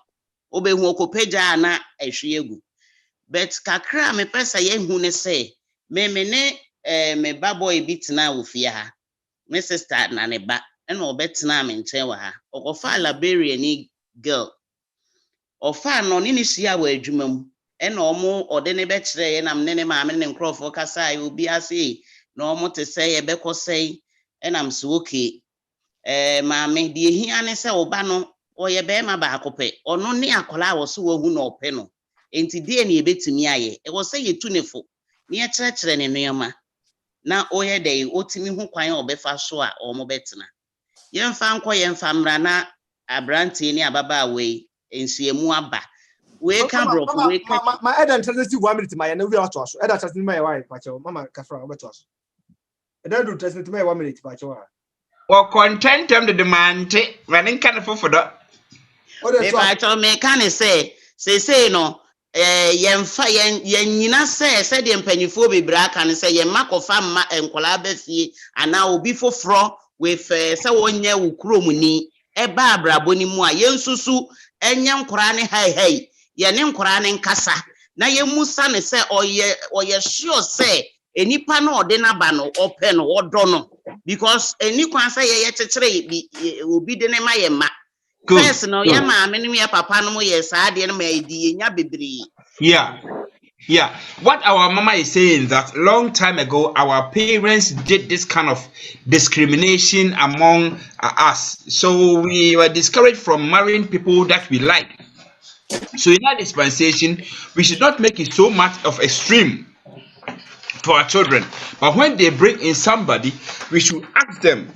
obehu okopeja na ehwegu but kakra me pesa ye hu ne say me ne baboy bitna ofia ha me sister na ne ba ena obetna me nchen wa ha okofa Liberia ni girl ofa no ni sia wa adwumam ena omo ode ne be kire ye nam ne ma me ne nkrofo kasa ya obi ase na omo te say ye be kosai ena mso okay maame de ehia ne se oba no oye be ma ba akope ono ne akola wo so wahu na ope no enti de ne ebetimi aye e wo se yetu ne fo ne ye kire ne nneoma na oye dey otimi hu kwan obefa so a omo betena yemfa nko yemfa mra na abrantie ne ababa we ensuemu aba we ka brofo we ka ma edan transit 1 minute ma ye na wi ato aso edan transit ma ye wa pa che mama kafra obeto aso edan do transit ma ye 1 minute pa che wa or contentem the demand running kind of for the if I told me can say no yemfa yen nyina say the mpanyifo bebra kan say ye makofa ma enkola befie ana obi foforo with say wonye wo kromuni eba abrabo ni mu a yensusu enye nkora ne hai ye ne nkora ne nkasa na ye musa ne say oye sure say enipa na ode na ba no ope no odo no because eni kwan say ye chekere obi de ne ma ye ma first no ye ma me ne papa no ye sa de no ma edi nya bebre. Yeah, what our mama is saying that long time ago our parents did this kind of discrimination among us, so we were discouraged from marrying people that we like. So in that dispensation we should not make it so much of extreme for our children, but when they bring in somebody we should ask them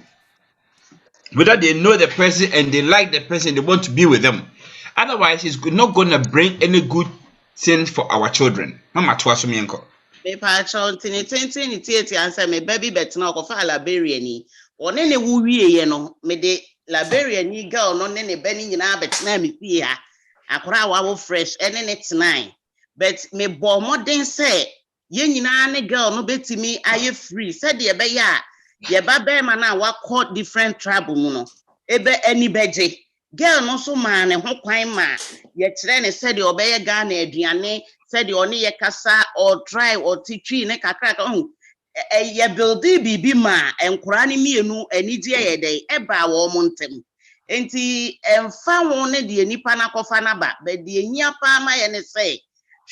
whether they know the person and they like the person, they want to be with them. Otherwise it's not going to bring any good thing for our children. Mama Twasumienko. Me pacho ntini 20 answer me baby bet na okofa Liberia ni. One ne wu wie ye no me de Liberia ni girl no ne be ni nyina bet na me fie ha. Akora wa wo fresh ene ne tonight. But me bo modern say ye nyina ne girl no betimi aye free. Said ye be ya ye ba be ma na wa call different tribe mu no. Ebe ani beje. Girl no so ma ne ho kwan ma ye kire ne said ye obeye Ghana aduane said ye oni ye kasa or try or titwi ne kakra ka ye buildi bibi ma enkura ne mienu anigye ye dey eba wo mo ntem enti emfa won ne de nipa na kofa na ba be de nyia pa ma ye ne say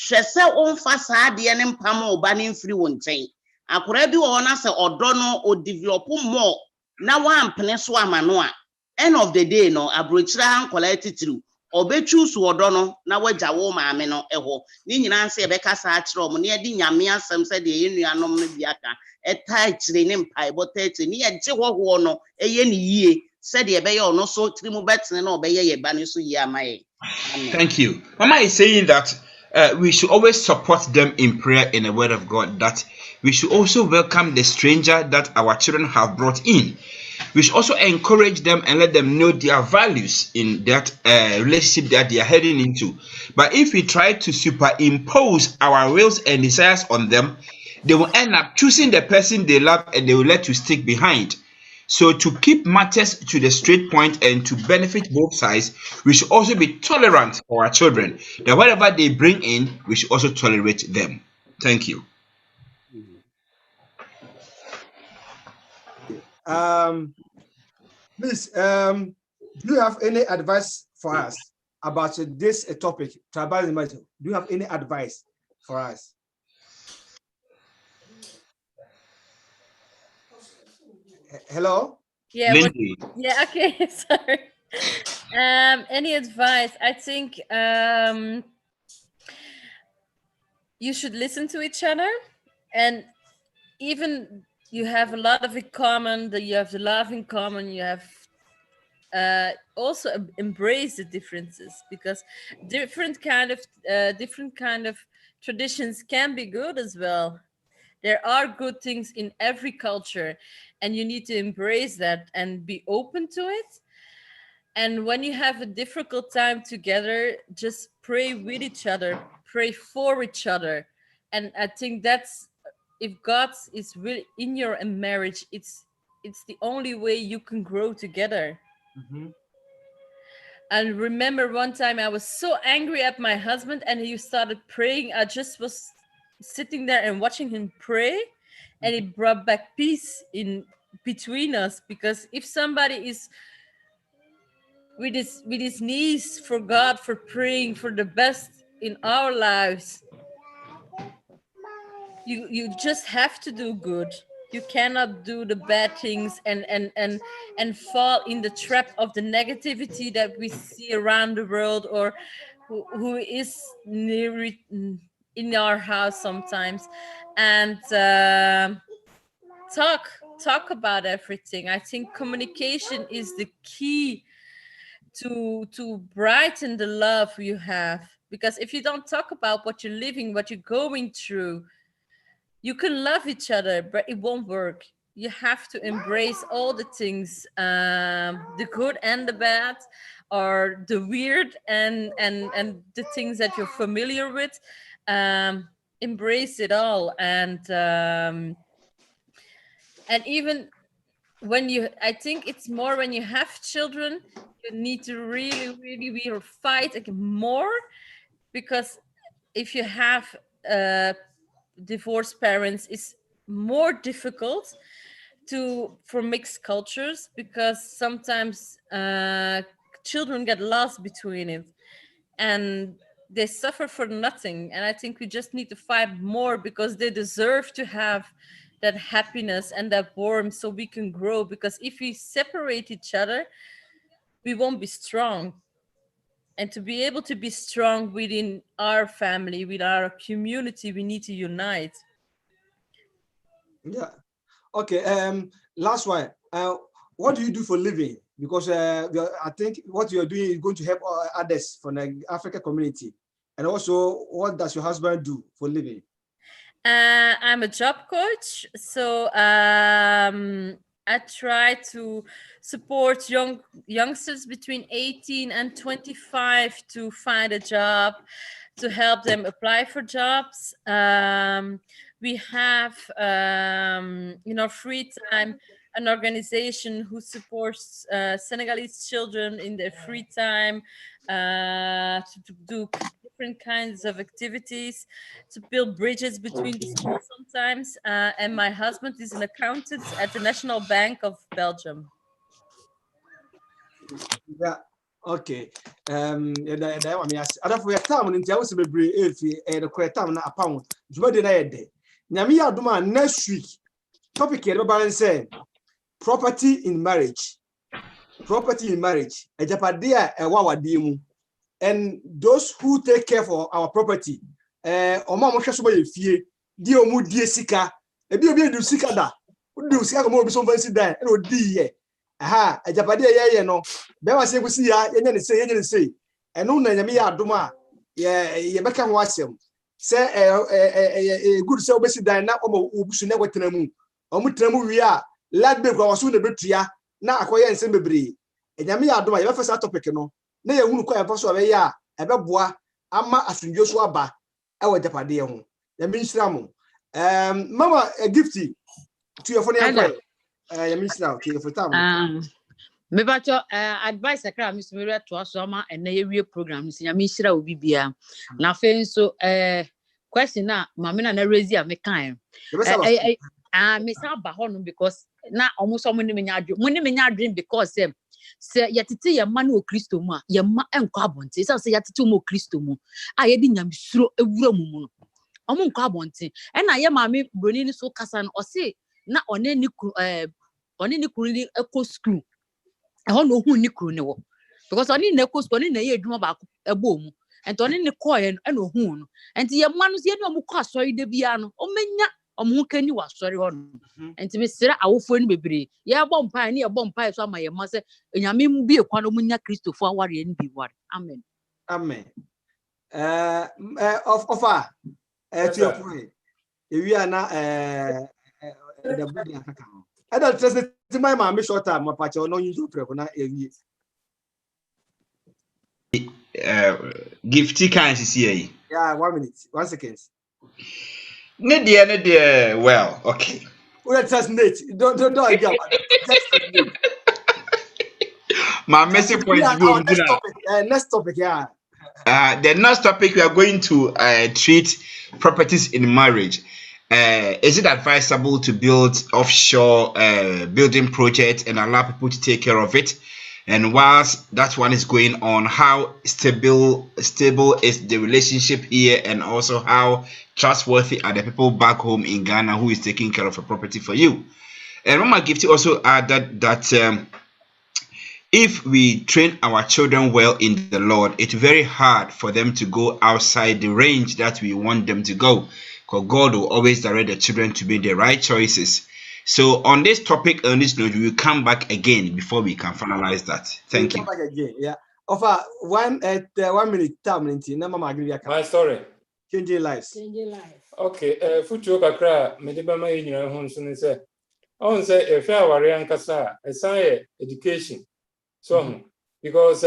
hwe se onfa saa de ne mpam oba ne mfiri won nten akura bi wo na se odo no o develop more na wa mpene so amano a end of the day no abrochira hankola titiru obechu su odo no na waja wo maame no eho ni nyina nse ebeka sa akire omo ne di nyame asem se de yenuanom no biaka eta akire ne mpai botete ni ye je hoho no eye ne yie se de ebeye ono so trimu betene na obeye ye ba ne so yi amaye. Thank you. Mama is saying that we should always support them in prayer in the word of God, that we should also welcome the stranger that our children have brought in. We should also encourage them and let them know their values in that relationship that they are heading into. But if we try to superimpose our wills and desires on them, they will end up choosing the person they love and they will let you stick behind. So to keep matters to the straight point and to benefit both sides, we should also be tolerant for our children. That whatever they bring in, we should also tolerate them. Thank you. Please, do you have any advice for us about this topic, tribalism? Do you have any advice for us? Hello? Yeah, yeah, okay, sorry. Any advice? I think you should listen to each other, and even you have a lot of in common, that you have the love in common, you have also embrace the differences, because different kind of traditions can be good as well. There are good things in every culture, and you need to embrace that and be open to it. And when you have a difficult time together, just pray with each other, pray for each other. And I think that's, if God is really in your marriage, it's the only way you can grow together. And remember one time I was so angry at my husband, and he started praying. I just was sitting there and watching him pray, and it brought back peace in between us. Because if somebody is with his knees for God, for praying for the best in our lives, you just have to do good. You cannot do the bad things and fall in the trap of the negativity that we see around the world, or who is near in our house sometimes. And talk about everything. I think communication is the key to brighten the love you have. Because if you don't talk about what you're living, what you're going through, you can love each other, but it won't work. You have to embrace all the things, the good and the bad, or the weird and the things that you're familiar with. Embrace it all. And even when I think it's more when you have children, you need to really fight more, because if you have divorced parents, it's more difficult for mixed cultures, because sometimes children get lost between it and they suffer for nothing. And I think we just need to fight more, because they deserve to have that happiness and that warmth, so we can grow. Because if we separate each other, we won't be strong. And to be able to be strong within our family, with our community, we need to unite. Yeah. Okay. Last one. What do you do for living? Because I think what you're doing is going to help others from the African community. And also, what does your husband do for living? I'm a job coach, so I try to support youngsters between 18 and 25 to find a job, to help them apply for jobs. We have, in our free time, an organization who supports Senegalese children in their free time to do different kinds of activities, to build bridges between the schools sometimes. And my husband is an accountant at the National Bank of Belgium. Yeah. Okay. And I want me ask. Ada for your time in Tiago Sebri the correct time na pound. Juma de na yede. Nyame ya aduma next week. Topic here balance property in marriage. Property in marriage. Ejapade a ewa wade mu. And those who take care for our property. Oma mo hwe so ba ye fie. Di omu die sika. Ebi obi edu sika da. Odu sika ko mo obi so fancy dan. E odi ye. Aha, ejapade ye no. Be wa se gusi ya yenye ne sei. Eno na nyame ya adom a ye beka ho asem. Se good se obesi dan na omo obusu na gwetena mu. Omo tena mu wi a lad be kwa waso na betua na akoye nsem bebre. Nyame ya adom a ye be first topic no. Na ye hunu kwa ye faso be ya ebeboa ama asundwo so aba e wa ejapade ye ho. Nyame nshira mo. Mama a gifty to your phone employee. Me bacho advice akra Miss Maria to asoma and na yewie program ni nya me hira obi bia na fe nso question na mama na raise ya me kan me sa ba ho no because na omuso mo ni me nya dream because se yatete ye ma na o Kristo mu a ye ma enko abonte se yatete mo Kristo mu a ye di nyam suro ewura mu no omo enko abonte e na ye ma me broni ni so kasa no o se na one ni kuru ni eco school e ho no hu ni kuru ni wo because one ni eco school ni na ye adwuma ba ebo mu ento one ni call ye no hu no enti ye ma no se ni omo kɔ asɔre de bia no o menya omo kani wa asɔre ho no enti me sira awofo ni bebre ye bɔ mpa ni ye bɔ mpa so ama ye ma se enyame mu bi ekwa no munya Kristofo aware ni bi ware amen amen offer to your point we are now the body Africa. I don't trust it. My mom short time. My patch no use to prepare na ewie. Gifty kind is here. Yeah, 1 minute, 1 second. Ne dear. Well, okay. We trust Nate. Don't again. My message point next topic, yeah. The next topic we are going to treat properties in marriage. Is it advisable to build offshore building projects and allow people to take care of it? And whilst that one is going on, how stable is the relationship here, and also how trustworthy are the people back home in Ghana who is taking care of a property for you? And Mama Gifty also added that if we train our children well in the Lord, it's very hard for them to go outside the range that we want them to go. Because God will always direct the children to make the right choices. So on this topic, on this note, we will come back again before we can finalize that. Thank you. Come back again, yeah. Offer 1 minute time. My story. Changing lives. Okay. Future kakra mediba ma yinyina ho nso ne se. On say if you are ankasa, a education. So because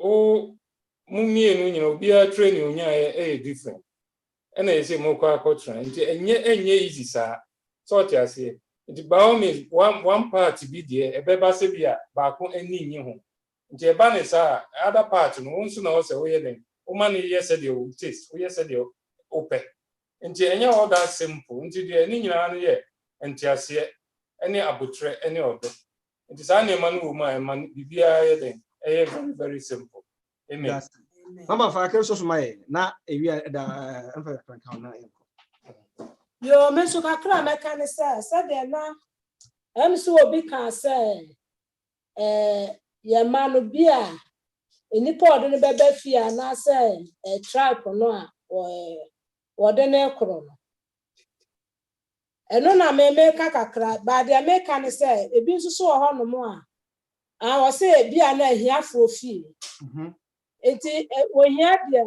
mumie no nyina obi a training onya different. And I say more culture and easy, sir. So it is by all means one part to be there, a beba sebia, back on any new home. Japanese other part, no one soon also wedding. Woman, yes, said you taste, we said you open. And all that simple, until the any year, and just yet any abutre, any of them. It is only man who my man be very, very simple. Amen. Mama fa so my na ewi da amfa kan na yo me so kakra meka ne se de na so obi kan se ye ma no bia enipa odo ne bebe fia na se tribe no a wo de na ekro no eno na me ka kakra ba de me ka ne se ebi nso so ho no mo a wo se bia na ahiafo fie enti wo hia de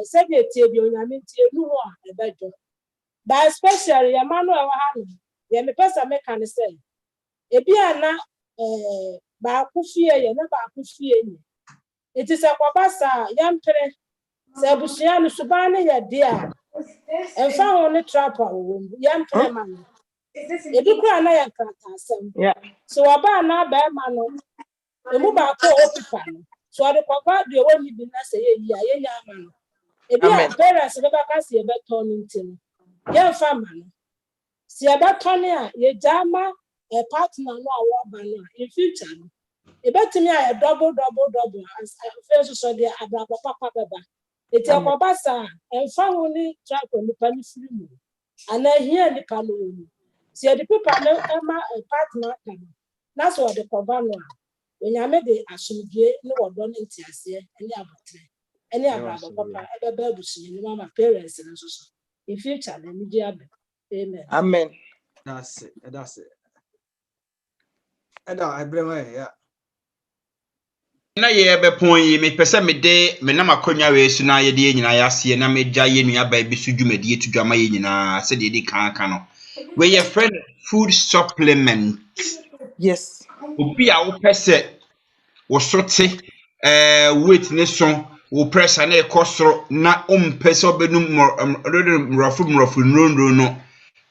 se de tie bi onyame tie nu ho a ebejo but especially your man who ya me pesa me can say ebi ana ba akufie ye na ba akufie ni it is a kwabasa yampere se abusia no suba ne ya dia emfa ho ne trapa wo yampere man ebi kura na ya krata asem so aba na ba ma no emu ba ko opipa no so ade kwaba de woni bi na se ye yi a ye nya ma no ebi a parents be ba ka se e be ton ntin yamfa ma no si e be ton a ye jama a partner no a wo ba no in future no e betimi a double as first so dey abra papa baba eti akwaba sa emfa ho ni track ni pani free mu ana here ni kalo ni si e the people no ema a partner kan na so the kwaba no onyame de asomdwe ni wodo ni ntiase eni abotre eni abra papa e be babusu ni mama parents no so in future na mi ji abe amen that's it and I bring yeah na ye be pon yi me pese me de me na makonya we su na ye de nyina ya se na me gya ye nua ba bi su dwumadi etudwama ye nyina se de de kan no we ye friend food supplement yes obi a wo pese wo sote weight ne so wo pressure na ekosoro na pese obenum mrofu nronro no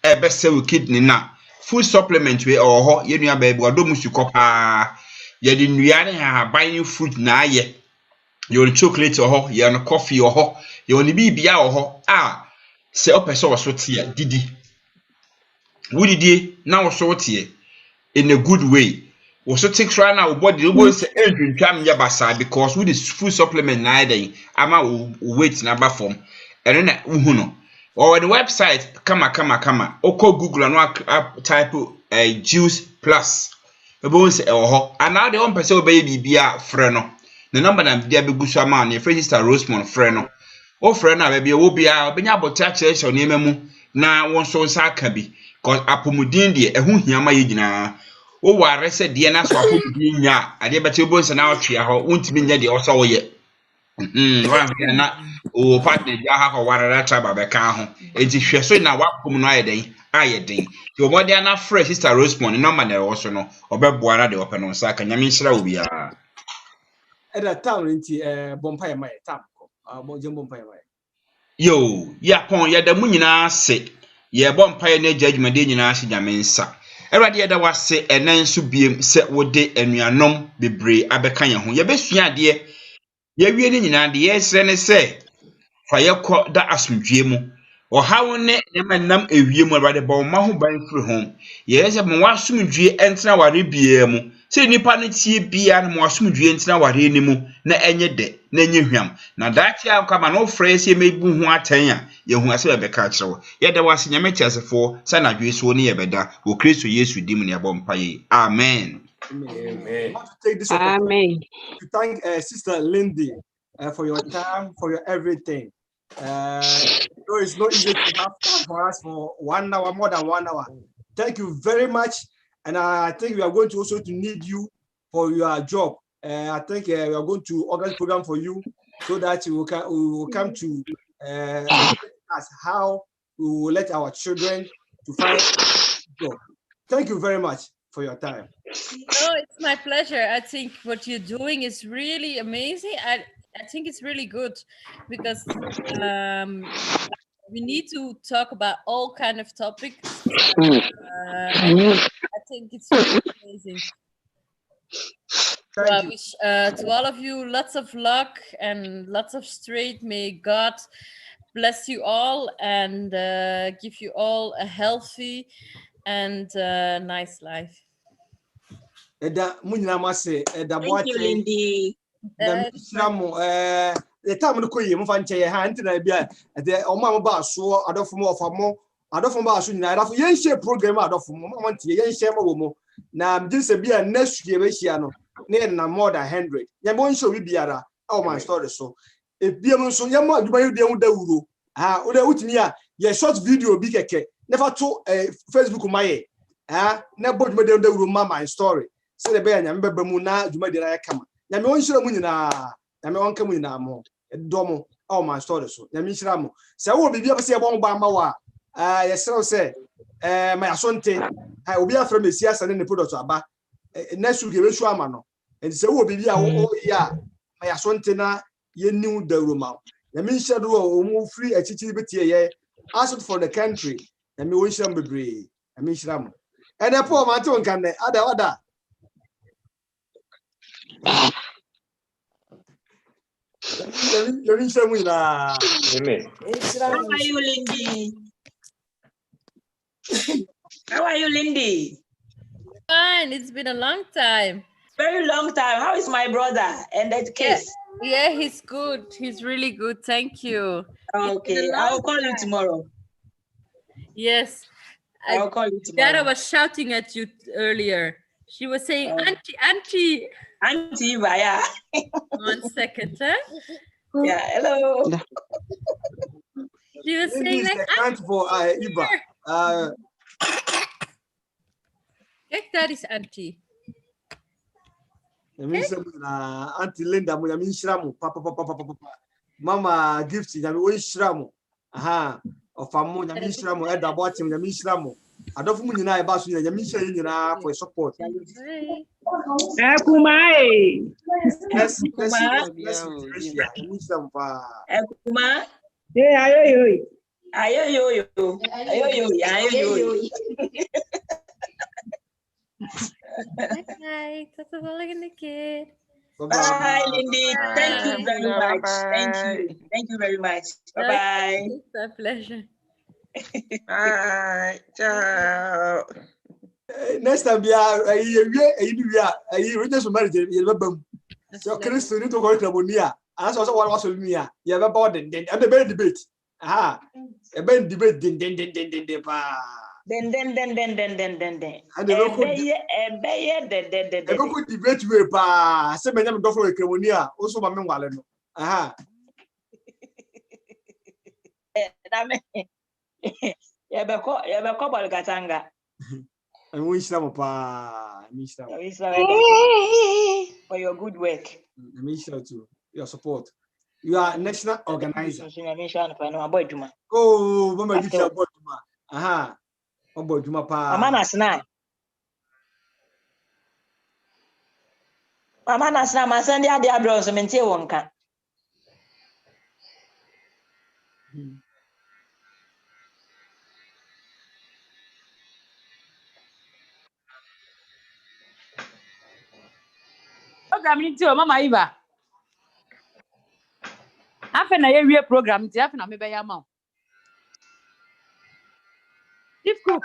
ebe se wo kidney na food supplement we ho ye nua ba bi odomu sukopa ye di nuane ha buying fruit na aye ye chocolate ho ye no coffee ho ye oni bibia ho se opese wo so tie didi wudidie na wo so tie in a good way wo so take try na wo body wo say edwintwam ya basa because with the food supplement na aye ama wo weight na ba form eno na hu no or the website kama oko google no type juice plus ebo se ho ana de on pese obey bibia frɛ no the number na bia begusu ama na frɛ sister Rosemond frɛ no o frɛ na bia wo bia obenya abota kyerɛ ne memu na won so nsa aka bi cause apomudin de ehu hiama ye gina o ware se de na so apomudin nya ade bete obo nsa na otwe ho wontimi nya de oso wo ye na o partner ja ha ko ware ra traba be ka ho enti hwɛ so na wapom no ayeden ayeden ti obodi ana fresh sister Rosemond number na wo so no obeboa na de open no saka nyame nhira obi a at that time nti bompire mai tam ko mo je bompire mai yo ya pon ya da mu nyina se ye bompire na judgment nyina se nyame nsa erade ya da wase enan so biem se wode anuanom bebre abeka ye ho ye besua ade ye wie ni nyina de ye sre ne se fa ye kɔ da asomdwie mu ɔhawo ne nam ewie mu erade ba ma ho ban firi ho ye se mo wasomdwie entena ware bia mu se nipa ne tie bia na mo wasomdwie entena ware ni mu na enye de na enye hwam na dachi akama no frɛ se mebu ho atan a ye hu ase be ka kyerɛw ye da wase nyame tiasefo sa na dwe so ne ye beda wo Kristo Yesu dim ne abɔ mpaye amen. I want to take this opportunity to thank Sister Lindy for your time, for your everything. It's not easy to have time for us for 1 hour, more than 1 hour. Thank you very much. And I think we are going to also to need you for your job. I think we are going to organize a program for you so that we will come to us how we will let our children to find a job. Thank you very much for your time. No, it's my pleasure. I think what you're doing is really amazing. I think it's really good because we need to talk about all kind of topics. I think it's really amazing. So I wish to all of you lots of luck and lots of strength. May God bless you all and give you all a healthy and nice life. Thank you, Lindy. The time ko yi mfa nche ha ntina bia de omam ba so adofo mo ofamo adofo ba so nyina adofo yen share program adofo mo ntie yen share mo mo na mjinse bia next year be hia no na more than 100 nya mo nso bi biara oh my story so e bia mo so nya mo aduma yu de hu dawuro o de utimi a ye short video bi keke never to Facebook maye na boduma de dawuro ma my story so de be nya mbeba mu na aduma de na kama nya me won shira mu nyina na me won kamu nyina mo domo oh my story so nya me shira mo se wo bibia be se bon ba ma wa yes so say my asonte obi afra me siasa ne product aba next week we show ama no and say wo bibi a wo ya my asonte na ye new dawroma ya me nhye do o mu free achichi betie ye ask for the country na me won sham bebre na me nhyiram and the poor man to nkan ne ada You're in some way na. How are you, Lindy? How are you, Lindy? Fine. It's been a long time. Very long time. How is my brother and that case? Yeah, he's good. He's really good. Thank you. Okay, I'll call you tomorrow. Yes. I'll call you tomorrow. Dara was shouting at you earlier. She was saying, Auntie. Auntie, yeah. 1 second, huh? Yeah, hello. She was saying like, for Iba. That is Auntie. Auntie Linda, mo yami shiramu, papa. Mama Gift, yami o shiramu. Aha, ofamu yami shiramu, Eda Boatim yami shiramu. Adofu mu nyina e ba so yami shiramu nyina for support. Kumai. Yes. Kuma. Ayo. Hi, that's a the kid. Bye, Lindy. Thank you very much. Thank you very much. Bye-bye. It's a pleasure. Bye. Ciao. Next time, we just married. You're bum. So, Chris, you need to go to Bonia. And that's what was with me. You have about the debate. Aha, a bad debate. Then. And the local debate with pa. Some of them go for a Cremonia. Also, my memoir. Aha. Gatanga. And we shall pa. For your good work. I mean, too. Your support. You are national organizer. Oh, Mama, give you a board. Aha. Obo Juma pa. Mama Nasna, my son, the other bros, and say one can. Program into Mama Iva. Half an area program, half an maybe a mouth. Chief Cook.